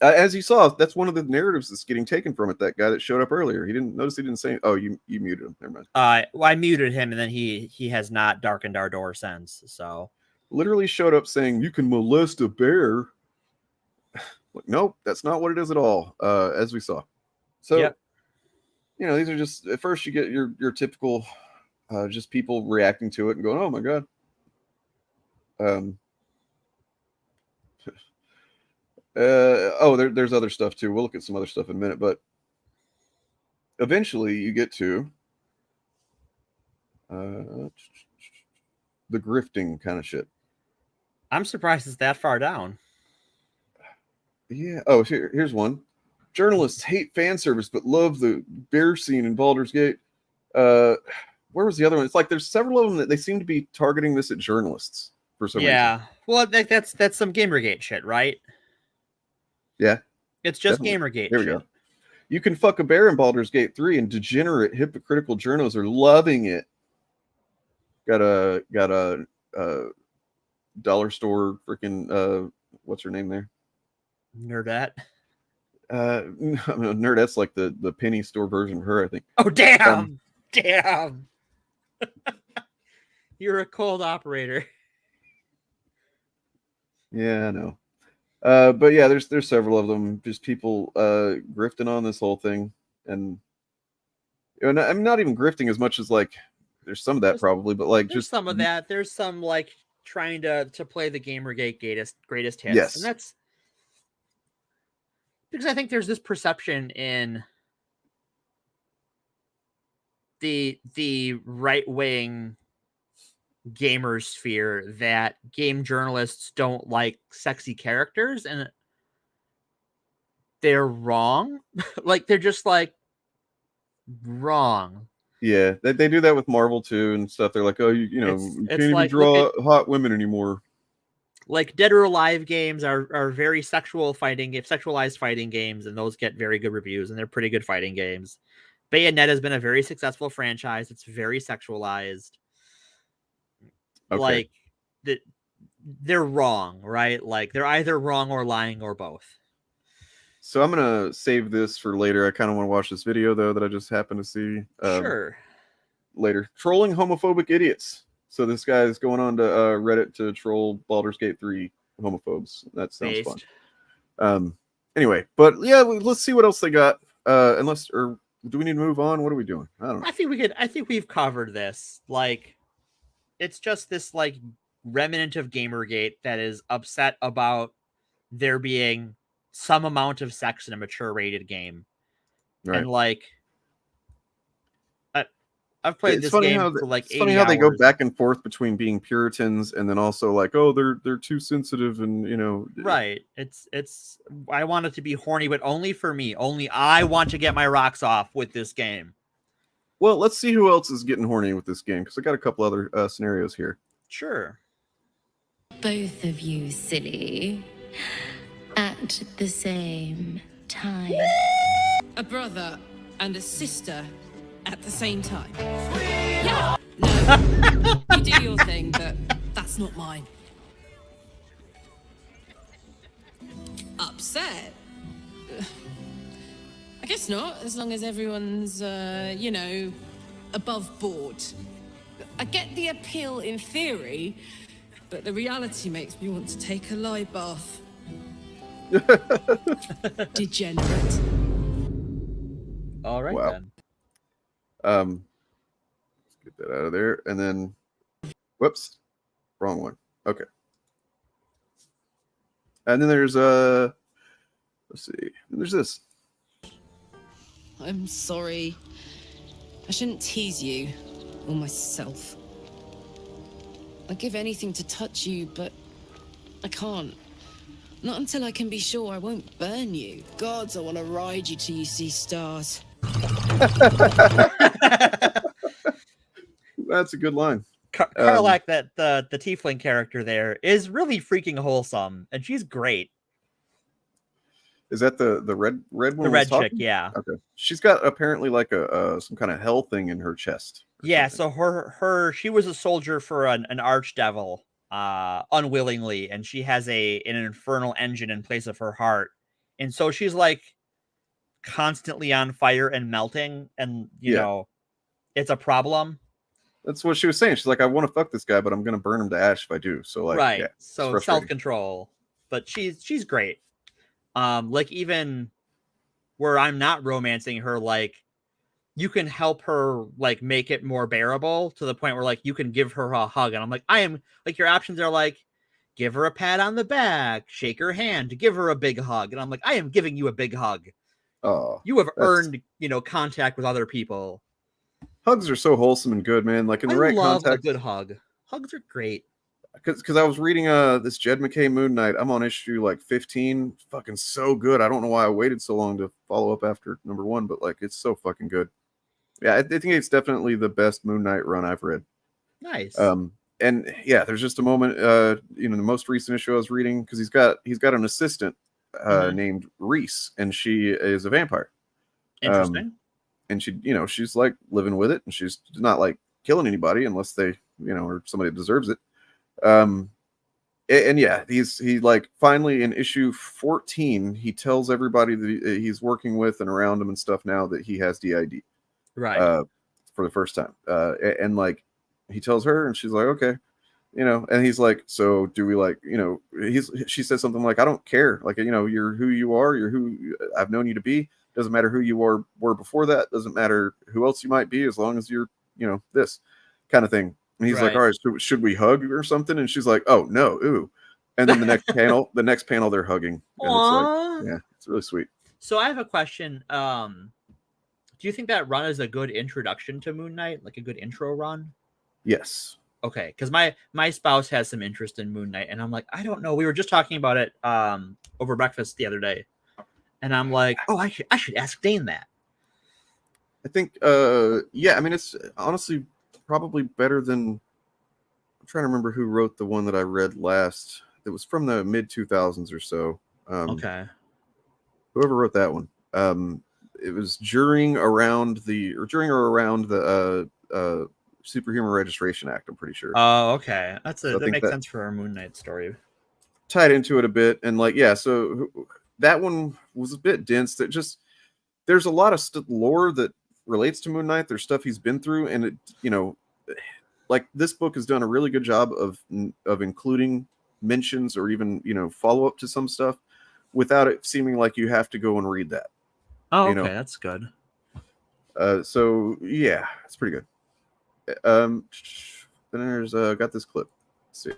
[SPEAKER 26] As you saw, that's one of the narratives that's getting taken from it. That guy that showed up earlier, he didn't say, oh, you muted him. Never mind.
[SPEAKER 27] Well, I muted him, and then he has not darkened our door since. So
[SPEAKER 26] literally showed up saying, you can molest a bear. Like, nope, that's not what it is at all, as we saw. So, you know, these are just, at first you get your typical, just people reacting to it and going, oh my God. There's other stuff too. We'll look at some other stuff in a minute, but eventually you get to the grifting kind of shit.
[SPEAKER 27] I'm surprised it's that far down.
[SPEAKER 26] Yeah. Oh, here's one. Journalists hate fan service but love the bear scene in Baldur's Gate. Where was the other one? It's like there's several of them that they seem to be targeting this at journalists for some reason.
[SPEAKER 27] Well, that's some Gamergate shit, right?
[SPEAKER 26] Yeah.
[SPEAKER 27] It's just
[SPEAKER 26] Definitely.
[SPEAKER 27] Gamergate
[SPEAKER 26] Here we
[SPEAKER 27] shit.
[SPEAKER 26] go. You can fuck a bear in Baldur's Gate 3 and degenerate, hypocritical journalists are loving it. Got a dollar store freaking what's her name there?
[SPEAKER 27] Nerdette.
[SPEAKER 26] No, Nerdette's like the penny store version of her, I think.
[SPEAKER 27] Oh damn! Damn! You're a cold operator.
[SPEAKER 26] Yeah, I know. But yeah, there's several of them. Just people grifting on this whole thing, and I'm not even grifting as much as like there's some of that probably, but like
[SPEAKER 27] There's
[SPEAKER 26] just
[SPEAKER 27] some of that. There's some like trying to play the Gamergate greatest hits.
[SPEAKER 26] Yes.
[SPEAKER 27] And that's because I think there's this perception in the right-wing gamer sphere that game journalists don't like sexy characters, and they're wrong. Like they're just like wrong.
[SPEAKER 26] Yeah, they do that with Marvel too and stuff. They're like, oh, you know, you can't even
[SPEAKER 27] like,
[SPEAKER 26] draw hot women anymore.
[SPEAKER 27] Like Dead or Alive games are very sexualized fighting games, and those get very good reviews, and they're pretty good fighting games. Bayonetta has been a very successful franchise. It's very sexualized.
[SPEAKER 26] Okay.
[SPEAKER 27] Like they're wrong, right? Like they're either wrong or lying or both.
[SPEAKER 26] So I'm gonna save this for later. I kind of want to watch this video though that I just happened to see.
[SPEAKER 27] Sure.
[SPEAKER 26] Later, trolling homophobic idiots. So this guy is going on to Reddit to troll Baldur's Gate 3 homophobes. That sounds fun. Anyway, but yeah, let's see what else they got. Or do we need to move on? What are we doing? I don't know.
[SPEAKER 27] I think we've covered this. Like, it's just this like remnant of Gamergate that is upset about there being some amount of sex in a mature rated game.
[SPEAKER 26] Right.
[SPEAKER 27] And like, I've played this game for like 80
[SPEAKER 26] It's funny how they go
[SPEAKER 27] hours.
[SPEAKER 26] back and forth between being Puritans and then also like, oh, they're too sensitive and you know.
[SPEAKER 27] Right. It's I want it to be horny, but only for me. Only I want to get my rocks off with this game.
[SPEAKER 26] Well, let's see who else is getting horny with this game because I got a couple other scenarios here.
[SPEAKER 27] Sure.
[SPEAKER 8] Both of you silly at the same time.
[SPEAKER 9] A brother and a sister at the same time. Yeah. No, you do your thing, but that's not mine. Upset? I guess not, as long as everyone's, you know, above board. I get the appeal in theory, but the reality makes me want to take a lie bath. Degenerate.
[SPEAKER 27] All right,
[SPEAKER 26] Wow.
[SPEAKER 27] then.
[SPEAKER 26] Let's get that out of there. And then, whoops, wrong one. Okay. And then there's, let's see, there's this.
[SPEAKER 9] I'm sorry. I shouldn't tease you or myself. I'd give anything to touch you, but I can't. Not until I can be sure I won't burn you. Gods, I want to ride you till you see stars.
[SPEAKER 26] That's a good line.
[SPEAKER 27] Karlak, that the tiefling character there, is really freaking wholesome, and she's great.
[SPEAKER 26] Is that the red one?
[SPEAKER 27] The red chick, yeah.
[SPEAKER 26] Okay. She's got apparently like a some kind of hell thing in her chest.
[SPEAKER 27] Yeah, so she was a soldier for an archdevil, unwillingly, and she has an infernal engine in place of her heart, and so she's like constantly on fire and melting, and you know, it's a problem.
[SPEAKER 26] That's what she was saying. She's like, I want to fuck this guy, but I'm gonna burn him to ash if I do. So like,
[SPEAKER 27] right.
[SPEAKER 26] yeah,
[SPEAKER 27] So self-control, but she's great. Like even where I'm not romancing her, like you can help her like make it more bearable to the point where like you can give her a hug. And I'm like, I am like, your options are like, give her a pat on the back, shake her hand, give her a big hug. And I'm like, I am giving you a big hug.
[SPEAKER 26] Oh,
[SPEAKER 27] you have earned, contact with other people.
[SPEAKER 26] Hugs are so wholesome and good, man. Like in the
[SPEAKER 27] I
[SPEAKER 26] right
[SPEAKER 27] love
[SPEAKER 26] context.
[SPEAKER 27] a good hug. Hugs are great.
[SPEAKER 26] Because I was reading this Jed McKay Moon Knight. I'm on issue like 15. Fucking so good. I don't know why I waited so long to follow up after number 1, but like it's so fucking good. Yeah, I think it's definitely the best Moon Knight run I've read.
[SPEAKER 27] Nice.
[SPEAKER 26] And yeah, there's just a moment, the most recent issue I was reading, because he's got an assistant named Reese, and she is a vampire.
[SPEAKER 27] Interesting.
[SPEAKER 26] And she, she's like living with it, and she's not like killing anybody unless they, or somebody deserves it. And yeah, he like finally in issue 14, he tells everybody that he's working with and around him and stuff now that he has DID.
[SPEAKER 27] Right.
[SPEAKER 26] For the first time. And like he tells her, and she's like, okay, and he's like, so do we like, she says something like, I don't care. Like, you're who you are. You're who I've known you to be. Doesn't matter who you were before that. Doesn't matter who else you might be, as long as you're, this kind of thing. And he's like, all right, so should we hug or something? And she's like, oh no, ooh. And then the next panel, they're hugging. And it's like, yeah, it's really sweet.
[SPEAKER 27] So I have a question. Do you think that run is a good introduction to Moon Knight, like a good intro run?
[SPEAKER 26] Yes.
[SPEAKER 27] Okay, because my spouse has some interest in Moon Knight, and I'm like, I don't know. We were just talking about it over breakfast the other day, and I'm like, oh, I should ask Dane that.
[SPEAKER 26] I think, yeah, I mean, it's honestly probably better than. I'm trying to remember who wrote the one that I read last. It was from the mid 2000s or so.
[SPEAKER 27] Okay.
[SPEAKER 26] Whoever wrote that one. It was during or around the Superhuman Registration Act, I'm pretty sure.
[SPEAKER 27] Oh, okay. That makes
[SPEAKER 26] that
[SPEAKER 27] sense for our Moon Knight story.
[SPEAKER 26] Tied into it a bit, and like, yeah, so that one was a bit dense. That just there's a lot of lore that relates to Moon Knight. There's stuff he's been through, and it, like this book has done a really good job of including mentions or even follow up to some stuff without it seeming like you have to go and read that.
[SPEAKER 27] Oh, okay, that's good.
[SPEAKER 26] So yeah, it's pretty good. Then there's got this clip. Let's see.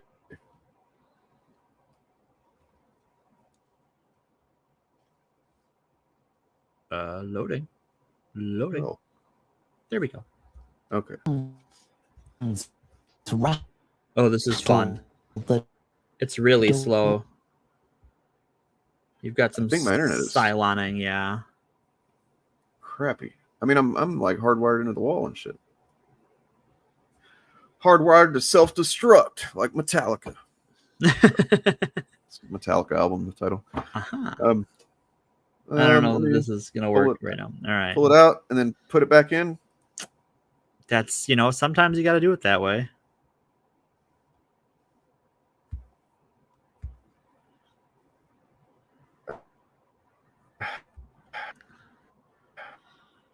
[SPEAKER 27] Loading. Oh. There we go.
[SPEAKER 26] Okay.
[SPEAKER 27] Oh, this is fun. It's really slow. You've got some Cyloning, yeah.
[SPEAKER 26] Crappy. I mean, I'm like hardwired into the wall and shit. Hardwired to self-destruct, like Metallica. It's Metallica album, the title.
[SPEAKER 27] Uh-huh. I don't know if this is gonna work right now. All right.
[SPEAKER 26] Pull it out and then put it back in.
[SPEAKER 27] That's sometimes you got to do it that way.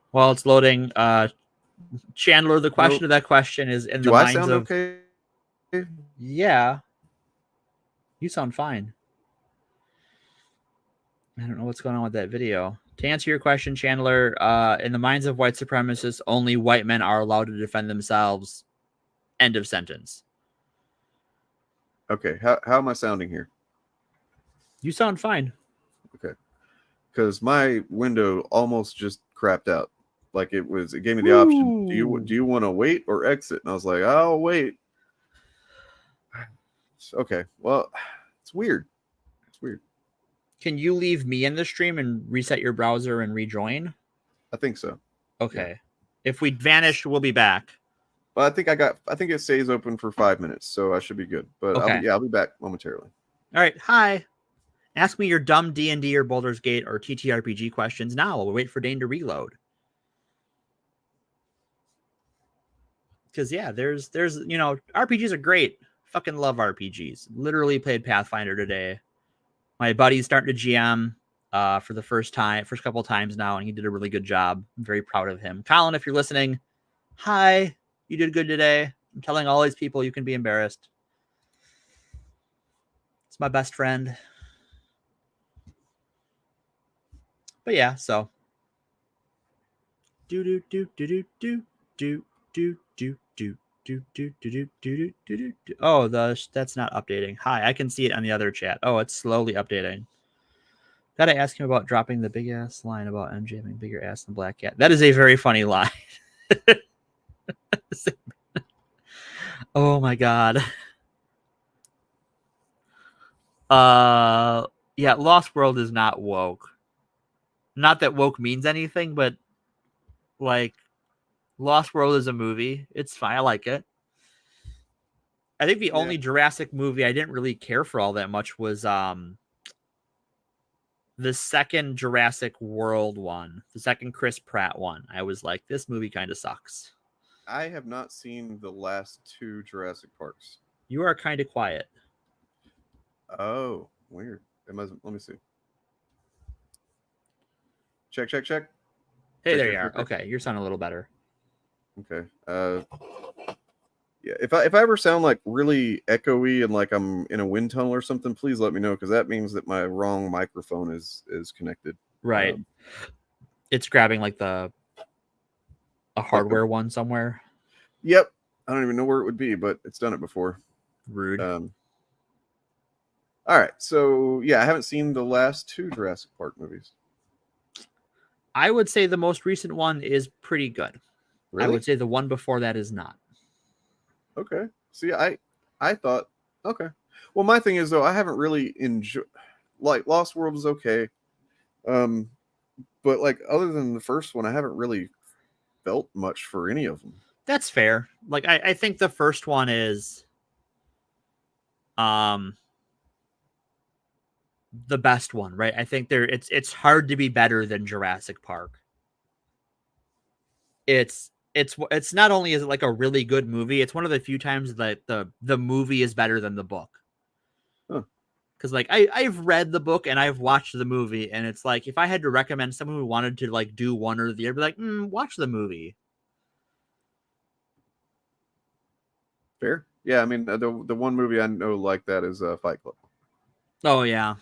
[SPEAKER 27] While it's loading, Chandler, the question of that question is in the minds of. Do I sound
[SPEAKER 26] okay?
[SPEAKER 27] Yeah. You sound fine. I don't know what's going on with that video. To answer your question, Chandler, in the minds of white supremacists, only white men are allowed to defend themselves. End of sentence.
[SPEAKER 26] Okay, how am I sounding here?
[SPEAKER 27] You sound fine.
[SPEAKER 26] Okay, because my window almost just crapped out. Like it gave me the option. Do you want to wait or exit? And I was like, I'll wait. Okay, well, it's weird. It's weird.
[SPEAKER 27] Can you leave me in the stream and reset your browser and rejoin?
[SPEAKER 26] I think so.
[SPEAKER 27] Okay. Yeah. If we vanish, we'll be back.
[SPEAKER 26] Well, I think it stays open for 5 minutes, so I should be good. But
[SPEAKER 27] okay.
[SPEAKER 26] I'll be back momentarily.
[SPEAKER 27] All right. Hi. Ask me your dumb D&D or Baldur's Gate or TTRPG questions now. We'll wait for Dane to reload. Because yeah, there's RPGs are great. Fucking love RPGs. Literally played Pathfinder today. My buddy's starting to GM for the first couple of times now, and he did a really good job. I'm very proud of him. Colin, if you're listening, hi. You did good today. I'm telling all these people you can be embarrassed. It's my best friend. But yeah, so do do do do do do do do do do do do do do do do. Oh, that's not updating. Hi, I can see it on the other chat. Oh, it's slowly updating. Gotta ask him about dropping the big ass line about MJ having bigger ass than Black Cat. That is a very funny line. Oh my god. Yeah, Lost World is not woke. Not that woke means anything, but like Lost World is a movie. It's fine. I like it. I think the only Jurassic movie I didn't really care for all that much was the second Jurassic World one, the second Chris Pratt one. I was like, this movie kind of sucks.
[SPEAKER 26] I have not seen the last 2 Jurassic Parks.
[SPEAKER 27] You are kind of quiet.
[SPEAKER 26] Oh, weird. Let me see. Check.
[SPEAKER 27] Hey,
[SPEAKER 26] check,
[SPEAKER 27] there
[SPEAKER 26] check,
[SPEAKER 27] you are.
[SPEAKER 26] check.
[SPEAKER 27] Okay, you're sounding a little better.
[SPEAKER 26] Okay. Yeah. If I ever sound like really echoey and like I'm in a wind tunnel or something, please let me know, because that means that my wrong microphone is connected.
[SPEAKER 27] Right. It's grabbing like a hardware one somewhere.
[SPEAKER 26] Yep. I don't even know where it would be, but it's done it before.
[SPEAKER 27] Rude.
[SPEAKER 26] All right. So yeah, I haven't seen the last 2 Jurassic Park movies.
[SPEAKER 27] I would say the most recent one is pretty good.
[SPEAKER 26] Really?
[SPEAKER 27] I would say the one before that is not.
[SPEAKER 26] Okay. See, I thought, okay. Well, my thing is though, I haven't really enjoyed, like, Lost World is okay. But like, other than the first one, I haven't really felt much for any of them.
[SPEAKER 27] That's fair. Like, I think the first one is the best one, right? I think it's hard to be better than Jurassic Park. It's not only is it like a really good movie, it's one of the few times that the movie is better than the book. Because like I've read the book and I've watched the movie, and it's like if I had to recommend someone who wanted to like do one or the other, I'd be like, watch the movie.
[SPEAKER 26] Fair. Yeah, I mean, the one movie I know like that is Fight Club.
[SPEAKER 27] Oh yeah,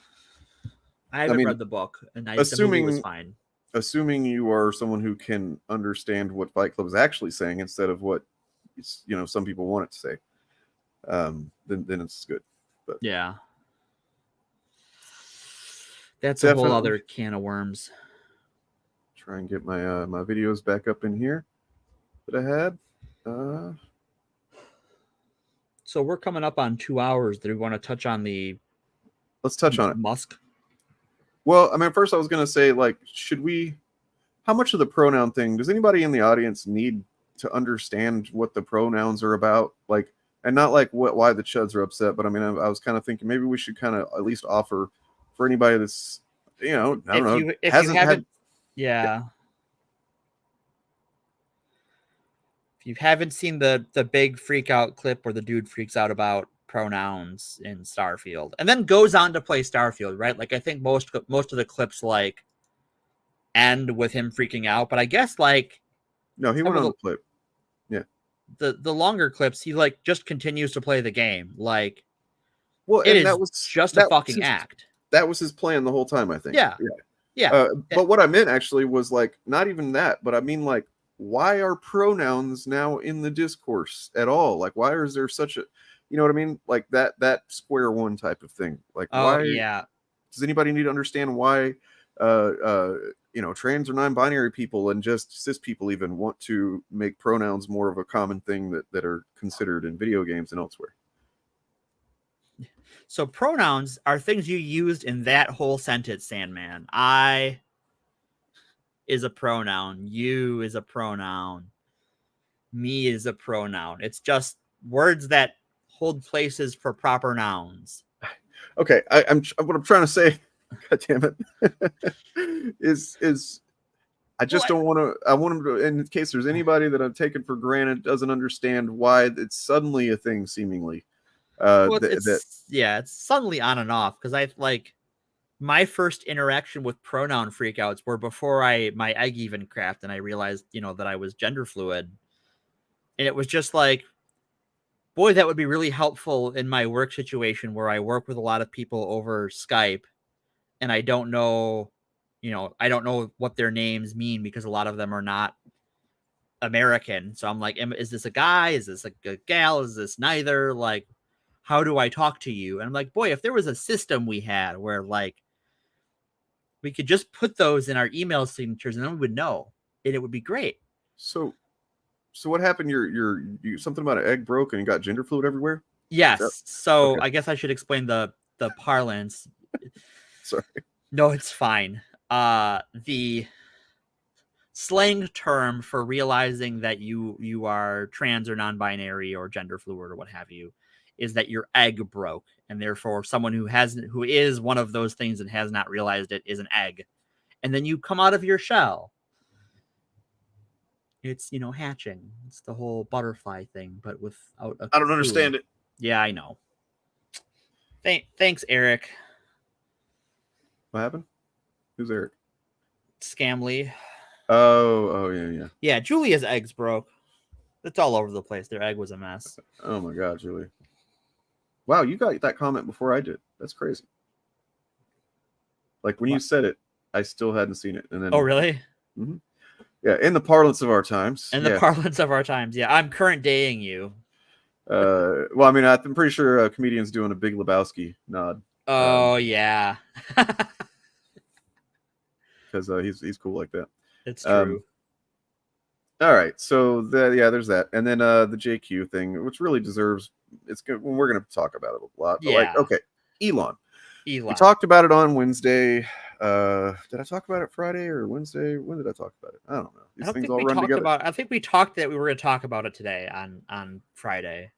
[SPEAKER 27] I haven't read the book, and the movie was fine.
[SPEAKER 26] Assuming you are someone who can understand what Fight Club is actually saying instead of what some people want it to say, then it's good. But
[SPEAKER 27] yeah, that's a whole other can of worms.
[SPEAKER 26] Try and get my my videos back up in here that I had.
[SPEAKER 27] So we're coming up on 2 hours. Do we want to touch on
[SPEAKER 26] Let's touch on it.
[SPEAKER 27] Musk.
[SPEAKER 26] Well, I mean, first I was going to say, like, how much of the pronoun thing, does anybody in the audience need to understand what the pronouns are about? Like, and not like why the chuds are upset, but I mean, I was kind of thinking maybe we should kind of at least offer for anybody that's, I don't know.
[SPEAKER 27] If you haven't seen the big freak out clip where the dude freaks out about pronouns in Starfield and then goes on to play Starfield, right? Like I think most of the clips like end with him freaking out, but I guess like
[SPEAKER 26] no, he went on the clip. Yeah.
[SPEAKER 27] The longer clips, he like just continues to play the game. Like,
[SPEAKER 26] well,
[SPEAKER 27] it is just a fucking act.
[SPEAKER 26] That was his plan the whole time, I think.
[SPEAKER 27] Yeah.
[SPEAKER 26] But what I meant actually was like not even that, but I mean like, why are pronouns now in the discourse at all? Like, why is there such a, you know what I mean? Like that square one type of thing. Like, why?
[SPEAKER 27] Yeah.
[SPEAKER 26] Does anybody need to understand why, trans or non-binary people and just cis people even want to make pronouns more of a common thing that are considered in video games and elsewhere?
[SPEAKER 27] So pronouns are things you used in that whole sentence, Sandman. I is a pronoun. You is a pronoun. Me is a pronoun. It's just words that hold places for proper nouns.
[SPEAKER 26] Okay, what I'm trying to say, God damn it, is I just don't want to. I want him to, in case there's anybody that I've taken for granted doesn't understand why it's suddenly a thing, seemingly.
[SPEAKER 27] It's suddenly on and off because I like my first interaction with pronoun freakouts were before my egg even cracked and I realized that I was gender fluid, and it was just like, boy, that would be really helpful in my work situation where I work with a lot of people over Skype and I don't know I don't know what their names mean because a lot of them are not American. So I'm like, is this a guy? Is this a gal? Is this neither? Like, how do I talk to you? And I'm like, boy, if there was a system we had where like we could just put those in our email signatures and then we would know, and it would be great.
[SPEAKER 26] So what happened? You something about an egg broke and you got gender fluid everywhere?
[SPEAKER 27] Yes. So
[SPEAKER 26] okay.
[SPEAKER 27] I guess I should explain the parlance.
[SPEAKER 26] Sorry.
[SPEAKER 27] No, it's fine. The slang term for realizing that you are trans or non-binary or gender fluid or what have you is that your egg broke, and therefore someone who is one of those things and has not realized it is an egg, and then you come out of your shell. It's hatching. It's the whole butterfly thing, but without a
[SPEAKER 26] I don't understand it.
[SPEAKER 27] Yeah, I know. Thanks, Eric.
[SPEAKER 26] What happened? Who's Eric?
[SPEAKER 27] Scamly.
[SPEAKER 26] Oh yeah.
[SPEAKER 27] Yeah, Julia's eggs broke. It's all over the place. Their egg was a mess.
[SPEAKER 26] Oh my God, Julie. Wow, you got that comment before I did. That's crazy. Like when you said it, I still hadn't seen it. And then
[SPEAKER 27] Oh, really?
[SPEAKER 26] Mm-hmm. Yeah, in the parlance of our times.
[SPEAKER 27] In the parlance of our times, yeah. I'm current daying you.
[SPEAKER 26] Well, I mean, I'm pretty sure a comedian's doing a Big Lebowski nod.
[SPEAKER 27] Oh yeah.
[SPEAKER 26] Because he's cool like that.
[SPEAKER 27] It's true.
[SPEAKER 26] All right, so there's that, and then the JQ thing, which really deserves. It's good. We're going to talk about it a lot. But
[SPEAKER 27] Yeah.
[SPEAKER 26] okay, Elon. We talked about it on Wednesday. Did I talk about it Friday or Wednesday? When did I talk about it? I don't know. These things all run together.
[SPEAKER 27] I think we talked that we were going to talk about it today on Friday.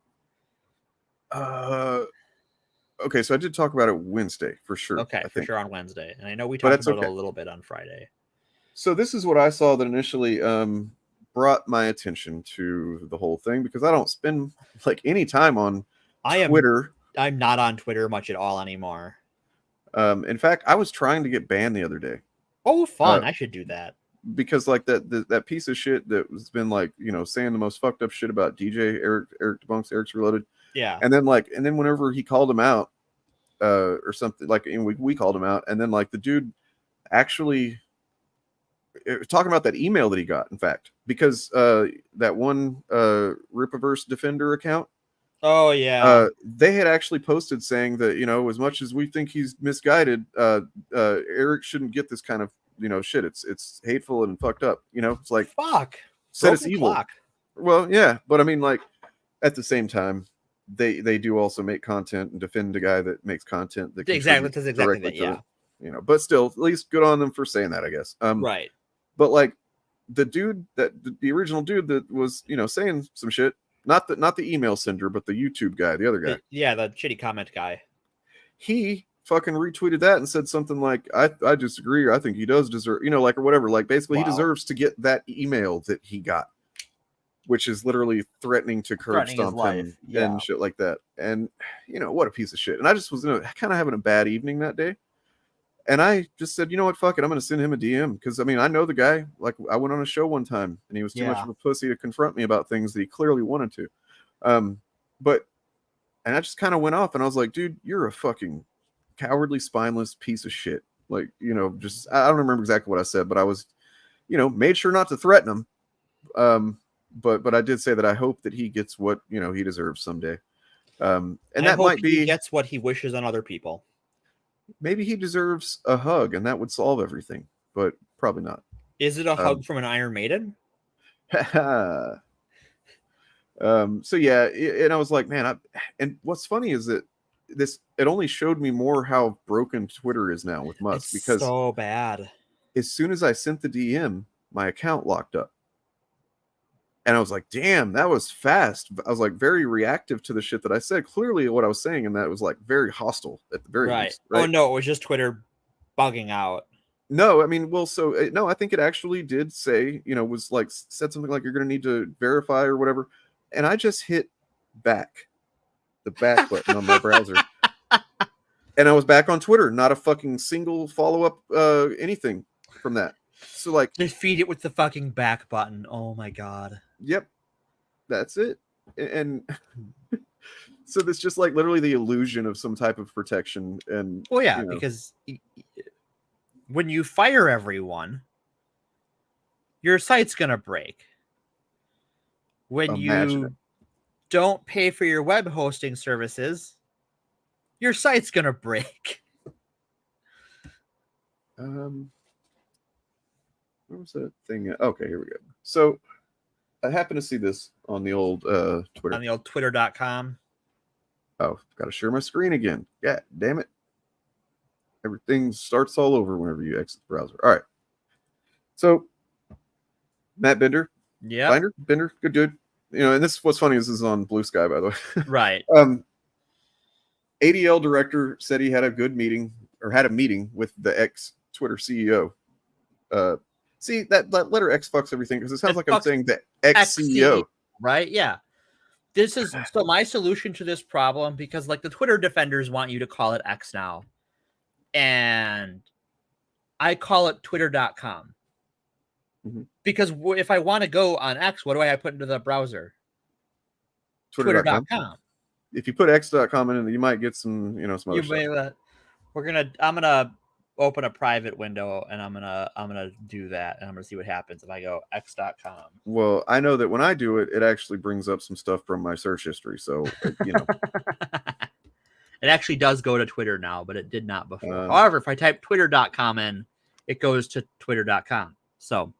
[SPEAKER 26] Okay, so I did talk about it Wednesday for sure.
[SPEAKER 27] Okay, for sure on Wednesday, and I know we talked about it a little bit on Friday.
[SPEAKER 26] So this is what I saw that initially brought my attention to the whole thing, because I don't spend like any time on Twitter.
[SPEAKER 27] I'm not on Twitter much at all anymore.
[SPEAKER 26] In fact, I was trying to get banned the other day.
[SPEAKER 27] Oh, fun! I should do that.
[SPEAKER 26] Because like that piece of shit that has been like, saying the most fucked up shit about DJ Eric Debunks, Eric's Reloaded.
[SPEAKER 27] Yeah.
[SPEAKER 26] And then whenever he called him out, or something, like we called him out, and then like the dude actually talking about that email that he got, in fact, because that one Ripaverse Defender account.
[SPEAKER 27] Oh yeah.
[SPEAKER 26] They had actually posted saying that, as much as we think he's misguided, Eric shouldn't get this kind of shit. It's hateful and fucked up. It's like,
[SPEAKER 27] fuck.
[SPEAKER 26] Said it's evil. Well, yeah, but I mean, like, at the same time, they do also make content and defend a guy that makes content that
[SPEAKER 27] exactly that, yeah.
[SPEAKER 26] But still, at least good on them for saying that, I guess.
[SPEAKER 27] Right.
[SPEAKER 26] But like the dude the original dude that was saying some shit, not the email sender, but the YouTube guy, the other guy.
[SPEAKER 27] Yeah, the shitty comment guy.
[SPEAKER 26] He fucking retweeted that and said something like, I disagree, or I think he does deserve, like, or whatever. Like, basically, he deserves to get that email that he got, which is literally threatening to curb stomp him and shit like that. And what a piece of shit. And I just was kind of having a bad evening that day. And I just said, you know what, fuck it, I'm going to send him a DM. Because, I mean, I know the guy. Like, I went on a show one time, and he was too much of a pussy to confront me about things that he clearly wanted to. And I just kind of went off, and I was like, dude, you're a fucking cowardly, spineless piece of shit. Like, just, I don't remember exactly what I said, but I was, made sure not to threaten him. But I did say that I hope that he gets what, he deserves someday. And that might be,
[SPEAKER 27] he gets what he wishes on other people.
[SPEAKER 26] Maybe he deserves a hug, and that would solve everything, but probably not.
[SPEAKER 27] Is it a hug from an Iron Maiden?
[SPEAKER 26] So yeah, and I was like, man, and what's funny is that it only showed me more how broken Twitter is now with Musk, because
[SPEAKER 27] so bad.
[SPEAKER 26] As soon as I sent the DM, my account locked up. And I was like, damn, that was fast. I was like very reactive to the shit that I said. Clearly what I was saying, and that was like very hostile at the very least. Right?
[SPEAKER 27] Oh, no, it was just Twitter bugging out.
[SPEAKER 26] No, I mean, well, so no, I think it actually did say, was like, said something like, you're going to need to verify or whatever. And I just hit the back button on my browser. And I was back on Twitter. Not a fucking single follow-up anything from that. So like,
[SPEAKER 27] just feed it with the fucking back button. Oh my god.
[SPEAKER 26] Yep, that's it. And so it's just like literally the illusion of some type of protection. And
[SPEAKER 27] well, yeah, because when you fire everyone, your site's going to break. When you don't pay for your web hosting services, your site's going to break.
[SPEAKER 26] Where was that thing? Okay, here we go. So I happened to see this on the old Twitter.
[SPEAKER 27] On the old twitter.com.
[SPEAKER 26] Oh, got to share my screen again. Yeah, damn it. Everything starts all over whenever you exit the browser. All right. So Matt Bender.
[SPEAKER 27] Yeah.
[SPEAKER 26] Bender, good dude. You know, and this is what's funny is this is on BlueSky, by the way.
[SPEAKER 27] Right.
[SPEAKER 26] ADL director said he had a good meeting or had a meeting with the ex-Twitter CEO. See, that letter X fucks everything because it sounds like I'm saying the ex-CEO.
[SPEAKER 27] Right? Yeah. This is so my solution to this problem, because like the Twitter defenders want you to call it X now. And I call it twitter.com. Because if I want to go on X, what do I put into the browser? Twitter.com.
[SPEAKER 26] If you put x.com in, you might get some, some other stuff.
[SPEAKER 27] I'm gonna open a private window and I'm gonna do that, and I'm gonna see what happens if I go x.com.
[SPEAKER 26] Well, I know that when I do it, it actually brings up some stuff from my search history. So
[SPEAKER 27] It actually does go to Twitter now, but it did not before. However, if I type twitter.com in, it goes to twitter.com. So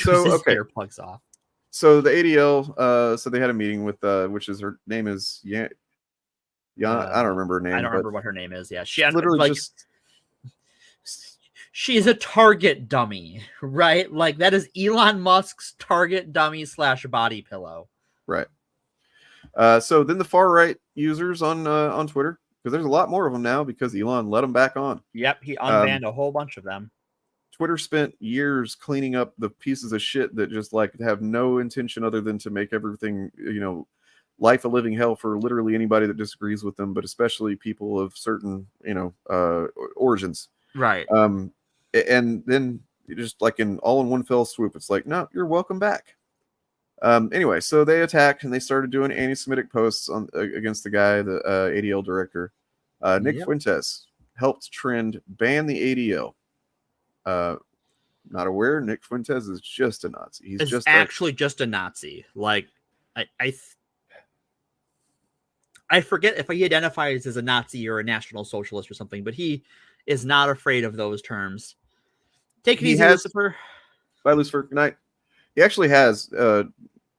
[SPEAKER 26] okay,
[SPEAKER 27] plugs off.
[SPEAKER 26] So the ADL, so they had a meeting with, which is her name is I don't remember her name.
[SPEAKER 27] I don't remember what her name is. Yeah, she
[SPEAKER 26] literally
[SPEAKER 27] she is a target dummy, right? Like that is Elon Musk's target dummy / body pillow.
[SPEAKER 26] Right. So then the far right users on Twitter, because there's a lot more of them now because Elon let them back on.
[SPEAKER 27] Yep, he unbanned a whole bunch of them.
[SPEAKER 26] Twitter spent years cleaning up the pieces of shit that just like have no intention other than to make everything, life a living hell for literally anybody that disagrees with them, but especially people of certain, origins.
[SPEAKER 27] Right.
[SPEAKER 26] And then just like in one fell swoop, it's like, no, you're welcome back. Anyway, so they attacked and they started doing anti-Semitic posts against the guy, the ADL director. Nick Fuentes helped trend ban the ADL. Not aware, Nick Fuentes is just a Nazi. He's just
[SPEAKER 27] a Nazi. Like I forget if he identifies as a Nazi or a National Socialist or something, but he is not afraid of those terms. Take it easy, Lucifer.
[SPEAKER 26] Bye, Lucifer. Good night. He actually has,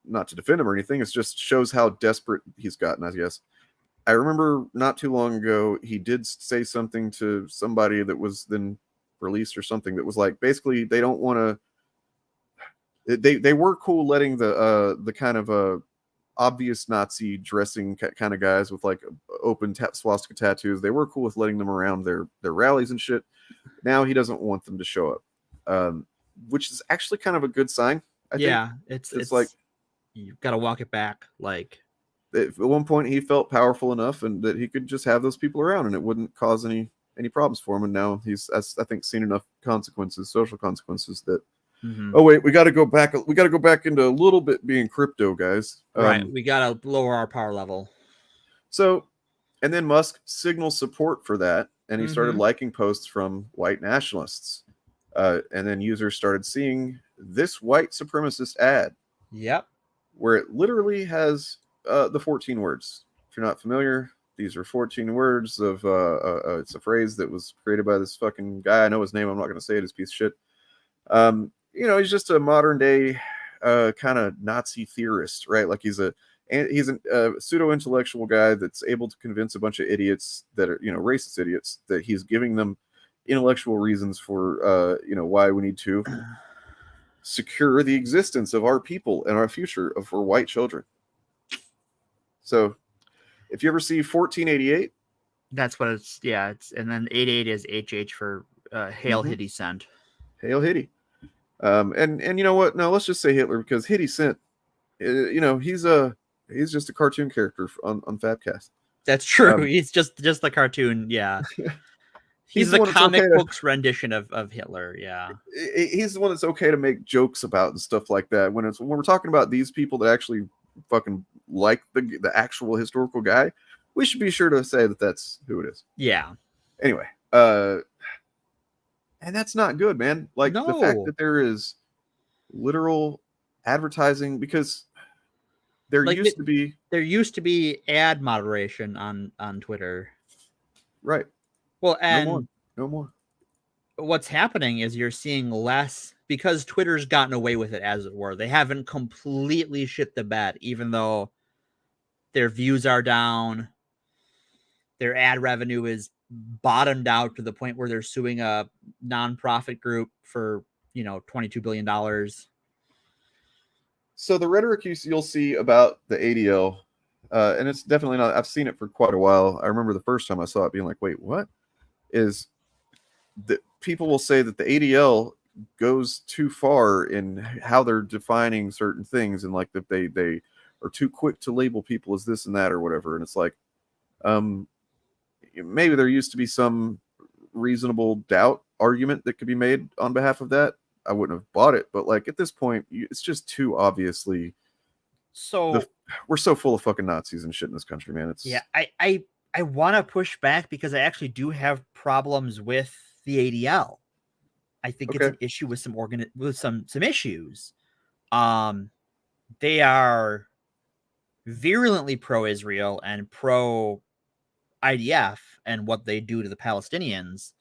[SPEAKER 26] not to defend him or anything, it just shows how desperate he's gotten, I guess. I remember not too long ago, he did say something to somebody that was then released or something that was like, basically, they don't want to, they were cool letting the kind of obvious Nazi dressing kind of guys with like open swastika tattoos, they were cool with letting them around their rallies and shit. Now he doesn't want them to show up, which is actually kind of a good sign. I think. It's like
[SPEAKER 27] you've got to walk it back. Like
[SPEAKER 26] at one point he felt powerful enough and that he could just have those people around and it wouldn't cause any problems for him. And now he's, I think, seen enough consequences, social consequences that, oh wait, we got to go back. We got to go back into a little bit being crypto, guys.
[SPEAKER 27] Right. We got to lower our power level.
[SPEAKER 26] So, and then Musk signaled support for that. And he started liking posts from white nationalists. And then users started seeing this white supremacist ad.
[SPEAKER 27] Yep.
[SPEAKER 26] Where it literally has the 14 words. If you're not familiar, these are 14 words of it's a phrase that was created by this fucking guy. I know his name. I'm not going to say it. His piece of shit. He's just a modern day kind of Nazi theorist, right? Like he's a pseudo intellectual guy that's able to convince a bunch of idiots that are, racist idiots, that he's giving them intellectual reasons for, why we need to secure the existence of our people and our future for white children. So if you ever see 1488,
[SPEAKER 27] that's what it's, and then 88 is HH for Hail Hitty Sent.
[SPEAKER 26] Hail Hitty. And you know what? No, let's just say Hitler, because Hitty Sent, he's just a cartoon character on Fabcast.
[SPEAKER 27] That's true. He's just the cartoon. Yeah. He's the comic books rendition of Hitler. Yeah.
[SPEAKER 26] He's the one that's okay to make jokes about and stuff like that. When we're talking about these people that actually fucking like the actual historical guy, we should be sure to say that that's who it is.
[SPEAKER 27] Yeah.
[SPEAKER 26] Anyway, And that's not good, man. Like the fact that there is literal advertising, because there used to be
[SPEAKER 27] ad moderation on Twitter.
[SPEAKER 26] Right.
[SPEAKER 27] Well, and
[SPEAKER 26] no more.
[SPEAKER 27] What's happening is you're seeing less, because Twitter's gotten away with it, as it were. They haven't completely shit the bed, even though their views are down. Their ad revenue is bottomed out to the point where they're suing a nonprofit group for, $22 billion.
[SPEAKER 26] So the rhetoric you'll see about the ADL, and it's definitely not, I've seen it for quite a while. I remember the first time I saw it being like, wait, what? Is that people will say that the ADL goes too far in how they're defining certain things, and like that they are too quick to label people as this and that or whatever. And it's like, maybe there used to be some reasonable doubt argument that could be made on behalf of that. I wouldn't have bought it, but like at this point, it's just too obviously.
[SPEAKER 27] So
[SPEAKER 26] we're so full of fucking Nazis and shit in this country, man. It's
[SPEAKER 27] I want to push back because I actually do have problems with the ADL. I think it's an issue with some issues. They are virulently pro-Israel and pro-IDF and what they do to the Palestinians.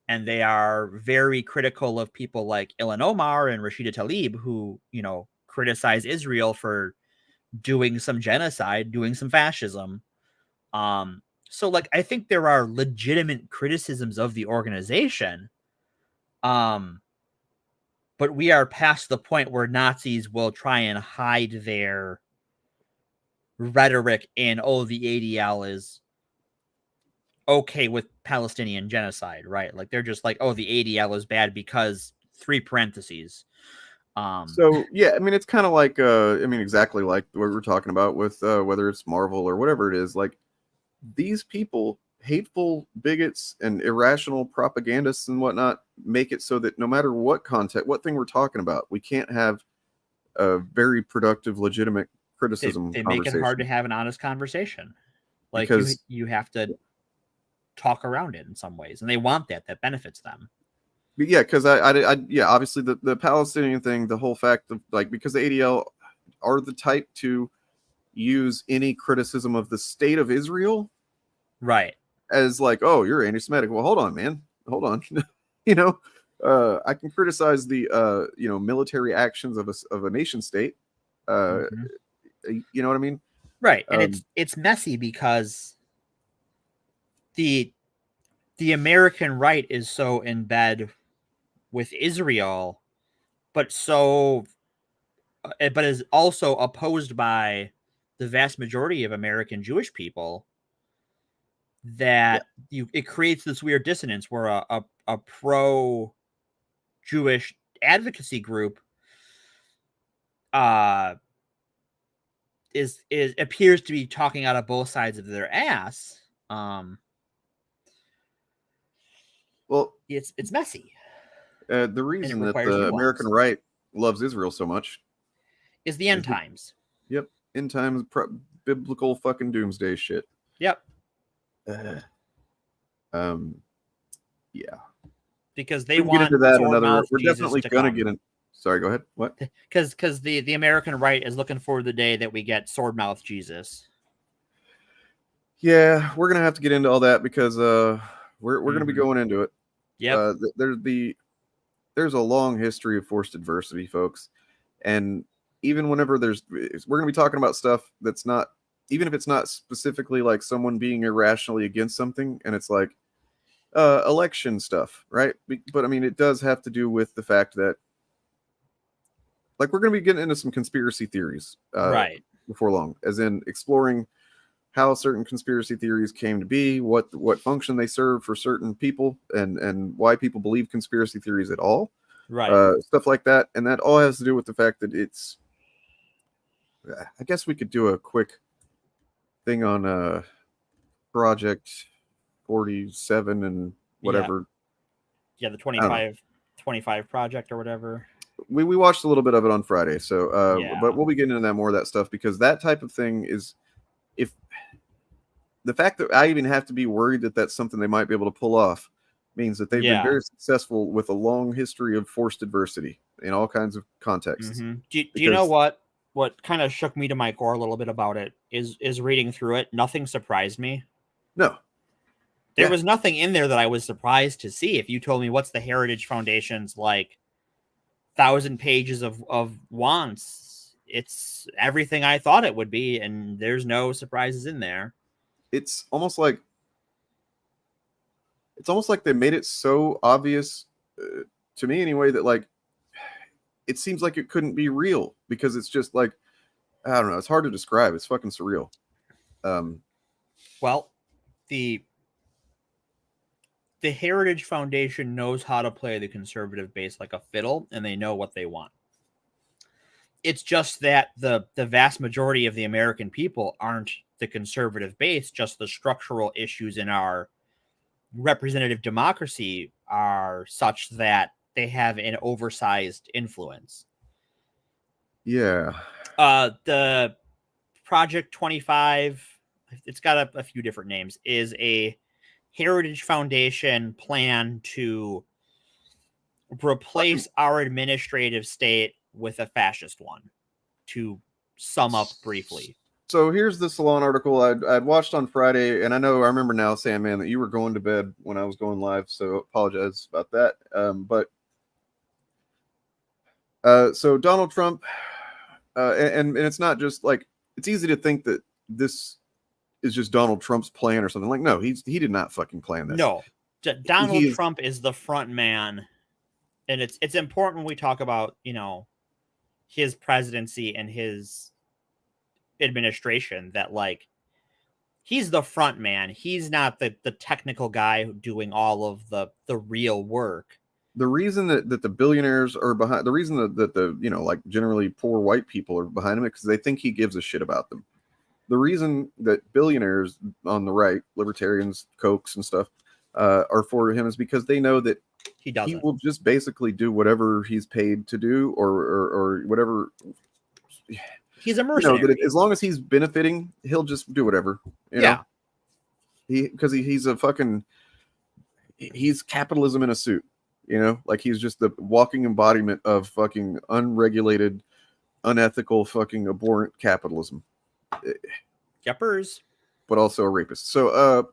[SPEAKER 27] And they are very critical of people like Ilhan Omar and Rashida Tlaib, who, criticize Israel for doing some genocide, doing some fascism. So like, I think there are legitimate criticisms of the organization. But we are past the point where Nazis will try and hide their rhetoric in, the ADL is okay with Palestinian genocide, right? Like they're just like, the ADL is bad because 3 parentheses.
[SPEAKER 26] So yeah, I mean, it's kind of like, exactly like what we're talking about with whether it's Marvel or whatever it is. Like these people, hateful bigots and irrational propagandists and whatnot, make it so that no matter what content, what thing we're talking about, we can't have a very productive, legitimate criticism.
[SPEAKER 27] They make it hard to have an honest conversation. Like you have to talk around it in some ways, and they want that benefits them.
[SPEAKER 26] But yeah, because obviously the Palestinian thing, the whole fact of like, because the ADL are the type to use any criticism of the state of Israel,
[SPEAKER 27] right,
[SPEAKER 26] as like, oh, you're anti-Semitic. Well, hold on, man, hold on. I can criticize the military actions of a nation state. You know what I mean?
[SPEAKER 27] Right, and it's messy because the American right is so in bed with Israel, but is also opposed by the vast majority of American Jewish people, that it creates this weird dissonance where a pro-Jewish advocacy group appears to be talking out of both sides of their ass.
[SPEAKER 26] Well,
[SPEAKER 27] it's messy.
[SPEAKER 26] The reason that the American right loves Israel so much
[SPEAKER 27] is the end times.
[SPEAKER 26] Yep, end times, biblical fucking doomsday shit.
[SPEAKER 27] Yep.
[SPEAKER 26] Yeah.
[SPEAKER 27] Because they want
[SPEAKER 26] get into that another. We're definitely gonna get in. Sorry, go ahead. What?
[SPEAKER 27] Because the American right is looking for the day that we get sword mouth Jesus.
[SPEAKER 26] Yeah, we're gonna have to get into all that because we're gonna be going into it.
[SPEAKER 27] Yeah.
[SPEAKER 26] There's a long history of forced adversity, folks, and even whenever we're gonna be talking about stuff that's not, even if it's not specifically like someone being irrationally against something, and it's like election stuff, right? But I mean, it does have to do with the fact that, like, we're gonna be getting into some conspiracy theories,
[SPEAKER 27] right,
[SPEAKER 26] before long, as in exploring how certain conspiracy theories came to be, what function they serve for certain people, and why people believe conspiracy theories at all,
[SPEAKER 27] right?
[SPEAKER 26] Stuff like that, and that all has to do with the fact that it's. I guess we could do a quick thing on Project 47 and whatever.
[SPEAKER 27] Yeah, the 25 project or whatever.
[SPEAKER 26] We watched a little bit of it on Friday, so but we'll be getting into that more of that stuff, because that type of thing is, if the fact that I even have to be worried that that's something they might be able to pull off means that they've been very successful with a long history of forced adversity in all kinds of contexts.
[SPEAKER 27] Mm-hmm. Do you know what kind of shook me to my core a little bit about it is reading through it. Nothing surprised me.
[SPEAKER 26] No.
[SPEAKER 27] There was nothing in there that I was surprised to see. If you told me what's the Heritage Foundation's like 1,000 pages of wants, it's everything I thought it would be, and there's no surprises in there.
[SPEAKER 26] It's almost like they made it so obvious to me anyway that like it seems like it couldn't be real because it's just like I don't know. It's hard to describe. It's fucking surreal.
[SPEAKER 27] Well, the Heritage Foundation knows how to play the conservative base like a fiddle, and they know what they want. It's just that the vast majority of the American people aren't the conservative base, just the structural issues in our representative democracy are such that they have an oversized influence.
[SPEAKER 26] Yeah.
[SPEAKER 27] The Project 25, it's got a few different names, is a Heritage Foundation plan to replace our administrative state with a fascist one, to sum up briefly.
[SPEAKER 26] So here's the Salon article I'd watched on Friday, and I remember now, Sandman, that you were going to bed when I was going live, so apologize about that. So Donald Trump, and it's not just like, it's easy to think that this is just Donald Trump's plan or something. Like, no, he did not fucking plan this.
[SPEAKER 27] No, Donald Trump is the front man, and it's important when we talk about, his presidency and his administration that like he's the front man. He's not the technical guy doing all of the real work.
[SPEAKER 26] The reason that the billionaires are behind, the reason that the like generally poor white people are behind him, because they think he gives a shit about them. The reason that billionaires on the right, libertarians, Kochs and stuff, are for him is because they know that
[SPEAKER 27] he
[SPEAKER 26] will just basically do whatever he's paid to do, or whatever.
[SPEAKER 27] He's a mercenary.
[SPEAKER 26] That as long as he's benefiting, he'll just do whatever. You know? He's a fucking, he's capitalism in a suit. Like he's just the walking embodiment of fucking unregulated, unethical, fucking abhorrent capitalism.
[SPEAKER 27] Yuppers.
[SPEAKER 26] But also a rapist. So,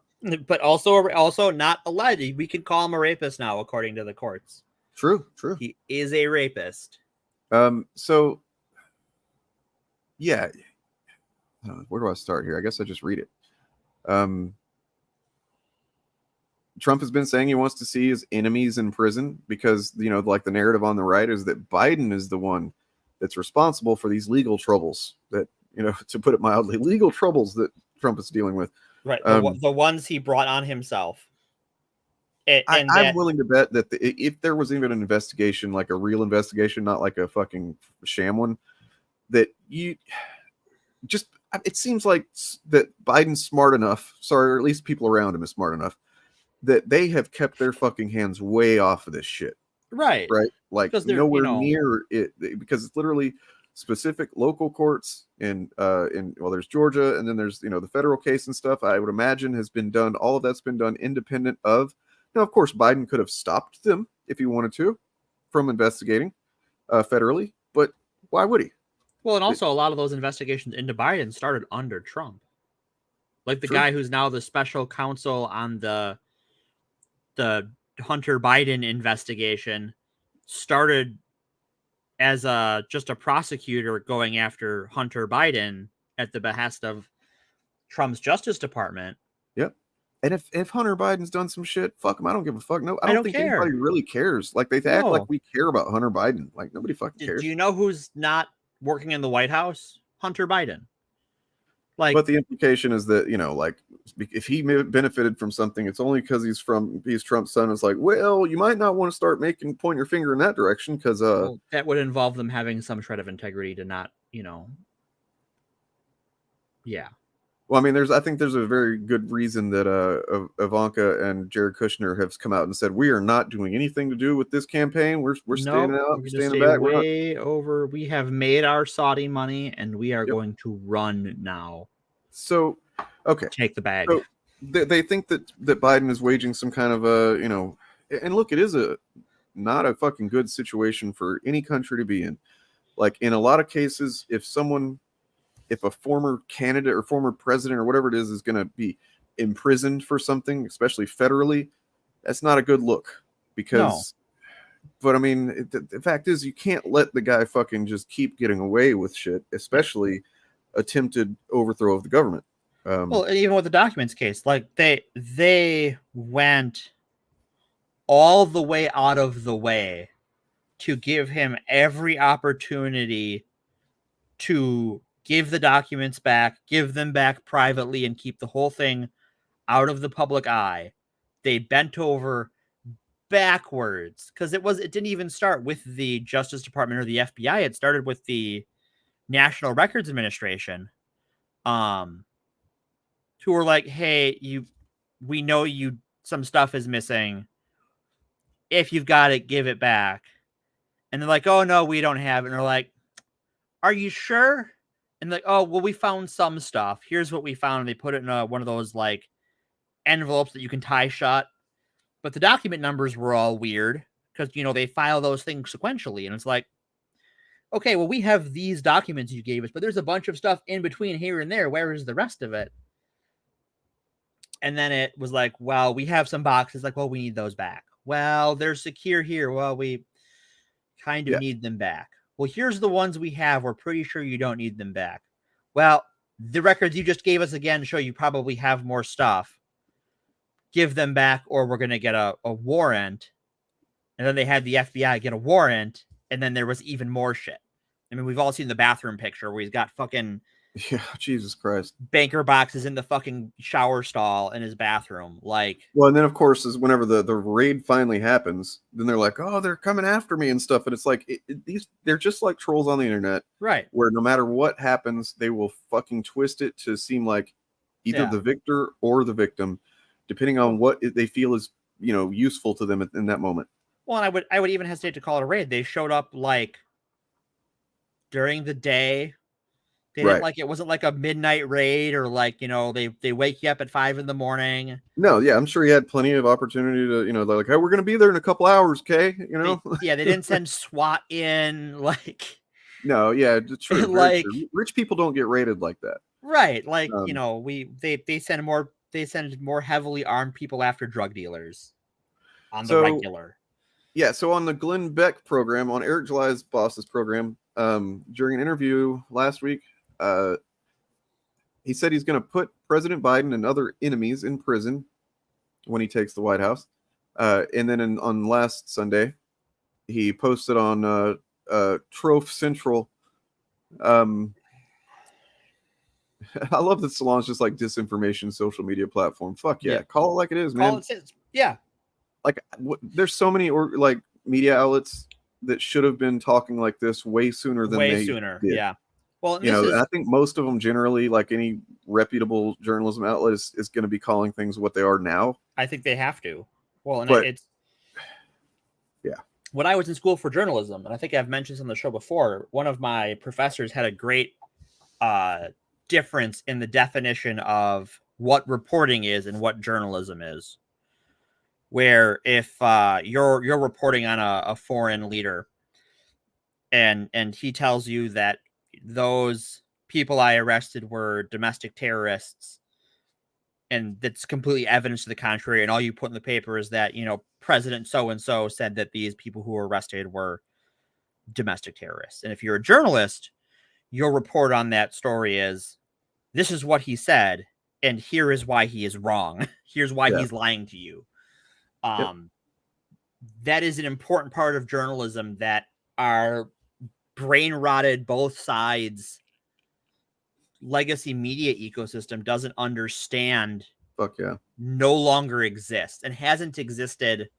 [SPEAKER 27] but also not alleged. We can call him a rapist now, according to the courts.
[SPEAKER 26] True.
[SPEAKER 27] He is a rapist.
[SPEAKER 26] So, yeah. Where do I start here? I guess I just read it. Trump has been saying he wants to see his enemies in prison because, like the narrative on the right is that Biden is the one that's responsible for these legal troubles that, to put it mildly, legal troubles that Trump is dealing with.
[SPEAKER 27] Right. The ones he brought on himself.
[SPEAKER 26] I'm willing to bet that if there was even an investigation, like a real investigation, not like a fucking sham one, that it seems like that Biden's smart enough, or at least people around him is smart enough, that they have kept their fucking hands way off of this shit.
[SPEAKER 27] Right.
[SPEAKER 26] Like nowhere near it, because it's literally specific local courts in there's Georgia, and then there's the federal case and stuff. I would imagine has been done. All of that's been done independent of. Now, of course, Biden could have stopped them if he wanted to from investigating federally, but why would he?
[SPEAKER 27] Well, and also a lot of those investigations into Biden started under Trump. Like the guy who's now the special counsel on the Hunter Biden investigation started as just a prosecutor going after Hunter Biden at the behest of Trump's Justice Department.
[SPEAKER 26] Yep. And if Hunter Biden's done some shit, fuck him. I don't give a fuck. No, I don't think anybody really cares. Like they act like we care about Hunter Biden. Like nobody fucking cares.
[SPEAKER 27] Do you know who's not working in the White House? Hunter Biden.
[SPEAKER 26] But the implication is that, like if he benefited from something, it's only because he's Trump's son. It's like, well, you might not want to start point your finger in that direction because
[SPEAKER 27] that would involve them having some shred of integrity to not, yeah.
[SPEAKER 26] Well, I mean, I think there's a very good reason that Ivanka and Jared Kushner have come out and said we are not doing anything to do with this campaign. We're standing out, we're standing back.
[SPEAKER 27] Over. We have made our Saudi money, and we are going to run now.
[SPEAKER 26] So, okay,
[SPEAKER 27] take the bag.
[SPEAKER 26] So they think that Biden is waging some kind of and look, it is not a fucking good situation for any country to be in. Like in a lot of cases, if a former candidate or former president or whatever it is going to be imprisoned for something, especially federally, that's not a good look. Because, but I mean, the fact is, you can't let the guy fucking just keep getting away with shit, especially attempted overthrow of the government.
[SPEAKER 27] Well, even with the documents case, like they went all the way out of the way to give him every opportunity to give the documents back, give them back privately, and keep the whole thing out of the public eye. They bent over backwards because it didn't even start with the Justice Department or the FBI. It started with the National Records Administration, who were like, "Hey, we know some stuff is missing. If you've got it, give it back." And they're like, "Oh no, we don't have it." And they're like, "Are you sure?" And like, "Oh, well, we found some stuff. Here's what we found." And they put it in one of those like envelopes that you can tie shut. But the document numbers were all weird because, they file those things sequentially. And it's like, okay, well, we have these documents you gave us, but there's a bunch of stuff in between here and there. Where is the rest of it? And then it was like, well, we have some boxes. Like, well, we need those back. Well, they're secure here. Well, we kind of need them back. Well, here's the ones we have. We're pretty sure you don't need them back. Well, the records you just gave us again show you probably have more stuff. Give them back, or we're going to get a warrant. And then they had the FBI get a warrant, and then there was even more shit. I mean, we've all seen the bathroom picture where he's got fucking
[SPEAKER 26] Jesus Christ,
[SPEAKER 27] banker boxes in the fucking shower stall in his bathroom. Like,
[SPEAKER 26] well, and then of course is whenever the raid finally happens, then they're like, oh, they're coming after me and stuff, and it's like they're just like trolls on the internet,
[SPEAKER 27] right?
[SPEAKER 26] Where no matter what happens, they will fucking twist it to seem like either the victor or the victim, depending on what they feel is useful to them in that moment.
[SPEAKER 27] Well, and I would even hesitate to call it a raid. They showed up like during the day. They didn't it wasn't like a midnight raid or like, they wake you up at 5 a.m.
[SPEAKER 26] No, yeah, I'm sure he had plenty of opportunity to, they're like, hey, we're going to be there in a couple hours, okay?
[SPEAKER 27] They didn't send SWAT in, like.
[SPEAKER 26] No, yeah, true.
[SPEAKER 27] Like,
[SPEAKER 26] true. Rich people don't get raided like that.
[SPEAKER 27] Right. Like, they send more heavily armed people after drug dealers on the regular.
[SPEAKER 26] Yeah, so on the Glenn Beck program, on Eric July's boss's program, during an interview last week, he said he's going to put President Biden and other enemies in prison when he takes the White House. And then on last Sunday, he posted on Troph Central. I love that Salon's just like disinformation social media platform. Fuck yeah. Call it like it is, man.
[SPEAKER 27] Call it is. Yeah.
[SPEAKER 26] Like there's so many media outlets that should have been talking like this way sooner than they did.
[SPEAKER 27] Yeah. Well,
[SPEAKER 26] I think most of them generally, like any reputable journalism outlet, is going to be calling things what they are now.
[SPEAKER 27] I think they have to. Well, and when I was in school for journalism, and I think I've mentioned this on the show before, one of my professors had a great difference in the definition of what reporting is and what journalism is. Where if you're reporting on a foreign leader, and he tells you that those people I arrested were domestic terrorists, and that's completely evidence to the contrary, and all you put in the paper is that President so-and-so said that these people who were arrested were domestic terrorists. And if you're a journalist, your report on that story is, this is what he said, and here is why he is wrong. Here's why he's lying to you. That is an important part of journalism that our brain rotted both sides legacy media ecosystem doesn't understand.
[SPEAKER 26] Fuck yeah.
[SPEAKER 27] No longer exists and hasn't existed.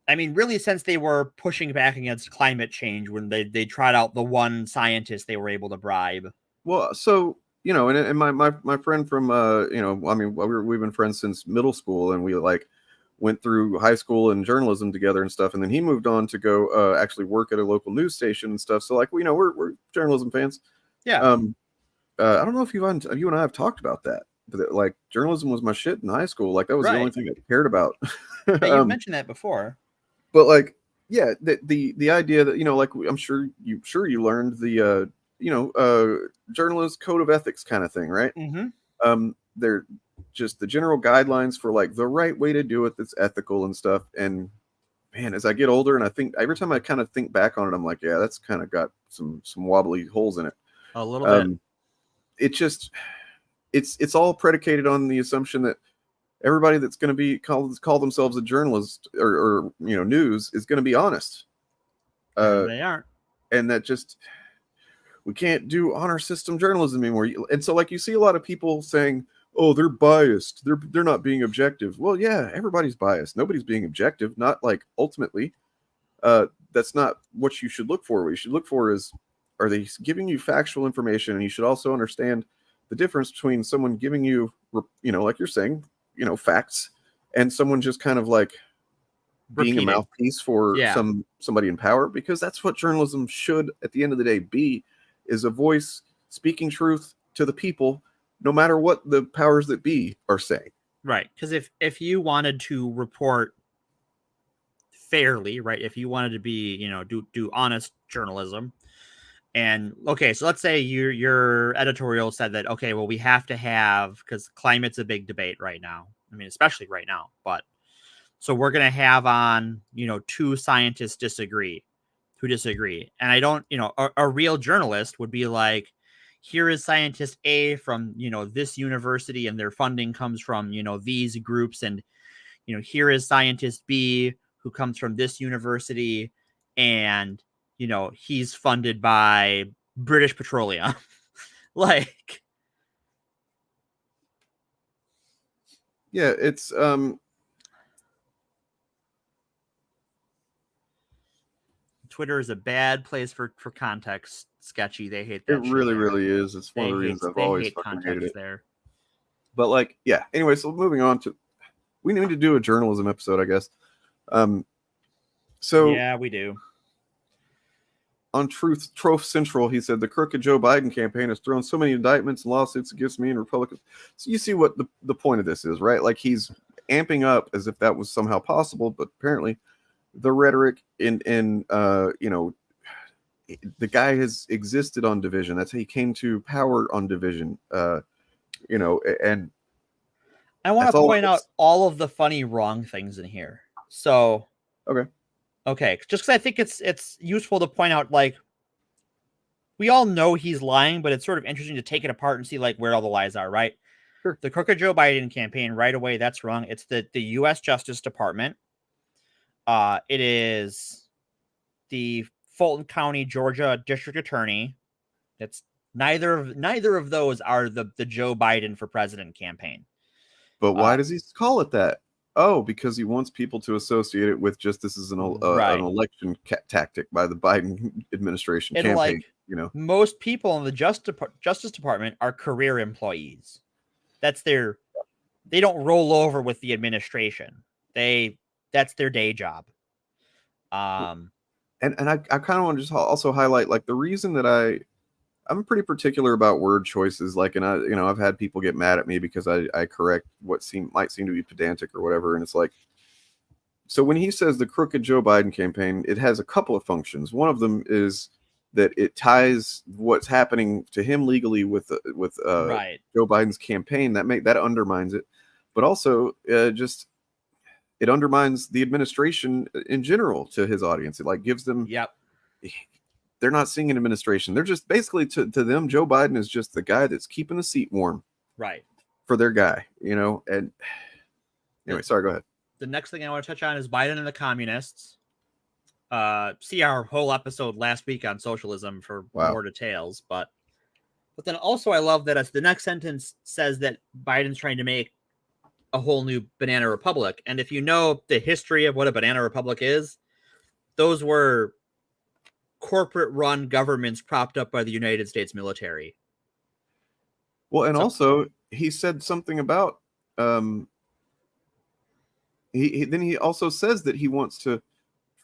[SPEAKER 27] I mean, really, since they were pushing back against climate change when they tried out the one scientist they were able to bribe.
[SPEAKER 26] Well, so, and my friend from, we've been friends since middle school, and we went through high school and journalism together and stuff. And then he moved on to go actually work at a local news station and stuff. So we're journalism fans.
[SPEAKER 27] Yeah.
[SPEAKER 26] I don't know if you and I have talked about that. but like journalism was my shit in high school. Like that was the only
[SPEAKER 27] Right.
[SPEAKER 26] thing I cared about.
[SPEAKER 27] Yeah, you mentioned that before.
[SPEAKER 26] But like, yeah, the idea that, you know, like I'm sure you learned the journalist code of ethics kind of thing, right? They're just the general guidelines for like the right way to do it that's ethical and stuff. And man, as I get older, and I think every time I kind of think back on it, I'm like, yeah, that's kind of got some wobbly holes in it.
[SPEAKER 27] A little bit.
[SPEAKER 26] It just it's all predicated on the assumption that everybody that's going to be call themselves a journalist or you know, news is going to be honest.
[SPEAKER 27] They aren't.
[SPEAKER 26] And that just, we can't do honor system journalism anymore. And so like you see a lot of people saying, oh, they're biased, they're not being objective. Well, yeah, everybody's biased. Nobody's being objective. Not like ultimately. That's not what you should look for. What you should look for is, are they giving you factual information? And you should also understand the difference between someone giving you, you know, like you're saying, you know, facts, and someone just kind of like being a mouthpiece for somebody in power, because that's what journalism should at the end of the day be, is a voice speaking truth to the people, no matter what the powers that be are saying.
[SPEAKER 27] Right. Because if you wanted to report fairly, right, if you wanted to be, you know, do honest journalism, and okay, so let's say your editorial said that, okay, well, we have to have, because climate's a big debate right now. I mean, especially right now, but so we're going to have on, you know, two scientists who disagree. And I don't, you know, a real journalist would be like, here is scientist A from, you know, this university, and their funding comes from, you know, these groups. And, you know, here is scientist B who comes from this university, and, you know, he's funded by British Petroleum. Like,
[SPEAKER 26] yeah, it's
[SPEAKER 27] Twitter is a bad place for context sketchy. They hate that.
[SPEAKER 26] It really is. It's one of the reasons I've always fucking hated it.
[SPEAKER 27] There.
[SPEAKER 26] But like, yeah. Anyway, so moving on to, we need to do a journalism episode, I guess. So
[SPEAKER 27] yeah, we do.
[SPEAKER 26] On Truth Central, he said the crooked Joe Biden campaign has thrown so many indictments and lawsuits against me and Republicans. So you see what the point of this is, right? Like he's amping up as if that was somehow possible, but apparently the rhetoric in you know, the guy has existed on division. That's how he came to power, on division. You know, and
[SPEAKER 27] I want to point out all of the funny wrong things in here. So okay, just because I think it's useful to point out, like, we all know he's lying, but it's sort of interesting to take it apart and see like where all the lies are, right?
[SPEAKER 26] Sure.
[SPEAKER 27] The crooked Joe Biden campaign, right away, that's wrong. It's the U.S. Justice Department. It is the Fulton County, Georgia District Attorney. It's neither of those are the Joe Biden for president campaign.
[SPEAKER 26] But why does he call it that? Oh, because he wants people to associate it with just this is an election tactic by the Biden administration
[SPEAKER 27] and
[SPEAKER 26] campaign.
[SPEAKER 27] Like,
[SPEAKER 26] you know,
[SPEAKER 27] most people in the Justice Department are career employees. That's they don't roll over with the administration. That's their day job.
[SPEAKER 26] And I kind of want to just also highlight, like, the reason that I'm pretty particular about word choices. Like, and I've had people get mad at me because I correct what might seem to be pedantic or whatever. And it's like, so when he says the crooked Joe Biden campaign, it has a couple of functions. One of them is that it ties what's happening to him legally with
[SPEAKER 27] right.
[SPEAKER 26] Joe Biden's campaign. That undermines it, but also just it undermines the administration in general to his audience. It like gives them they're not seeing an administration. They're just basically to them, Joe Biden is just the guy that's keeping the seat warm.
[SPEAKER 27] Right.
[SPEAKER 26] For their guy, you know. And anyway, sorry, go ahead.
[SPEAKER 27] The next thing I want to touch on is Biden and the communists. See our whole episode last week on socialism for more details. But then also I love that the next sentence says that Biden's trying to make a whole new banana republic. And if you know the history of what a banana republic is, those were corporate-run governments propped up by the United States military.
[SPEAKER 26] Well, and also he said something about he also says that he wants to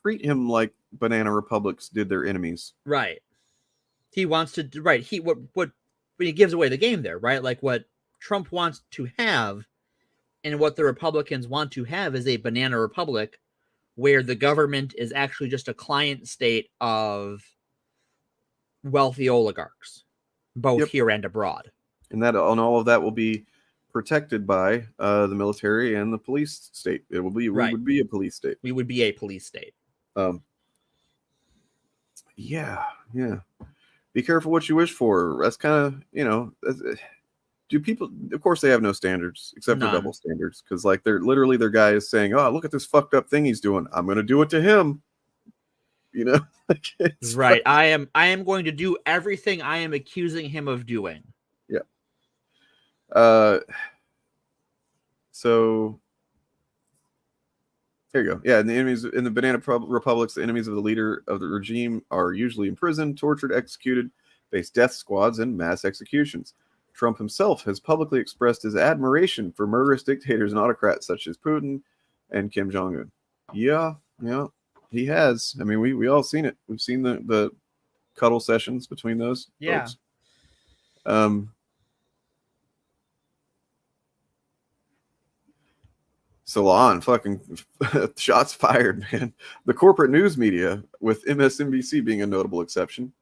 [SPEAKER 26] treat him like banana republics did their enemies.
[SPEAKER 27] Right. He wants to what he gives away the game there, right? Like what Trump wants to have and what the Republicans want to have is a banana republic where the government is actually just a client state of wealthy oligarchs, both here and abroad.
[SPEAKER 26] And all of that will be protected by the military and the police state. It will be, we would be a police state.
[SPEAKER 27] We would be a police state.
[SPEAKER 26] Yeah. Be careful what you wish for. That's kind of, do people, of course they have no standards except for double standards. Cause like they're literally their guy is saying, oh, look at this fucked up thing he's doing. I'm going to do it to him.
[SPEAKER 27] Right. I am going to do everything I am accusing him of doing.
[SPEAKER 26] Yeah. So there you go. Yeah, and the enemies in the banana republics, the enemies of the leader of the regime are usually imprisoned, tortured, executed, face death squads, and mass executions. Trump himself has publicly expressed his admiration for murderous dictators and autocrats such as Putin and Kim Jong-un. Yeah, he has. I mean, we all seen it. We've seen the cuddle sessions between those folks. Salon, fucking shots fired, man. The corporate news media, with MSNBC being a notable exception,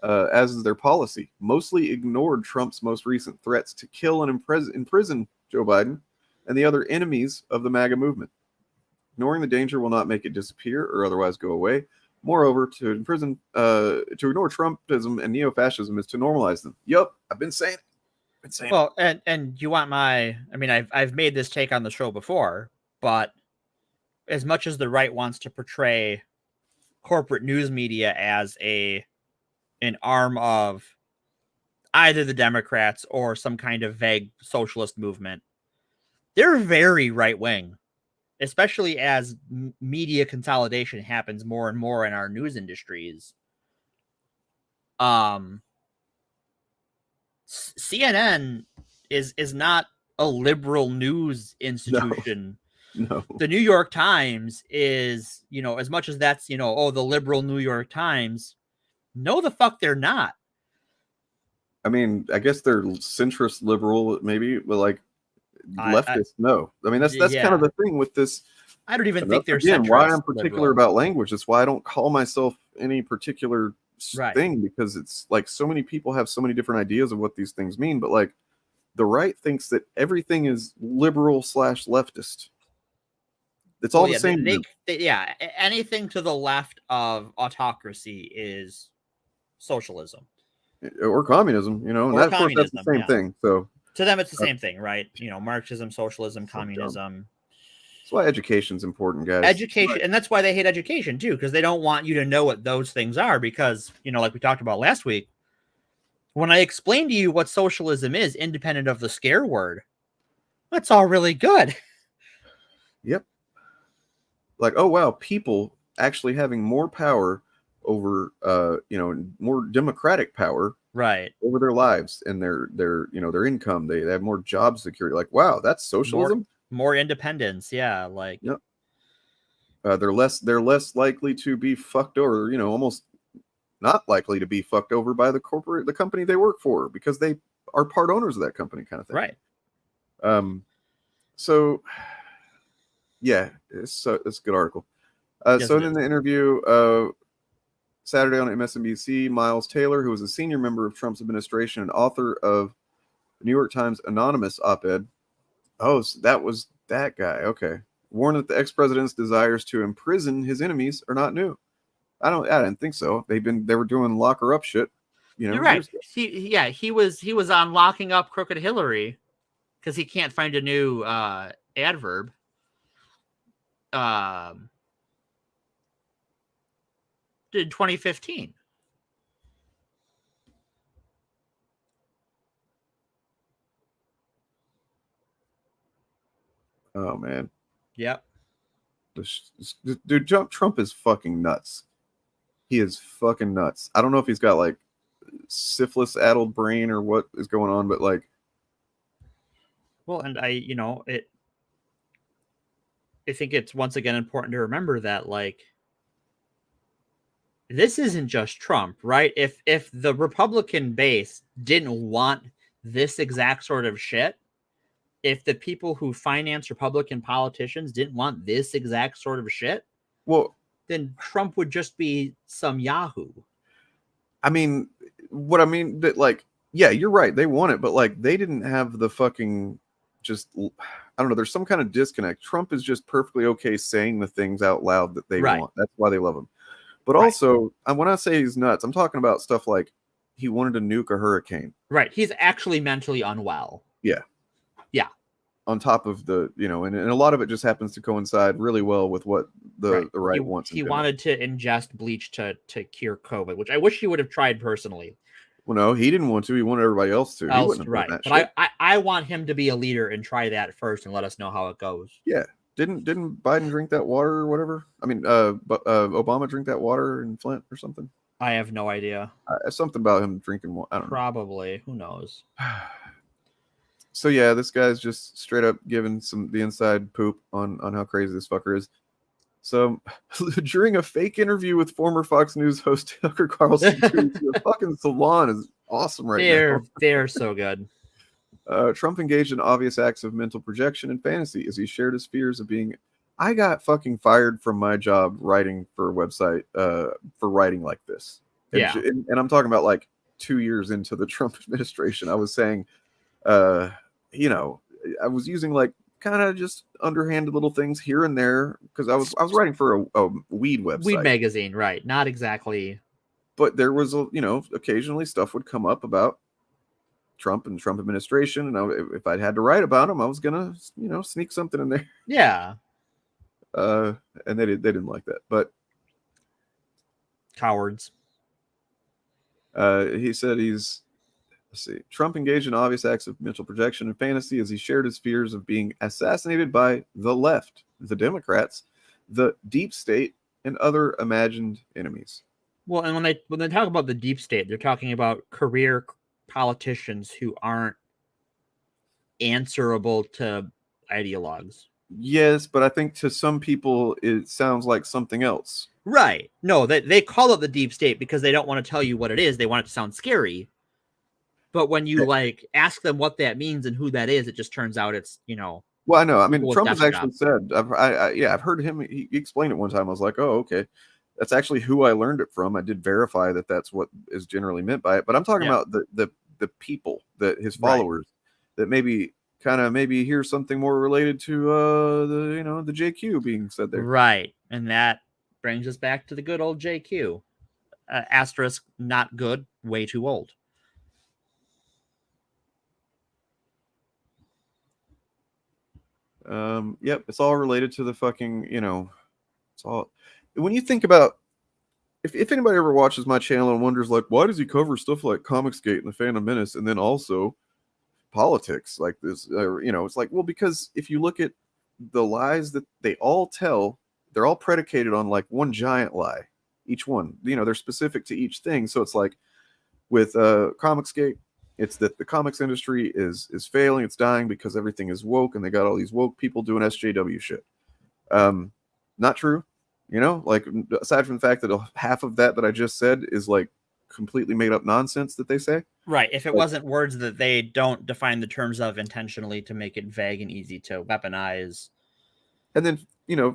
[SPEAKER 26] as is their policy, mostly ignored Trump's most recent threats to kill and imprison Joe Biden and the other enemies of the MAGA movement. Ignoring the danger will not make it disappear or otherwise go away. Moreover, to ignore Trumpism and neo-fascism is to normalize them. Yup, I've been saying it.
[SPEAKER 27] Well, and you want I've made this take on the show before, but as much as the right wants to portray corporate news media as an arm of either the Democrats or some kind of vague socialist movement, they're very right-wing, especially as media consolidation happens more and more in our news industries. CNN is not a liberal news institution.
[SPEAKER 26] No.
[SPEAKER 27] The New York Times is, as much as that's, the liberal New York Times, no, the fuck they're not.
[SPEAKER 26] I mean, I guess they're centrist liberal, maybe, but like leftist, no. I mean, that's kind of the thing with this.
[SPEAKER 27] I don't even think they're
[SPEAKER 26] again
[SPEAKER 27] centrist
[SPEAKER 26] why I'm particular
[SPEAKER 27] liberal.
[SPEAKER 26] about language. That's why I don't call myself any particular thing, because it's like so many people have so many different ideas of what these things mean. But like the right thinks that everything is liberal / leftist. It's all the same.
[SPEAKER 27] Anything to the left of autocracy is socialism
[SPEAKER 26] or communism, and
[SPEAKER 27] or
[SPEAKER 26] that, of course, that's the same thing. So
[SPEAKER 27] to them, it's the same thing, right? Marxism, socialism, communism.
[SPEAKER 26] That's why education's important, guys.
[SPEAKER 27] Education, and that's why they hate education too, because they don't want you to know what those things are. Because like we talked about last week, when I explain to you what socialism is, independent of the scare word, that's all really good.
[SPEAKER 26] Yep. Like, oh wow, people actually having more power over, more democratic power,
[SPEAKER 27] right,
[SPEAKER 26] over their lives and their income. They have more job security. Like, wow, that's socialism.
[SPEAKER 27] More independence, yeah. Like,
[SPEAKER 26] yep. They're less likely to be fucked over. Almost not likely to be fucked over by the company they work for, because they are part owners of that company, kind of thing.
[SPEAKER 27] Right.
[SPEAKER 26] So, yeah, it's a good article.
[SPEAKER 27] Yes,
[SPEAKER 26] so in the interview Saturday on MSNBC, Miles Taylor, who was a senior member of Trump's administration and author of the New York Times Anonymous op-ed. Oh, so that was that guy. Okay. Warned that the ex-president's desires to imprison his enemies are not new. I didn't think so. They were doing lock her up shit.
[SPEAKER 27] You're right. He was on locking up crooked Hillary because he can't find a new adverb. In 2015.
[SPEAKER 26] Oh man.
[SPEAKER 27] Yep.
[SPEAKER 26] Dude, Trump is fucking nuts. He is fucking nuts. I don't know if he's got like syphilis-addled brain or what is going on, but like.
[SPEAKER 27] Well, and I think it's once again important to remember that like this isn't just Trump, right? If the Republican base didn't want this exact sort of shit, if the people who finance Republican politicians didn't want this exact sort of shit,
[SPEAKER 26] well,
[SPEAKER 27] then Trump would just be some Yahoo.
[SPEAKER 26] I mean, what I mean that, like, yeah, you're right. They want it, but like, they didn't have the fucking just. I don't know. There's some kind of disconnect. Trump is just perfectly okay saying the things out loud that they want. That's why they love him. But also, when I say he's nuts, I'm talking about stuff like he wanted to nuke a hurricane.
[SPEAKER 27] Right. He's actually mentally unwell.
[SPEAKER 26] Yeah.
[SPEAKER 27] Yeah.
[SPEAKER 26] On top of the, and a lot of it just happens to coincide really well with what the right wants.
[SPEAKER 27] He wanted to ingest bleach to cure COVID, which I wish he would have tried personally.
[SPEAKER 26] Well, no, he didn't want to. He wanted everybody else to. He wouldn't have done that
[SPEAKER 27] but
[SPEAKER 26] shit.
[SPEAKER 27] I want him to be a leader and try that first and let us know how it goes.
[SPEAKER 26] Yeah. Didn't Biden drink that water or whatever? I mean, Obama drink that water in Flint or something?
[SPEAKER 27] I have no idea.
[SPEAKER 26] Something about him drinking water. I don't know.
[SPEAKER 27] Probably. Who knows?
[SPEAKER 26] So yeah, this guy's just straight up giving the inside poop on how crazy this fucker is. So during a fake interview with former Fox News host Tucker Carlson, the fucking salon is awesome now.
[SPEAKER 27] They're so good.
[SPEAKER 26] Trump engaged in obvious acts of mental projection and fantasy as he shared his fears of being. I got fucking fired from my job writing for a website for writing like this. And I'm talking about like 2 years into the Trump administration. I was saying, I was using like kind of just underhanded little things here and there because I was writing for a weed website,
[SPEAKER 27] weed magazine, right? Not exactly.
[SPEAKER 26] But there was occasionally stuff would come up about Trump and Trump administration, and if I'd had to write about him, I was gonna sneak something in there.
[SPEAKER 27] Yeah.
[SPEAKER 26] And they didn't like that, but
[SPEAKER 27] cowards.
[SPEAKER 26] He said Trump engaged in obvious acts of mental projection and fantasy as he shared his fears of being assassinated by the left, the Democrats, the deep state, and other imagined enemies.
[SPEAKER 27] Well, and when they talk about the deep state, they're talking about career politicians who aren't answerable to ideologues.
[SPEAKER 26] Yes, but I think to some people it sounds like something else.
[SPEAKER 27] Right. No, they call it the deep state because they don't want to tell you what it is. They want it to sound scary. But when you ask them what that means and who that is, it just turns out it's,
[SPEAKER 26] Well, I know. I mean, Trump has actually said, I've heard him. He explained it one time. I was like, oh, okay. That's actually who I learned it from. I did verify that that's what is generally meant by it. But I'm talking about the people, that his followers, that maybe hear something more related to the JQ being said there.
[SPEAKER 27] Right. And that brings us back to the good old JQ. Asterisk, not good, way too old.
[SPEAKER 26] Yep, it's all related to the fucking, it's all. When you think about, if anybody ever watches my channel and wonders like, why does he cover stuff like Comicsgate and the Phantom Menace and then also politics like this? It's like, well, because if you look at the lies that they all tell, they're all predicated on like one giant lie. Each one, they're specific to each thing. So it's like with Comicsgate, it's that the comics industry is failing, it's dying because everything is woke, and they got all these woke people doing SJW shit. Not true. Like aside from the fact that half of that I just said is like completely made up nonsense that they say.
[SPEAKER 27] Right. If it wasn't words that they don't define the terms of intentionally to make it vague and easy to weaponize.
[SPEAKER 26] And then,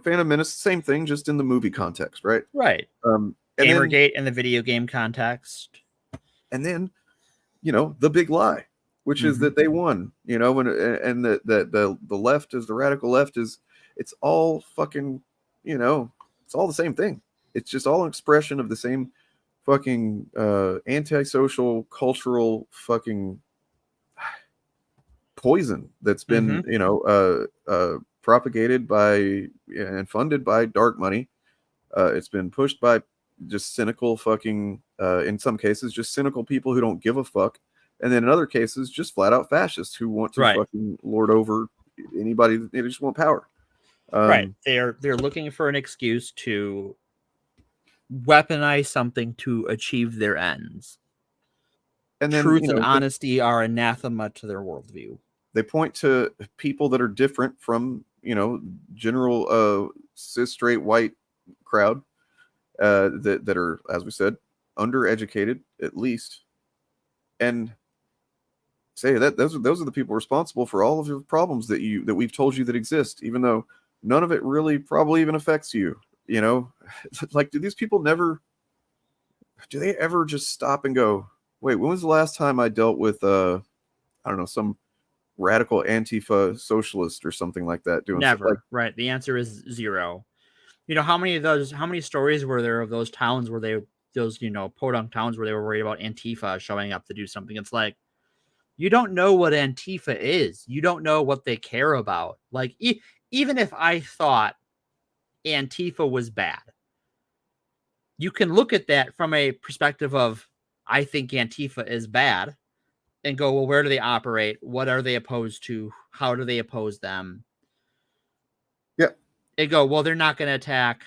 [SPEAKER 26] Phantom Menace, same thing, just in the movie context, right?
[SPEAKER 27] Right. Gamergate in the video game context.
[SPEAKER 26] And then, the big lie, which is that they won, and the left is the radical left it's all fucking, it's all the same thing. It's just all an expression of the same fucking antisocial, cultural fucking poison that's been, propagated by and funded by dark money. It's been pushed by just cynical fucking, in some cases, just cynical people who don't give a fuck. And then in other cases, just flat out fascists who want to fucking lord over anybody. They just want power.
[SPEAKER 27] Right. They're looking for an excuse to weaponize something to achieve their ends. And then truth and honesty are anathema to their worldview.
[SPEAKER 26] They point to people that are different from, general cis straight white crowd that are, as we said, undereducated at least. And say that those are the people responsible for all of the problems that we've told you that exist, even though none of it really probably even affects you. You know, like, do these people do they ever just stop and go, wait, when was the last time I dealt with I don't know, some radical Antifa socialist or something like that doing
[SPEAKER 27] Never.
[SPEAKER 26] like,
[SPEAKER 27] Right. The answer is zero. You know, how many stories were there of those towns where those, you know, podunk towns where they were worried about Antifa showing up to do something? It's like, you don't know what Antifa is. You don't know what they care about. Like, even if I thought Antifa was bad, you can look at that from a perspective of, I think Antifa is bad, and go, well, where do they operate? What are they opposed to? How do they oppose them?
[SPEAKER 26] Yeah.
[SPEAKER 27] They go, well, they're not going to attack.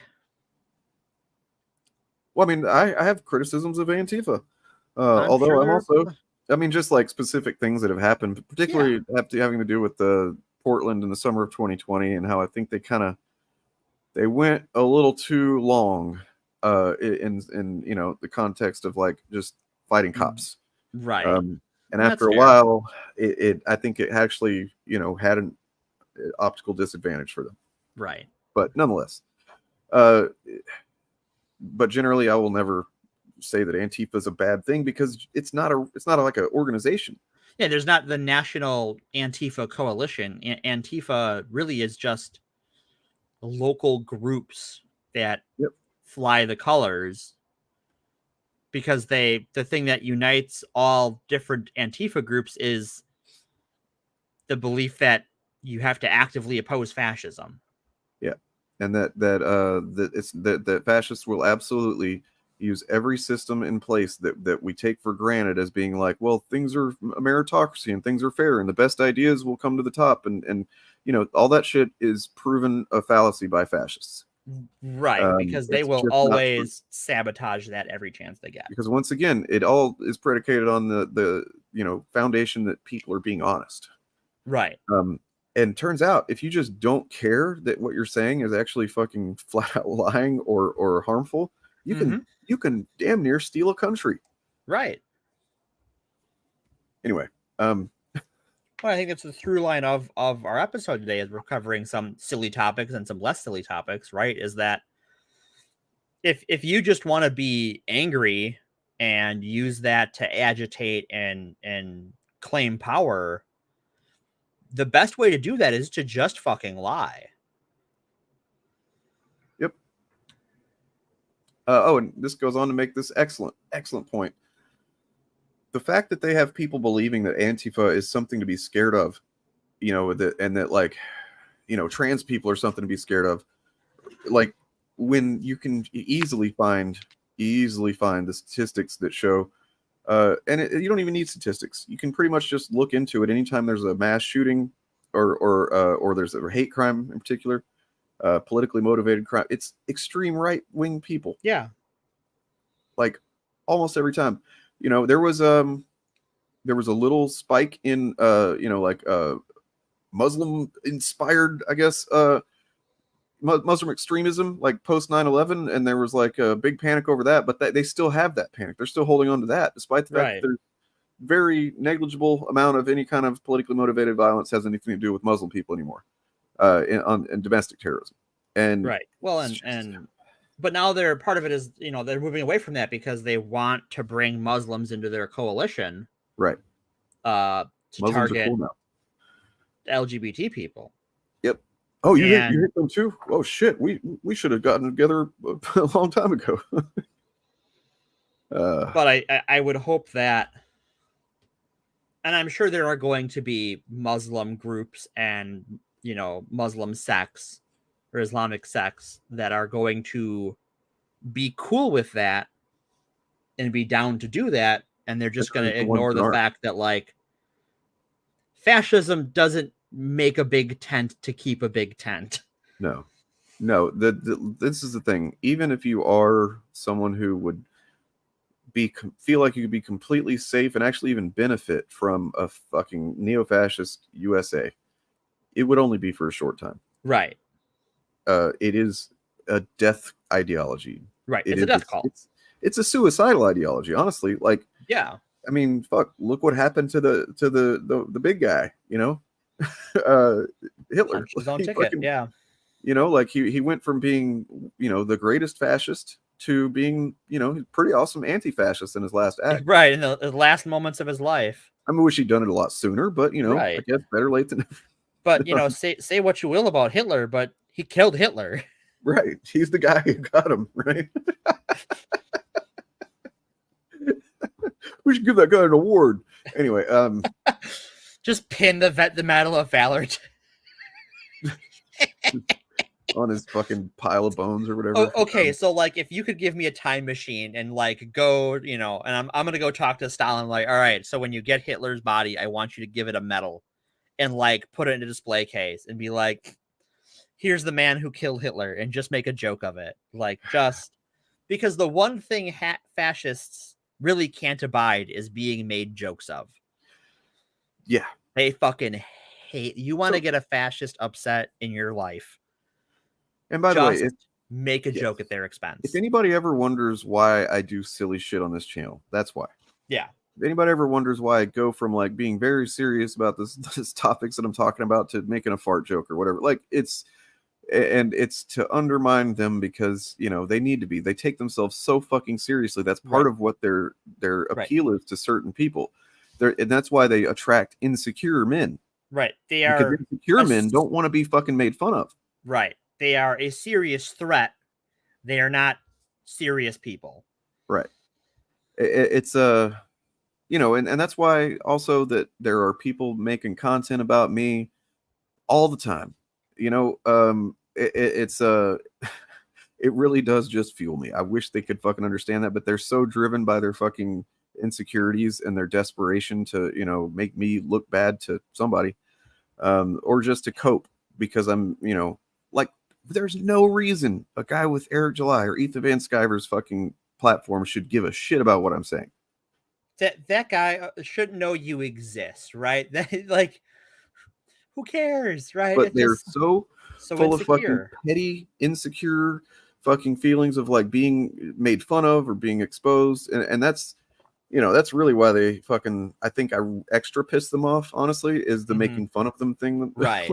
[SPEAKER 26] Well, I mean, I have criticisms of Antifa, although
[SPEAKER 27] sure
[SPEAKER 26] I'm also, I mean, just like specific things that have happened, particularly having to do with the Portland in the summer of 2020, and how I think they went a little too long in you know, the context of like just fighting cops,
[SPEAKER 27] Right.
[SPEAKER 26] and
[SPEAKER 27] That's
[SPEAKER 26] after a
[SPEAKER 27] fair.
[SPEAKER 26] while, I think it actually, you know, had an optical disadvantage for them.
[SPEAKER 27] Right.
[SPEAKER 26] But nonetheless, but generally, I will never say that Antifa is a bad thing, because it's not like an organization.
[SPEAKER 27] Yeah, there's not the National Antifa Coalition. Antifa really is just local groups that fly the colors, because the thing that unites all different Antifa groups is the belief that you have to actively oppose fascism.
[SPEAKER 26] Yeah, and that fascists will absolutely use every system in place that we take for granted as being like, well, things are a meritocracy and things are fair and the best ideas will come to the top, and you know, all that shit is proven a fallacy by fascists.
[SPEAKER 27] Right, because they
[SPEAKER 26] It's
[SPEAKER 27] will
[SPEAKER 26] just not true.
[SPEAKER 27] always sabotage that every chance they get.
[SPEAKER 26] Because once again, it all is predicated on the you know, foundation that people are being honest.
[SPEAKER 27] Right.
[SPEAKER 26] And turns out, if you just don't care that what you're saying is actually fucking flat out lying or harmful, you can damn near steal a country.
[SPEAKER 27] Right.
[SPEAKER 26] Anyway,
[SPEAKER 27] well, I think that's the through line of our episode today, is we're covering some silly topics and some less silly topics, right? Is that if you just want to be angry and use that to agitate and claim power, the best way to do that is to just fucking lie.
[SPEAKER 26] Yep. Oh, and this goes on to make this excellent point. The fact that they have people believing that Antifa is something to be scared of, you know, and that like, you know, trans people are something to be scared of, like, when you can easily find the statistics that show, and you don't even need statistics. You can pretty much just look into it anytime there's a mass shooting or there's a hate crime in particular, politically motivated crime. It's extreme right-wing people.
[SPEAKER 27] Yeah.
[SPEAKER 26] Like almost every time. You know, there was a little spike in you know, like Muslim inspired, I guess, Muslim extremism, like post 9/11, and there was like a big panic over that, but they still have that panic. They're still holding on to that, despite the fact that there's very negligible amount of any kind of politically motivated violence has anything to do with Muslim people anymore, in domestic terrorism. And
[SPEAKER 27] right. Well, but now they're part of it is, you know, they're moving away from that because they want to bring Muslims into their coalition,
[SPEAKER 26] right?
[SPEAKER 27] To
[SPEAKER 26] Muslims
[SPEAKER 27] target
[SPEAKER 26] are cool now.
[SPEAKER 27] LGBT people.
[SPEAKER 26] Yep. Oh, you hit them too? Oh shit, we should have gotten together a long time ago.
[SPEAKER 27] But I would hope that, and I'm sure there are going to be Muslim groups and, you know, Muslim sects or Islamic sects that are going to be cool with that and be down to do that, and they're just going to ignore the fact that, like, fascism doesn't make a big tent to keep a big tent.
[SPEAKER 26] No. This is the thing. Even if you are someone who would feel like you could be completely safe and actually even benefit from a fucking neo-fascist USA, it would only be for a short time.
[SPEAKER 27] Right.
[SPEAKER 26] It is a death ideology.
[SPEAKER 27] Right. It's a death cult.
[SPEAKER 26] It's a suicidal ideology, honestly. Like,
[SPEAKER 27] yeah.
[SPEAKER 26] I mean, fuck, look what happened to the big guy, Hitler.
[SPEAKER 27] Punched his own
[SPEAKER 26] He
[SPEAKER 27] ticket.
[SPEAKER 26] fucking-
[SPEAKER 27] Yeah.
[SPEAKER 26] Like he went from being, the greatest fascist to being, pretty awesome anti-fascist in his last act.
[SPEAKER 27] Right. In the last moments of his life.
[SPEAKER 26] I wish he'd done it a lot sooner, but I
[SPEAKER 27] Right.
[SPEAKER 26] guess better late than never.
[SPEAKER 27] But say what you will about Hitler, but he killed Hitler.
[SPEAKER 26] Right. He's the guy who got him, right? We should give that guy an award. Anyway,
[SPEAKER 27] Just pin the Medal of Valor
[SPEAKER 26] on his fucking pile of bones or whatever.
[SPEAKER 27] Okay, so like if you could give me a time machine and like go, and I'm gonna go talk to Stalin, like, all right, so when you get Hitler's body, I want you to give it a medal and like put it in a display case and be like, here's the man who killed Hitler, and just make a joke of it. Like, just because the one thing fascists really can't abide is being made jokes of.
[SPEAKER 26] Yeah.
[SPEAKER 27] They fucking hate. You want to get a fascist upset in your life.
[SPEAKER 26] And by the way,
[SPEAKER 27] make a joke at their expense.
[SPEAKER 26] If anybody ever wonders why I do silly shit on this channel, that's why.
[SPEAKER 27] Yeah.
[SPEAKER 26] If anybody ever wonders why I go from like being very serious about this topics that I'm talking about to making a fart joke or whatever, like it's to undermine them because they need to be. They take themselves so fucking seriously. That's part of what their appeal is to certain people. And that's why they attract insecure men.
[SPEAKER 27] Right. They
[SPEAKER 26] because
[SPEAKER 27] are
[SPEAKER 26] insecure men don't want to be fucking made fun of.
[SPEAKER 27] Right. They are a serious threat. They are not serious people.
[SPEAKER 26] Right. It's and that's why also that there are people making content about me all the time. It really does just fuel me. I wish they could fucking understand that, but they're so driven by their fucking insecurities and their desperation to, make me look bad to somebody, or just to cope because I'm, like, there's no reason a guy with Eric July or Ethan Van Sciver's fucking platform should give a shit about what I'm saying.
[SPEAKER 27] That guy should know you exist, right? Like, who cares, right?
[SPEAKER 26] But they're so full
[SPEAKER 27] insecure.
[SPEAKER 26] of fucking petty, insecure fucking feelings of like being made fun of or being exposed. And that's, that's really why they fucking, I think I extra piss them off, honestly, is the making fun of them thing.
[SPEAKER 27] Right.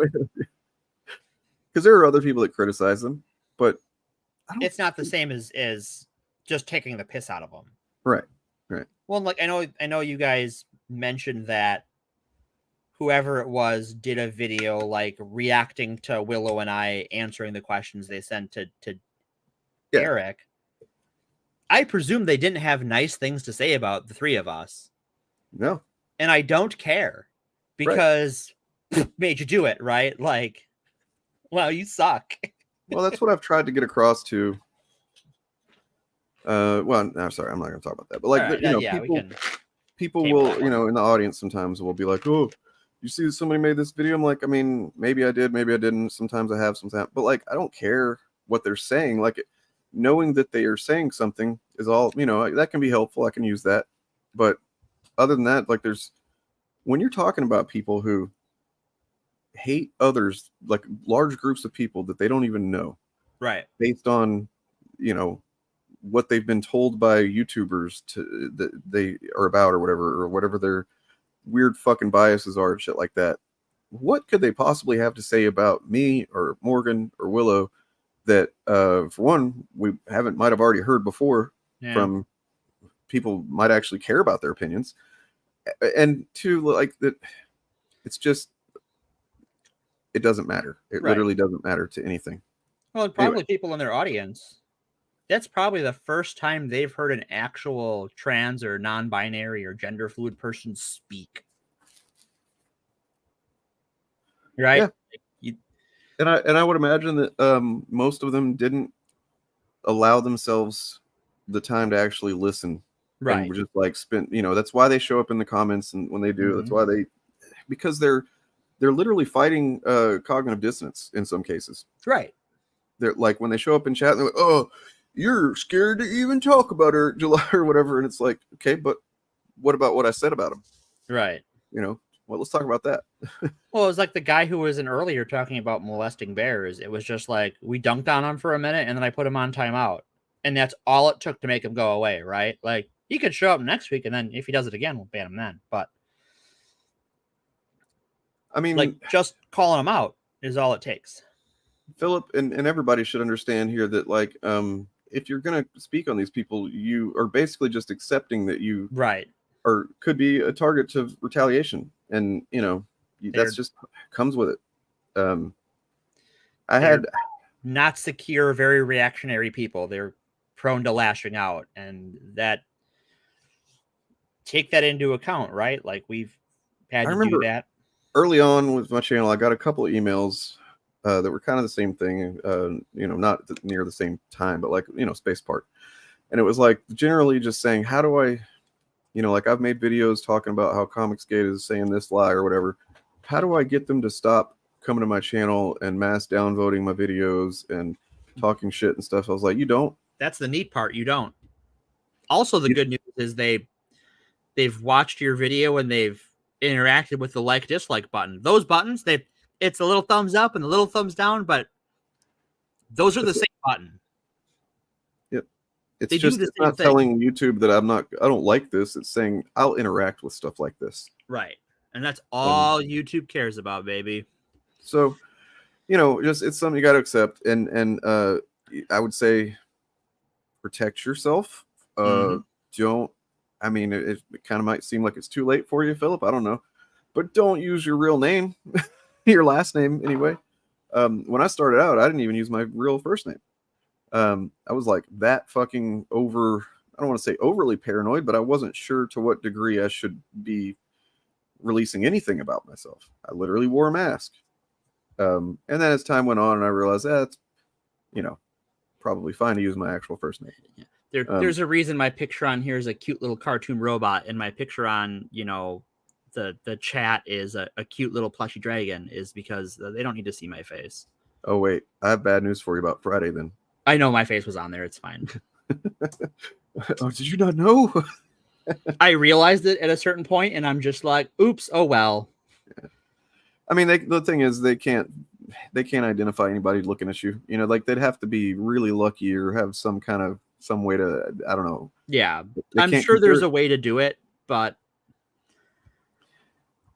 [SPEAKER 26] Because there are other people that criticize them, but
[SPEAKER 27] it's not the same as just taking the piss out of them.
[SPEAKER 26] Right. Right.
[SPEAKER 27] Well, like I know you guys mentioned that whoever it was did a video like reacting to Willow and I answering the questions they sent to Eric. I presume they didn't have nice things to say about the three of us.
[SPEAKER 26] No.
[SPEAKER 27] And I don't care because made you do it, right? Like, well, you suck.
[SPEAKER 26] Well, that's what I've tried to get across to. Well, I'm sorry, I'm not going to talk about that. But like, people will, in the audience sometimes will be like, "Oh, you see, somebody made this video." I'm like, I mean, maybe I did, maybe I didn't. Sometimes I have, sometimes, but like, I don't care what they're saying. Like, knowing that they are saying something is all, that can be helpful. I can use that. But other than that, like, when you're talking about people who hate others, like large groups of people that they don't even know,
[SPEAKER 27] right,
[SPEAKER 26] based on what they've been told by YouTubers that they are about or whatever their weird fucking biases are and shit like that, what could they possibly have to say about me or Morgan or Willow that for one we might have already heard before from people might actually care about their opinions, and two, like, that it's just, it doesn't matter. It literally doesn't matter to anything.
[SPEAKER 27] Well, probably people in their audience, that's probably the first time they've heard an actual trans or non-binary or gender fluid person speak. Right?
[SPEAKER 26] Yeah. And I would imagine that most of them didn't allow themselves the time to actually listen.
[SPEAKER 27] Right.
[SPEAKER 26] And just like spend, that's why they show up in the comments, and when they do, that's why because they're literally fighting cognitive dissonance in some cases.
[SPEAKER 27] Right.
[SPEAKER 26] They're like, when they show up in chat, they're like, "Oh, you're scared to even talk about Eric July or whatever." And it's like, okay, but what about what I said about him?
[SPEAKER 27] Right.
[SPEAKER 26] Well, let's talk about that.
[SPEAKER 27] Well, it was like the guy who was in earlier talking about molesting bears. It was just like, we dunked on him for a minute and then I put him on timeout. And that's all it took to make him go away, right? Like, He could show up next week, and then if he does it again, we'll ban him then. But
[SPEAKER 26] I mean,
[SPEAKER 27] like, just calling him out is all it takes.
[SPEAKER 26] Philip and everybody should understand here that, like, if you're going to speak on these people, you are basically just accepting that you or could be a target to retaliation, and that's just comes with it. I had
[SPEAKER 27] not secure, very reactionary people. They're prone to lashing out, and that take that into account, right? Like, we've had to do that
[SPEAKER 26] early on with my channel. I got a couple of emails that were kind of the same thing, not near the same time, but like, space part. And it was like generally just saying, how do I, like, I've made videos talking about how Comicsgate is saying this lie or whatever. How do I get them to stop coming to my channel and mass downvoting my videos and talking shit and stuff? I was like, you don't.
[SPEAKER 27] That's the neat part. You don't. Also, the good news is they've watched your video and they've interacted with the like dislike button. Those buttons, it's a little thumbs up and a little thumbs down, but those are the same button.
[SPEAKER 26] Yep. It's not telling YouTube that I don't like this. It's saying I'll interact with stuff like this.
[SPEAKER 27] Right. And that's all YouTube cares about, baby.
[SPEAKER 26] So, just it's something you got to accept. And I would say protect yourself. Don't. I mean, it kind of might seem like it's too late for you, Philip. I don't know, but don't use your real name, your last name anyway. When I started out, I didn't even use my real first name. I was like that fucking I don't want to say overly paranoid, but I wasn't sure to what degree I should be releasing anything about myself. I literally wore a mask. And then as time went on, and I realized that's, probably fine to use my actual first name.
[SPEAKER 27] There's a reason my picture on here is a cute little cartoon robot, and my picture on, the chat is a cute little plushy dragon, is because they don't need to see my face.
[SPEAKER 26] Oh, wait. I have bad news for you about Friday then.
[SPEAKER 27] I know my face was on there. It's fine.
[SPEAKER 26] Oh, did you not know?
[SPEAKER 27] I realized it at a certain point, and I'm just like, oops, oh well.
[SPEAKER 26] Yeah. I mean, the thing is, they can't identify anybody looking at you. Like, they'd have to be really lucky or have some way to, I don't know.
[SPEAKER 27] Yeah, I'm sure there's a way to do it, but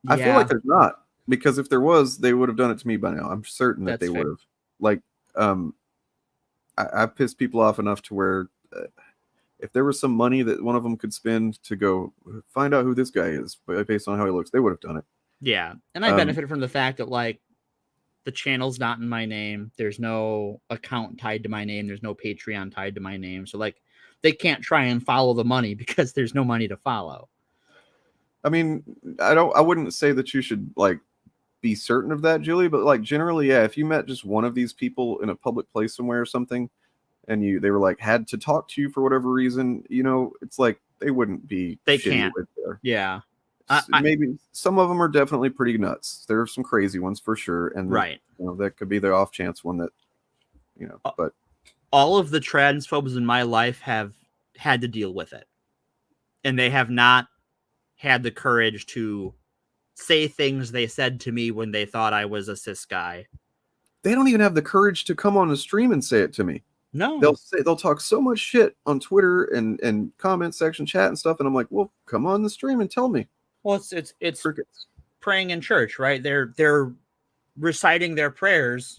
[SPEAKER 26] I feel like there's not, because if there was, they would have done it to me by now. I'm certain that they would have. Like, I pissed people off enough to where if there was some money that one of them could spend to go find out who this guy is based on how he looks, they would have done it.
[SPEAKER 27] Yeah, and I benefit from the fact that, like, the channel's not in my name. There's no account tied to my name. There's no Patreon tied to my name. So, like, they can't try and follow the money because there's no money to follow.
[SPEAKER 26] I mean, I wouldn't say that you should, like, be certain of that, Julie, but, like, generally, yeah, if you met just one of these people in a public place somewhere or something, and they were like had to talk to you for whatever reason, it's like they wouldn't be.
[SPEAKER 27] They can't. Right there. Yeah.
[SPEAKER 26] Maybe some of them are definitely pretty nuts. There are some crazy ones for sure, and
[SPEAKER 27] right,
[SPEAKER 26] that could be the off chance one that, but
[SPEAKER 27] all of the transphobes in my life have had to deal with it, and they have not had the courage to say things they said to me when they thought I was a cis guy.
[SPEAKER 26] They don't even have the courage to come on the stream and say it to me.
[SPEAKER 27] No,
[SPEAKER 26] they'll talk so much shit on Twitter and comment section chat and stuff, and I'm like, well, come on the stream and tell me.
[SPEAKER 27] Well, it's crickets. Praying in church, right? They're reciting their prayers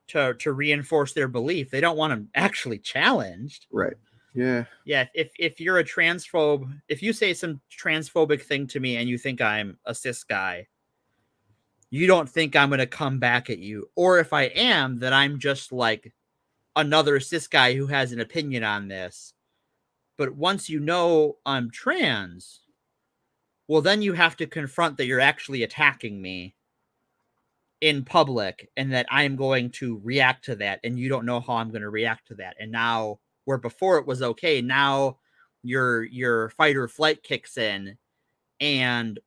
[SPEAKER 27] to reinforce their belief. They don't want them actually challenged.
[SPEAKER 26] Right. Yeah.
[SPEAKER 27] Yeah. If you're a transphobe, if you say some transphobic thing to me and you think I'm a cis guy, you don't think I'm going to come back at you. Or if I am, that I'm just like another cis guy who has an opinion on this. But once you know I'm trans, well, then you have to confront that you're actually attacking me in public and that I'm going to react to that. And you don't know how I'm going to react to that. And now, where before it was okay, now your fight or flight kicks in, and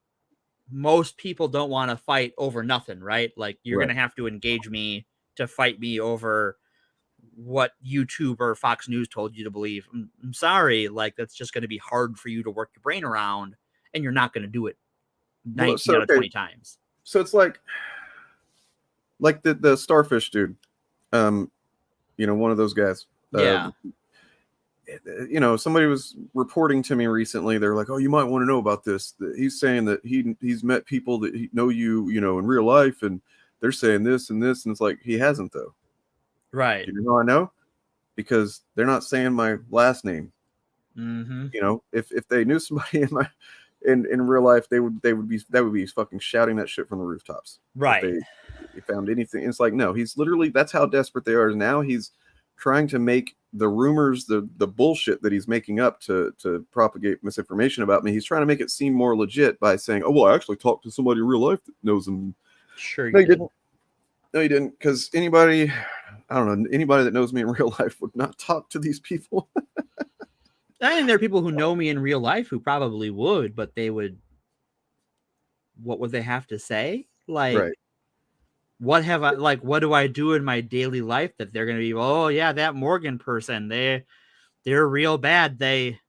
[SPEAKER 27] most people don't want to fight over nothing, right? Like, you're going to have to engage me to fight me over what YouTube or Fox News told you to believe. I'm sorry. Like, that's just going to be hard for you to work your brain around, and you're not going to do it 19 out of 20 times.
[SPEAKER 26] So it's like the starfish dude, one of those guys.
[SPEAKER 27] Yeah.
[SPEAKER 26] you know, somebody was reporting to me recently. They're like, "Oh, you might want to know about this. He's saying that he's met people that know you, you know, in real life, and they're saying this and this." And it's like, he hasn't though.
[SPEAKER 27] Right.
[SPEAKER 26] You know how I know? Because they're not saying my last name.
[SPEAKER 27] Mm-hmm.
[SPEAKER 26] You know, if they knew somebody in real life, they would be fucking shouting that shit from the rooftops.
[SPEAKER 27] Right.
[SPEAKER 26] If they found anything. It's like, no, he's literally, that's how desperate they are. Now he's trying to make the rumors, the bullshit that he's making up to propagate misinformation about me. He's trying to make it seem more legit by saying, "Oh, well, I actually talked to somebody in real life that knows him."
[SPEAKER 27] Sure,
[SPEAKER 26] No, you didn't. No, you didn't. Because anybody, I don't know, anybody that knows me in real life would not talk to these people.
[SPEAKER 27] I mean, there are people who know me in real life who probably would, but they would. What would they have to say? Like,
[SPEAKER 26] Right.
[SPEAKER 27] what have I like? What do I do in my daily life that they're going to be? Oh yeah, that Morgan person. They're real bad. They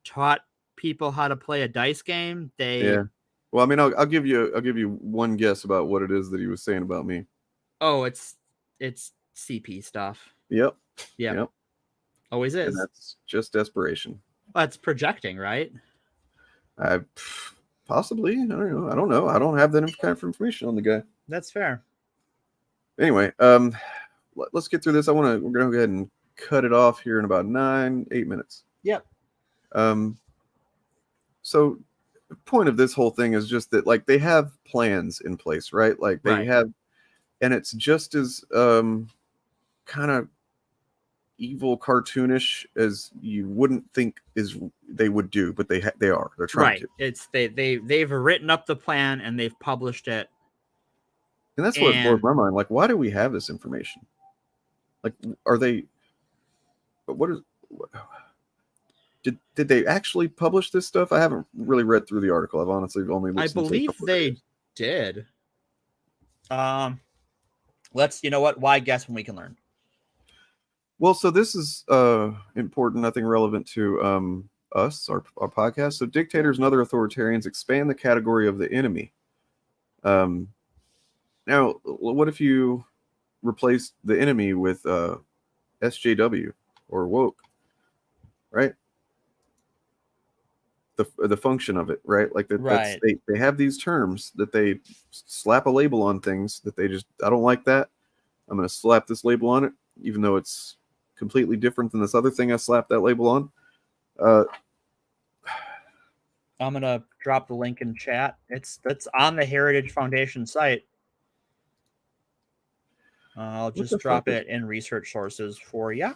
[SPEAKER 27] taught people how to play a dice game.
[SPEAKER 26] Yeah. Well, I mean, I'll give you one guess about what it is that he was saying about me.
[SPEAKER 27] Oh, it's CP stuff.
[SPEAKER 26] Yep.
[SPEAKER 27] Yep. Always is.
[SPEAKER 26] And that's just desperation.
[SPEAKER 27] Well, that's projecting, right?
[SPEAKER 26] Possibly. I don't know. I don't have that kind of information on the guy.
[SPEAKER 27] That's fair.
[SPEAKER 26] Anyway, let's get through this. We're gonna go ahead and cut it off here in about 8 minutes.
[SPEAKER 27] Yep.
[SPEAKER 26] So the point of this whole thing is just that, like, they have plans in place, right? Like they have, and it's just as kind of evil, cartoonish as you wouldn't think they would do, but they're trying to.
[SPEAKER 27] It's they've written up the plan and they've published it.
[SPEAKER 26] And that's what blows my mind. Like, why do we have this information? Like, are they? Did they actually publish this stuff? I haven't really read through the article. I've honestly only listened.
[SPEAKER 27] I believe they did. Let's. You know what? Why guess when we can learn?
[SPEAKER 26] Well, so this is important. Nothing relevant to us, our podcast. So, dictators and other authoritarians expand the category of the enemy. Now, what if you replaced the enemy with SJW or woke, right? The function of it, right? Like that's they have these terms that they slap a label on things that they just, I don't like that. I'm going to slap this label on it, even though it's completely different than this other thing I slapped that label on.
[SPEAKER 27] I'm going to drop the link in chat. That's on the Heritage Foundation site. I'll just drop it in research sources for you.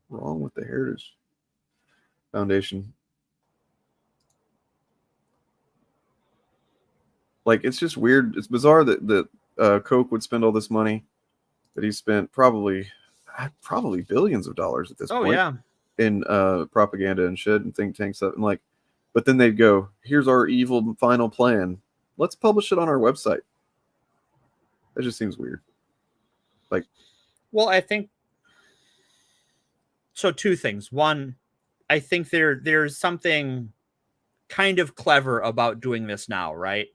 [SPEAKER 26] Wrong with the Heritage Foundation. Like, it's just weird. It's bizarre that Koch would spend all this money that he spent, probably billions of dollars at this point. In propaganda and shit and think tank stuff. And like, but then they'd go, "Here's our evil final plan. Let's publish it on our website." That just seems weird. Like,
[SPEAKER 27] well, I think so. Two things. One, I think there's something kind of clever about doing this now, right?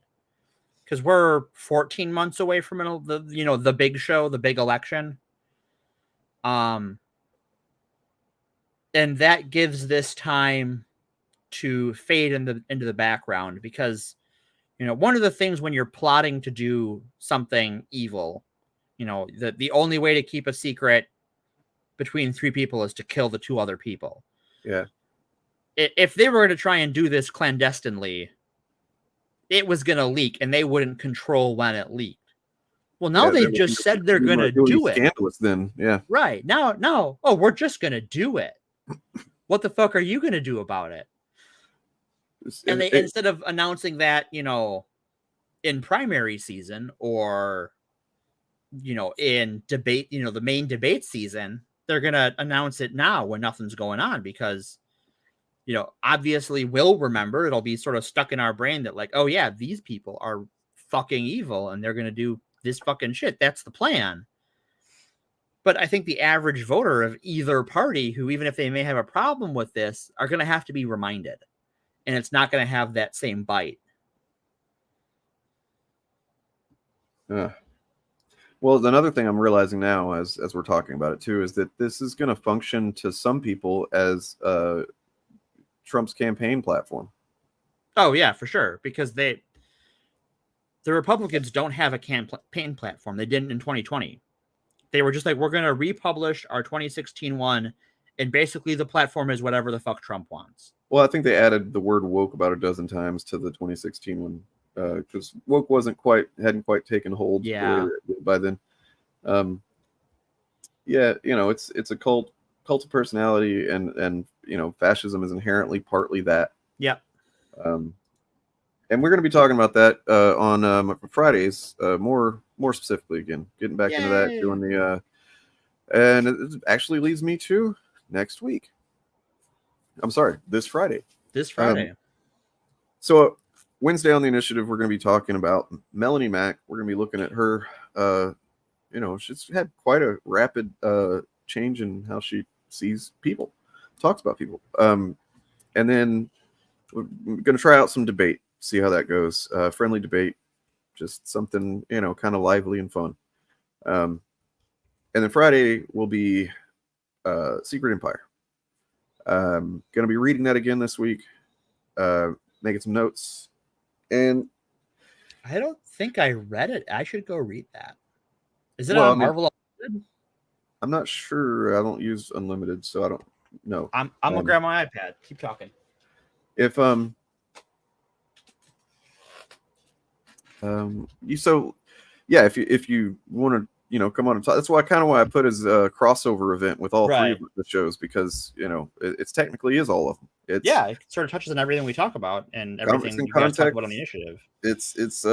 [SPEAKER 27] Because we're 14 months away from the big show, the big election. And that gives this time to fade into the background, because one of the things when you're plotting to do something evil, the only way to keep a secret between three people is to kill the two other people.
[SPEAKER 26] Yeah.
[SPEAKER 27] If they were to try and do this clandestinely, it was going to leak and they wouldn't control when it leaked. Well, now they've just said they're going to do it.
[SPEAKER 26] Scandalous then. Yeah.
[SPEAKER 27] Right. Now, oh, we're just going to do it. What the fuck are you going to do about it? And they, instead of announcing that, in primary season or, in debate, the main debate season, they're going to announce it now when nothing's going on, because, obviously we'll remember, it'll be sort of stuck in our brain that like, oh yeah, these people are fucking evil and they're going to do this fucking shit. That's the plan. But I think the average voter of either party, who, even if they may have a problem with this, are going to have to be reminded. And it's not going to have that same bite.
[SPEAKER 26] Well, another thing I'm realizing now, as we're talking about it too, is that this is going to function to some people as Trump's campaign platform.
[SPEAKER 27] Oh yeah, for sure, because the Republicans don't have a campaign platform. They didn't in 2020. They were just like, we're going to republish our 2016 one, and basically the platform is whatever the fuck Trump wants.
[SPEAKER 26] Well, I think they added the word woke about a dozen times to the 2016 one because woke hadn't quite taken hold the way that it did by then. Yeah, it's a cult of personality, and fascism is inherently partly that.
[SPEAKER 27] Yeah.
[SPEAKER 26] And we're going to be talking about that on Fridays, more specifically again, getting back into that, doing the and it actually leads me to next week. I'm sorry, this Friday. So Wednesday on the initiative, we're going to be talking about Melanie Mack. We're going to be looking at her. She's had quite a rapid change in how she sees people, talks about people. And then we're going to try out some debate, see how that goes. Friendly debate, just something, kind of lively and fun. And then Friday will be Secret Empire. Going to be reading that again this week, making some notes. And
[SPEAKER 27] I don't think I read it. I should go read that. Is it on Marvel Unlimited?
[SPEAKER 26] I'm not sure. I don't use Unlimited, so I don't know.
[SPEAKER 27] I'm gonna grab my iPad. Keep talking.
[SPEAKER 26] If if you want to come on and talk, that's why I put as a crossover event with all three of the shows, because it's technically is all of them.
[SPEAKER 27] It sort of touches on everything we talk about and everything you guys talk about on the initiative.
[SPEAKER 26] It's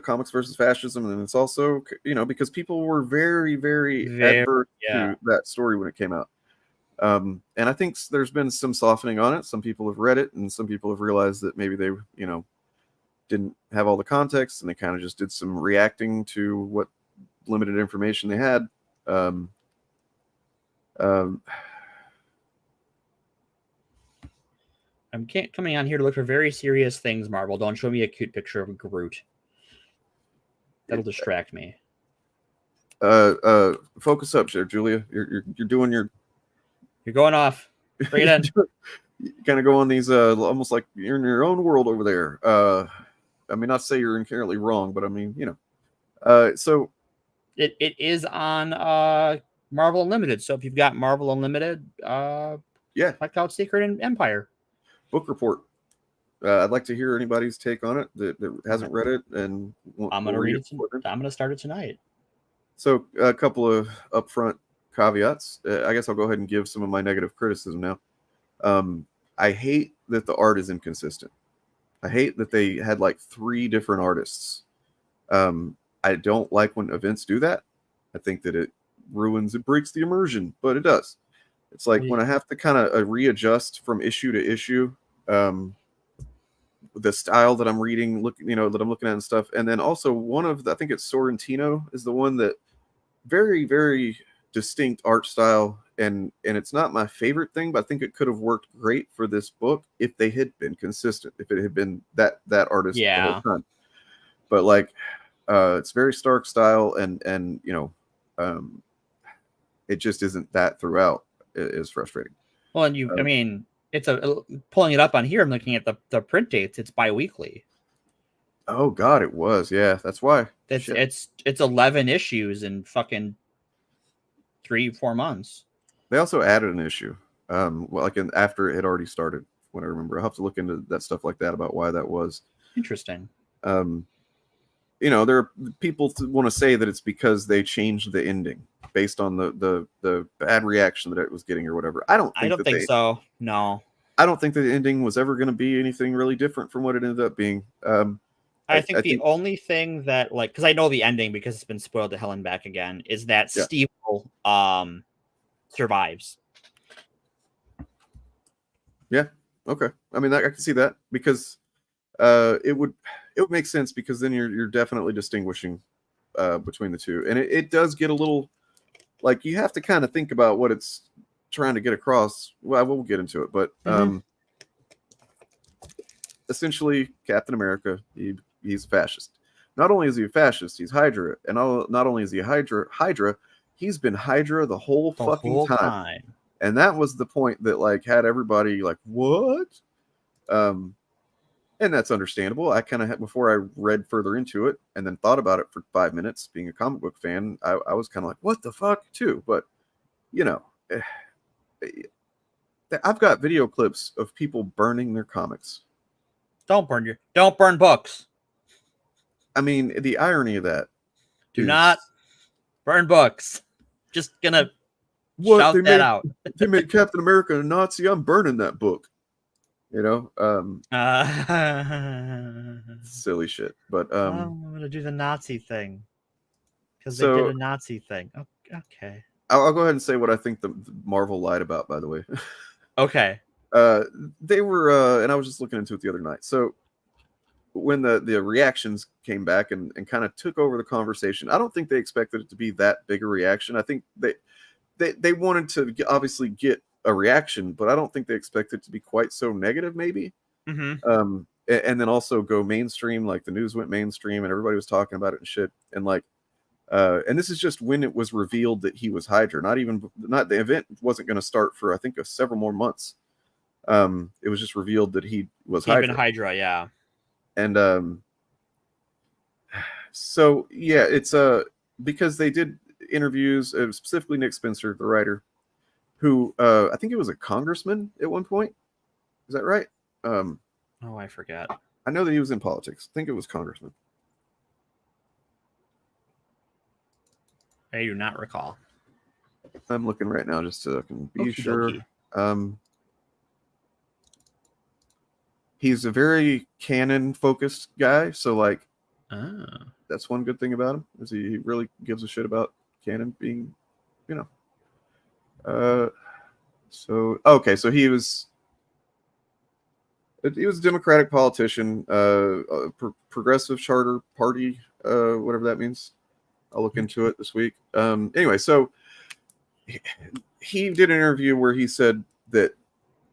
[SPEAKER 26] comics versus fascism, and it's also because people were very, very adverse to that story when it came out. And I think there's been some softening on it. Some people have read it, and some people have realized that maybe they didn't have all the context, and they kind of just did some reacting to what limited information they had. I'm
[SPEAKER 27] coming on here to look for very serious things, Marvel. Don't show me a cute picture of Groot. That'll distract me.
[SPEAKER 26] Focus up, there, Julia. You're doing your.
[SPEAKER 27] You're going off. Bring it in.
[SPEAKER 26] You kind of go on these almost like you're in your own world over there. I mean, not to say you're inherently wrong, but I mean, so
[SPEAKER 27] it is on Marvel Unlimited. So if you've got Marvel Unlimited, check out Secret Empire.
[SPEAKER 26] Book report. I'd like to hear anybody's take on it that hasn't read it, and
[SPEAKER 27] I'm gonna read it. I'm gonna start it tonight.
[SPEAKER 26] So a couple of upfront caveats. I guess I'll go ahead and give some of my negative criticism now. I hate that the art is inconsistent. I hate that they had like 3 different artists. I don't like when events do that. I think that it breaks the immersion, but it does. It's like when I have to kind of readjust from issue to issue, the style that I'm reading, that I'm looking at and stuff. And then also I think it's Sorrentino is the one that very, very distinct art style. And it's not my favorite thing, but I think it could have worked great for this book if they had been consistent, if it had been that artist the whole time. But like, it's very Stark style, and it just isn't that throughout. It is frustrating.
[SPEAKER 27] Well, and I mean, it's pulling it up on here. I'm looking at the print dates. It's bi-weekly.
[SPEAKER 26] Oh God, it was. Yeah, that's why.
[SPEAKER 27] It's 11 issues in fucking 3-4 months.
[SPEAKER 26] They also added an issue, after it had already started. When I remember, I'll have to look into that stuff like that about why that was.
[SPEAKER 27] Interesting.
[SPEAKER 26] There are people want to say that it's because they changed the ending based on the bad reaction that it was getting or whatever. I don't think
[SPEAKER 27] so. No.
[SPEAKER 26] I don't think the ending was ever going to be anything really different from what it ended up being.
[SPEAKER 27] I think the only thing that, like, because I know the ending because it's been spoiled to hell and back again, is that Steve survives.
[SPEAKER 26] Yeah. Okay. I mean, I can see that because it would make sense, because then you're definitely distinguishing between the two, and it does get a little like you have to kind of think about what it's trying to get across. Well, we'll get into it, but essentially, Captain America, he's a fascist. not only is he a fascist, he's Hydra, and not only is he Hydra, he's been Hydra the whole fucking time. And that was the point that like had everybody like, what? And that's understandable. I kind of before I read further into it and then thought about it for 5 minutes, being a comic book fan, I was kind of like, what the fuck too. But you know, I've got video clips of people burning their comics.
[SPEAKER 27] Don't burn books.
[SPEAKER 26] I mean, the irony of that.
[SPEAKER 27] Do not burn books. Just gonna shout that out.
[SPEAKER 26] They made Captain America a Nazi. I'm burning that book. You know, silly shit. But
[SPEAKER 27] I'm gonna do the Nazi thing because they did a Nazi thing. Okay,
[SPEAKER 26] I'll go ahead and say what I think the Marvel lied about. By the way,
[SPEAKER 27] okay.
[SPEAKER 26] They were, and I was just looking into it the other night. So when the reactions came back and kind of took over the conversation, I don't think they expected it to be that big a reaction. I think they wanted to obviously get a reaction, but I don't think they expected it to be quite so negative, maybe.
[SPEAKER 27] Mm-hmm.
[SPEAKER 26] And then also go mainstream, like the news went mainstream and everybody was talking about it and shit. And like, and this is just when it was revealed that he was Hydra. Not the event wasn't going to start for I think several more months. It was just revealed that he was
[SPEAKER 27] Hydra, yeah.
[SPEAKER 26] And so yeah, it's because they did interviews, specifically Nick Spencer, the writer, who I think he was a congressman at one point. Is that right?
[SPEAKER 27] Oh, I forget.
[SPEAKER 26] I know that he was in politics. I think it was congressman.
[SPEAKER 27] I do not recall.
[SPEAKER 26] I'm looking right now just so I can be sure. He's a very canon focused guy, so like that's one good thing about him is he really gives a shit about canon being, you know. So okay, so he was a Democratic politician, progressive charter party, whatever that means. I'll look into it this week. Anyway, so he did an interview where he said that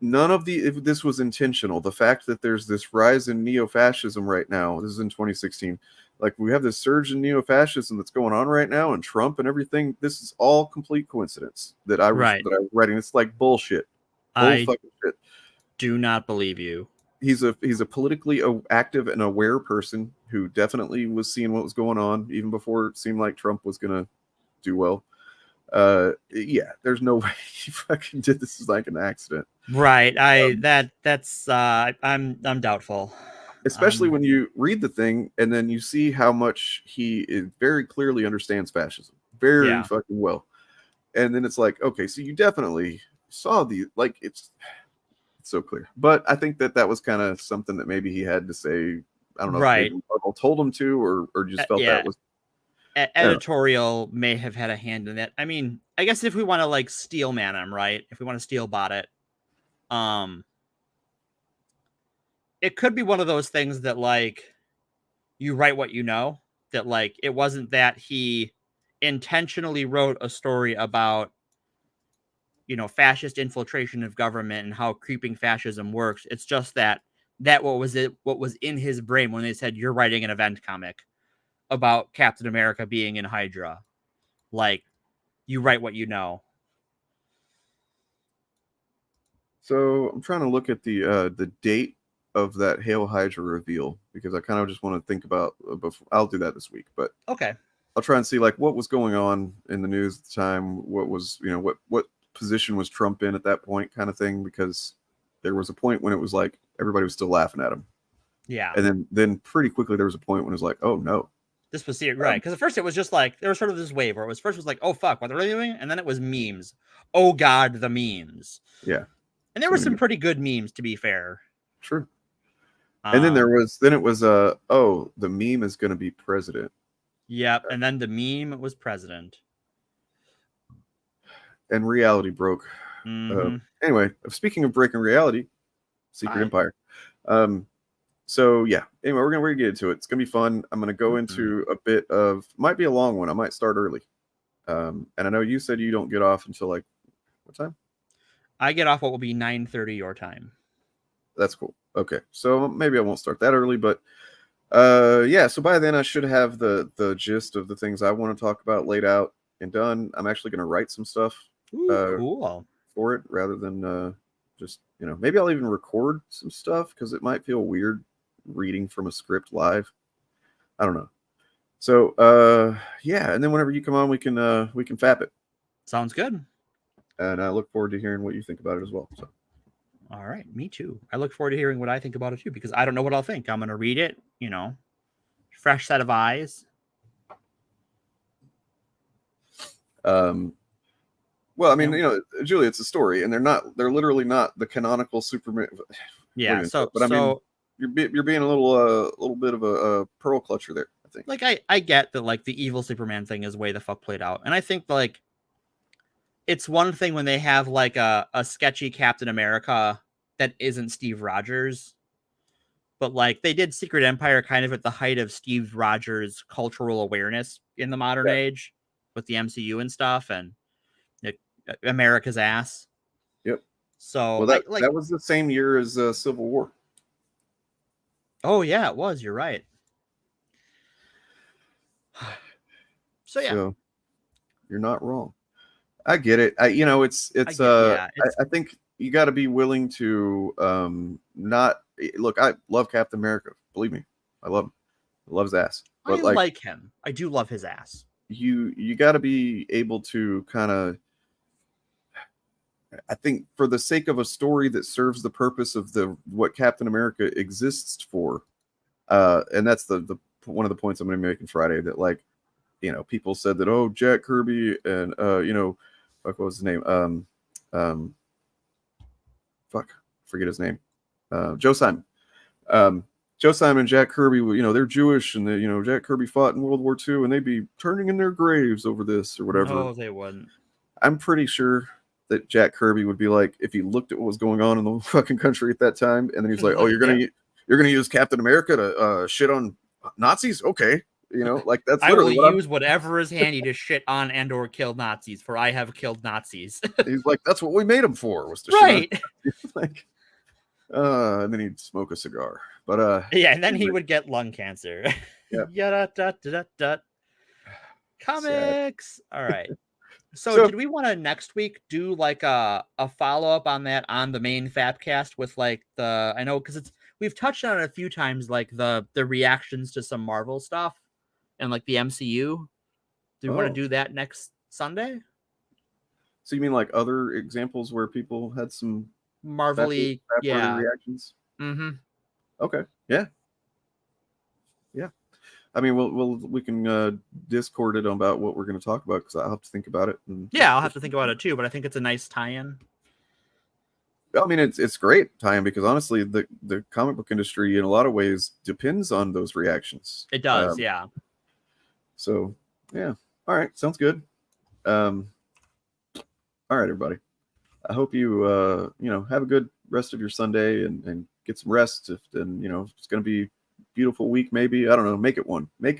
[SPEAKER 26] none of if this was intentional. The fact that there's this rise in neo-fascism right now, this is in 2016, like we have this surge in neo-fascism that's going on right now and Trump and everything, this is all complete coincidence that I was writing. It's like bullshit.
[SPEAKER 27] I do not believe you.
[SPEAKER 26] He's a politically active and aware person who definitely was seeing what was going on even before it seemed like Trump was gonna do well. Yeah, there's no way he fucking did this as like an accident.
[SPEAKER 27] Right. I'm doubtful.
[SPEAKER 26] Especially when you read the thing and then you see how much he very clearly understands fascism very fucking well. And then it's like, okay, so you definitely saw like it's so clear. But I think that was kind of something that maybe he had to say. I don't know if maybe Marvel told him to or just felt that was
[SPEAKER 27] editorial may have had a hand in that. I mean, I guess if we want to like steel man him, right? If we want to steel bot it, it could be one of those things that like you write what you know, that like it wasn't that he intentionally wrote a story about, you know, fascist infiltration of government and how creeping fascism works. It's just that what was in his brain when they said you're writing an event comic about Captain America being in Hydra. Like, you write what you know.
[SPEAKER 26] So I'm trying to look at the date of that Hail Hydra reveal because I kind of just want to think about. I'll do that this week, but
[SPEAKER 27] okay,
[SPEAKER 26] I'll try and see like what was going on in the news at the time. What was what position was Trump in at that point, kind of thing. Because there was a point when it was like everybody was still laughing at him.
[SPEAKER 27] Yeah,
[SPEAKER 26] and then pretty quickly there was a point when it was like, oh no.
[SPEAKER 27] This was serious, right? Because at first it was just like there was sort of this wave where it was first was like, oh fuck, what are they doing? And then it was memes. Oh god, the memes.
[SPEAKER 26] Yeah,
[SPEAKER 27] and there were some pretty good memes, to be fair.
[SPEAKER 26] True. And then it was oh, the meme is going to be president.
[SPEAKER 27] Yep, and then the meme was president.
[SPEAKER 26] And reality broke. Anyway, speaking of breaking reality, Secret Empire. So yeah, anyway, we're gonna get into it. It's gonna be fun. I'm gonna go into a bit of, might be a long one. I might start early. And I know you said you don't get off until like what time?
[SPEAKER 27] I get off what will be 9:30 your time.
[SPEAKER 26] That's cool. Okay, so maybe I won't start that early, but Yeah, so by then I should have the gist of the things I want to talk about laid out and done. I'm actually going to write some stuff
[SPEAKER 27] Cool.
[SPEAKER 26] for it rather than just, maybe I'll even record some stuff because it might feel weird reading from a script live. I don't know. So yeah, and then whenever you come on, we can FAP it.
[SPEAKER 27] Sounds good.
[SPEAKER 26] And I look forward to hearing what you think about it as well. So.
[SPEAKER 27] All right, me too. I look forward to hearing what I think about it too, because I don't know what I'll think. I'm going to read it, fresh set of eyes.
[SPEAKER 26] Well, I mean, Julie, it's a story, and they're literally not the canonical Superman.
[SPEAKER 27] Yeah.
[SPEAKER 26] But I mean, you're being a little bit of a pearl clutcher there, I think.
[SPEAKER 27] Like, I get that, like, the evil Superman thing is way the fuck played out. And I think, like, it's one thing when they have, like, a sketchy Captain America that isn't Steve Rogers. But, like, they did Secret Empire kind of at the height of Steve Rogers' cultural awareness in the modern age with the MCU and stuff, and America's ass.
[SPEAKER 26] Yep.
[SPEAKER 27] So,
[SPEAKER 26] well, that was the same year as Civil War.
[SPEAKER 27] Oh, yeah, it was. You're right. So, yeah.
[SPEAKER 26] So, you're not wrong. I get it. I think you got to be willing to not look. I love Captain America. Believe me, I love him. I love his ass.
[SPEAKER 27] But I like him. I do love his ass.
[SPEAKER 26] You got to be able to kind of. I think for the sake of a story that serves the purpose of what Captain America exists for, and that's the one of the points I'm going to be making Friday. That, like, people said that, oh, Jack Kirby and what was his name? Forget his name. Joe Simon. Joe Simon and Jack Kirby, they're Jewish, and Jack Kirby fought in World War II, and they'd be turning in their graves over this or whatever.
[SPEAKER 27] No, they wouldn't. I'm
[SPEAKER 26] pretty sure that Jack Kirby would be like, if he looked at what was going on in the fucking country at that time, and then he's like, oh, you're gonna use Captain America to shit on Nazis? Okay. Like, that's literally
[SPEAKER 27] I will use whatever is handy to shit on and or kill Nazis, for I have killed Nazis.
[SPEAKER 26] He's like, that's what we made him for, was to
[SPEAKER 27] right.
[SPEAKER 26] Shit on like, and then he'd smoke a cigar. But
[SPEAKER 27] yeah, and then he would get lung cancer.
[SPEAKER 26] Yep.
[SPEAKER 27] Comics. All right. So did we want to next week do like a follow-up on that on the main Fapcast with like I know because we've touched on it a few times, like the reactions to some Marvel stuff and like the MCU. Do we want to do that next Sunday?
[SPEAKER 26] So you mean like other examples where people had some
[SPEAKER 27] Marvel-y
[SPEAKER 26] reactions?
[SPEAKER 27] Mm-hmm.
[SPEAKER 26] Okay. Yeah. I mean, we can Discord it about what we're going to talk about, because I'll have to think about it.
[SPEAKER 27] I'll have to think about it too, but I think it's a nice tie-in.
[SPEAKER 26] I mean, it's great tie-in, because honestly, the comic book industry in a lot of ways depends on those reactions.
[SPEAKER 27] It does, yeah.
[SPEAKER 26] So, yeah. All right. Sounds good. All right, everybody. I hope you, have a good rest of your Sunday and get some rest. If it's going to be beautiful week, maybe, I don't know, make it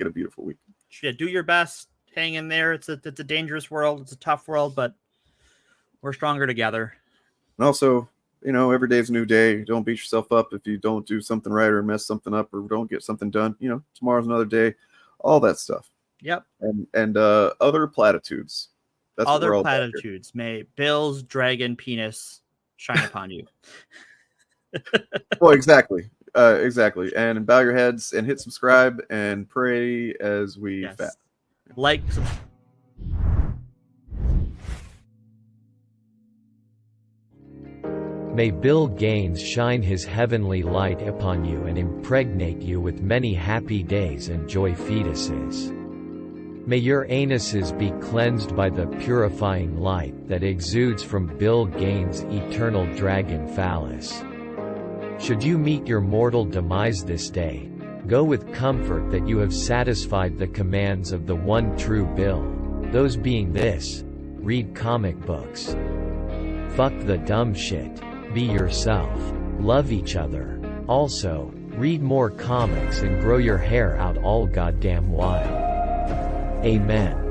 [SPEAKER 26] a beautiful week.
[SPEAKER 27] Yeah, do your best, hang in there. It's a dangerous world, it's a tough world, but we're stronger together.
[SPEAKER 26] And also, every day's a new day. Don't beat yourself up if you don't do something right or mess something up or don't get something done. Tomorrow's another day, all that stuff.
[SPEAKER 27] Yep.
[SPEAKER 26] And other platitudes.
[SPEAKER 27] That's other platitudes. May Bill's dragon penis shine upon you.
[SPEAKER 26] Well, exactly. And bow your heads and hit subscribe and pray as we fat.
[SPEAKER 27] Like.
[SPEAKER 10] May Bill Gaines shine his heavenly light upon you and impregnate you with many happy days and joy fetuses. May your anuses be cleansed by the purifying light that exudes from Bill Gaines' eternal dragon phallus. Should you meet your mortal demise this day, go with comfort that you have satisfied the commands of the one true Bill, those being this: read comic books. Fuck the dumb shit. Be yourself. Love each other. Also, read more comics and grow your hair out all goddamn while. Amen.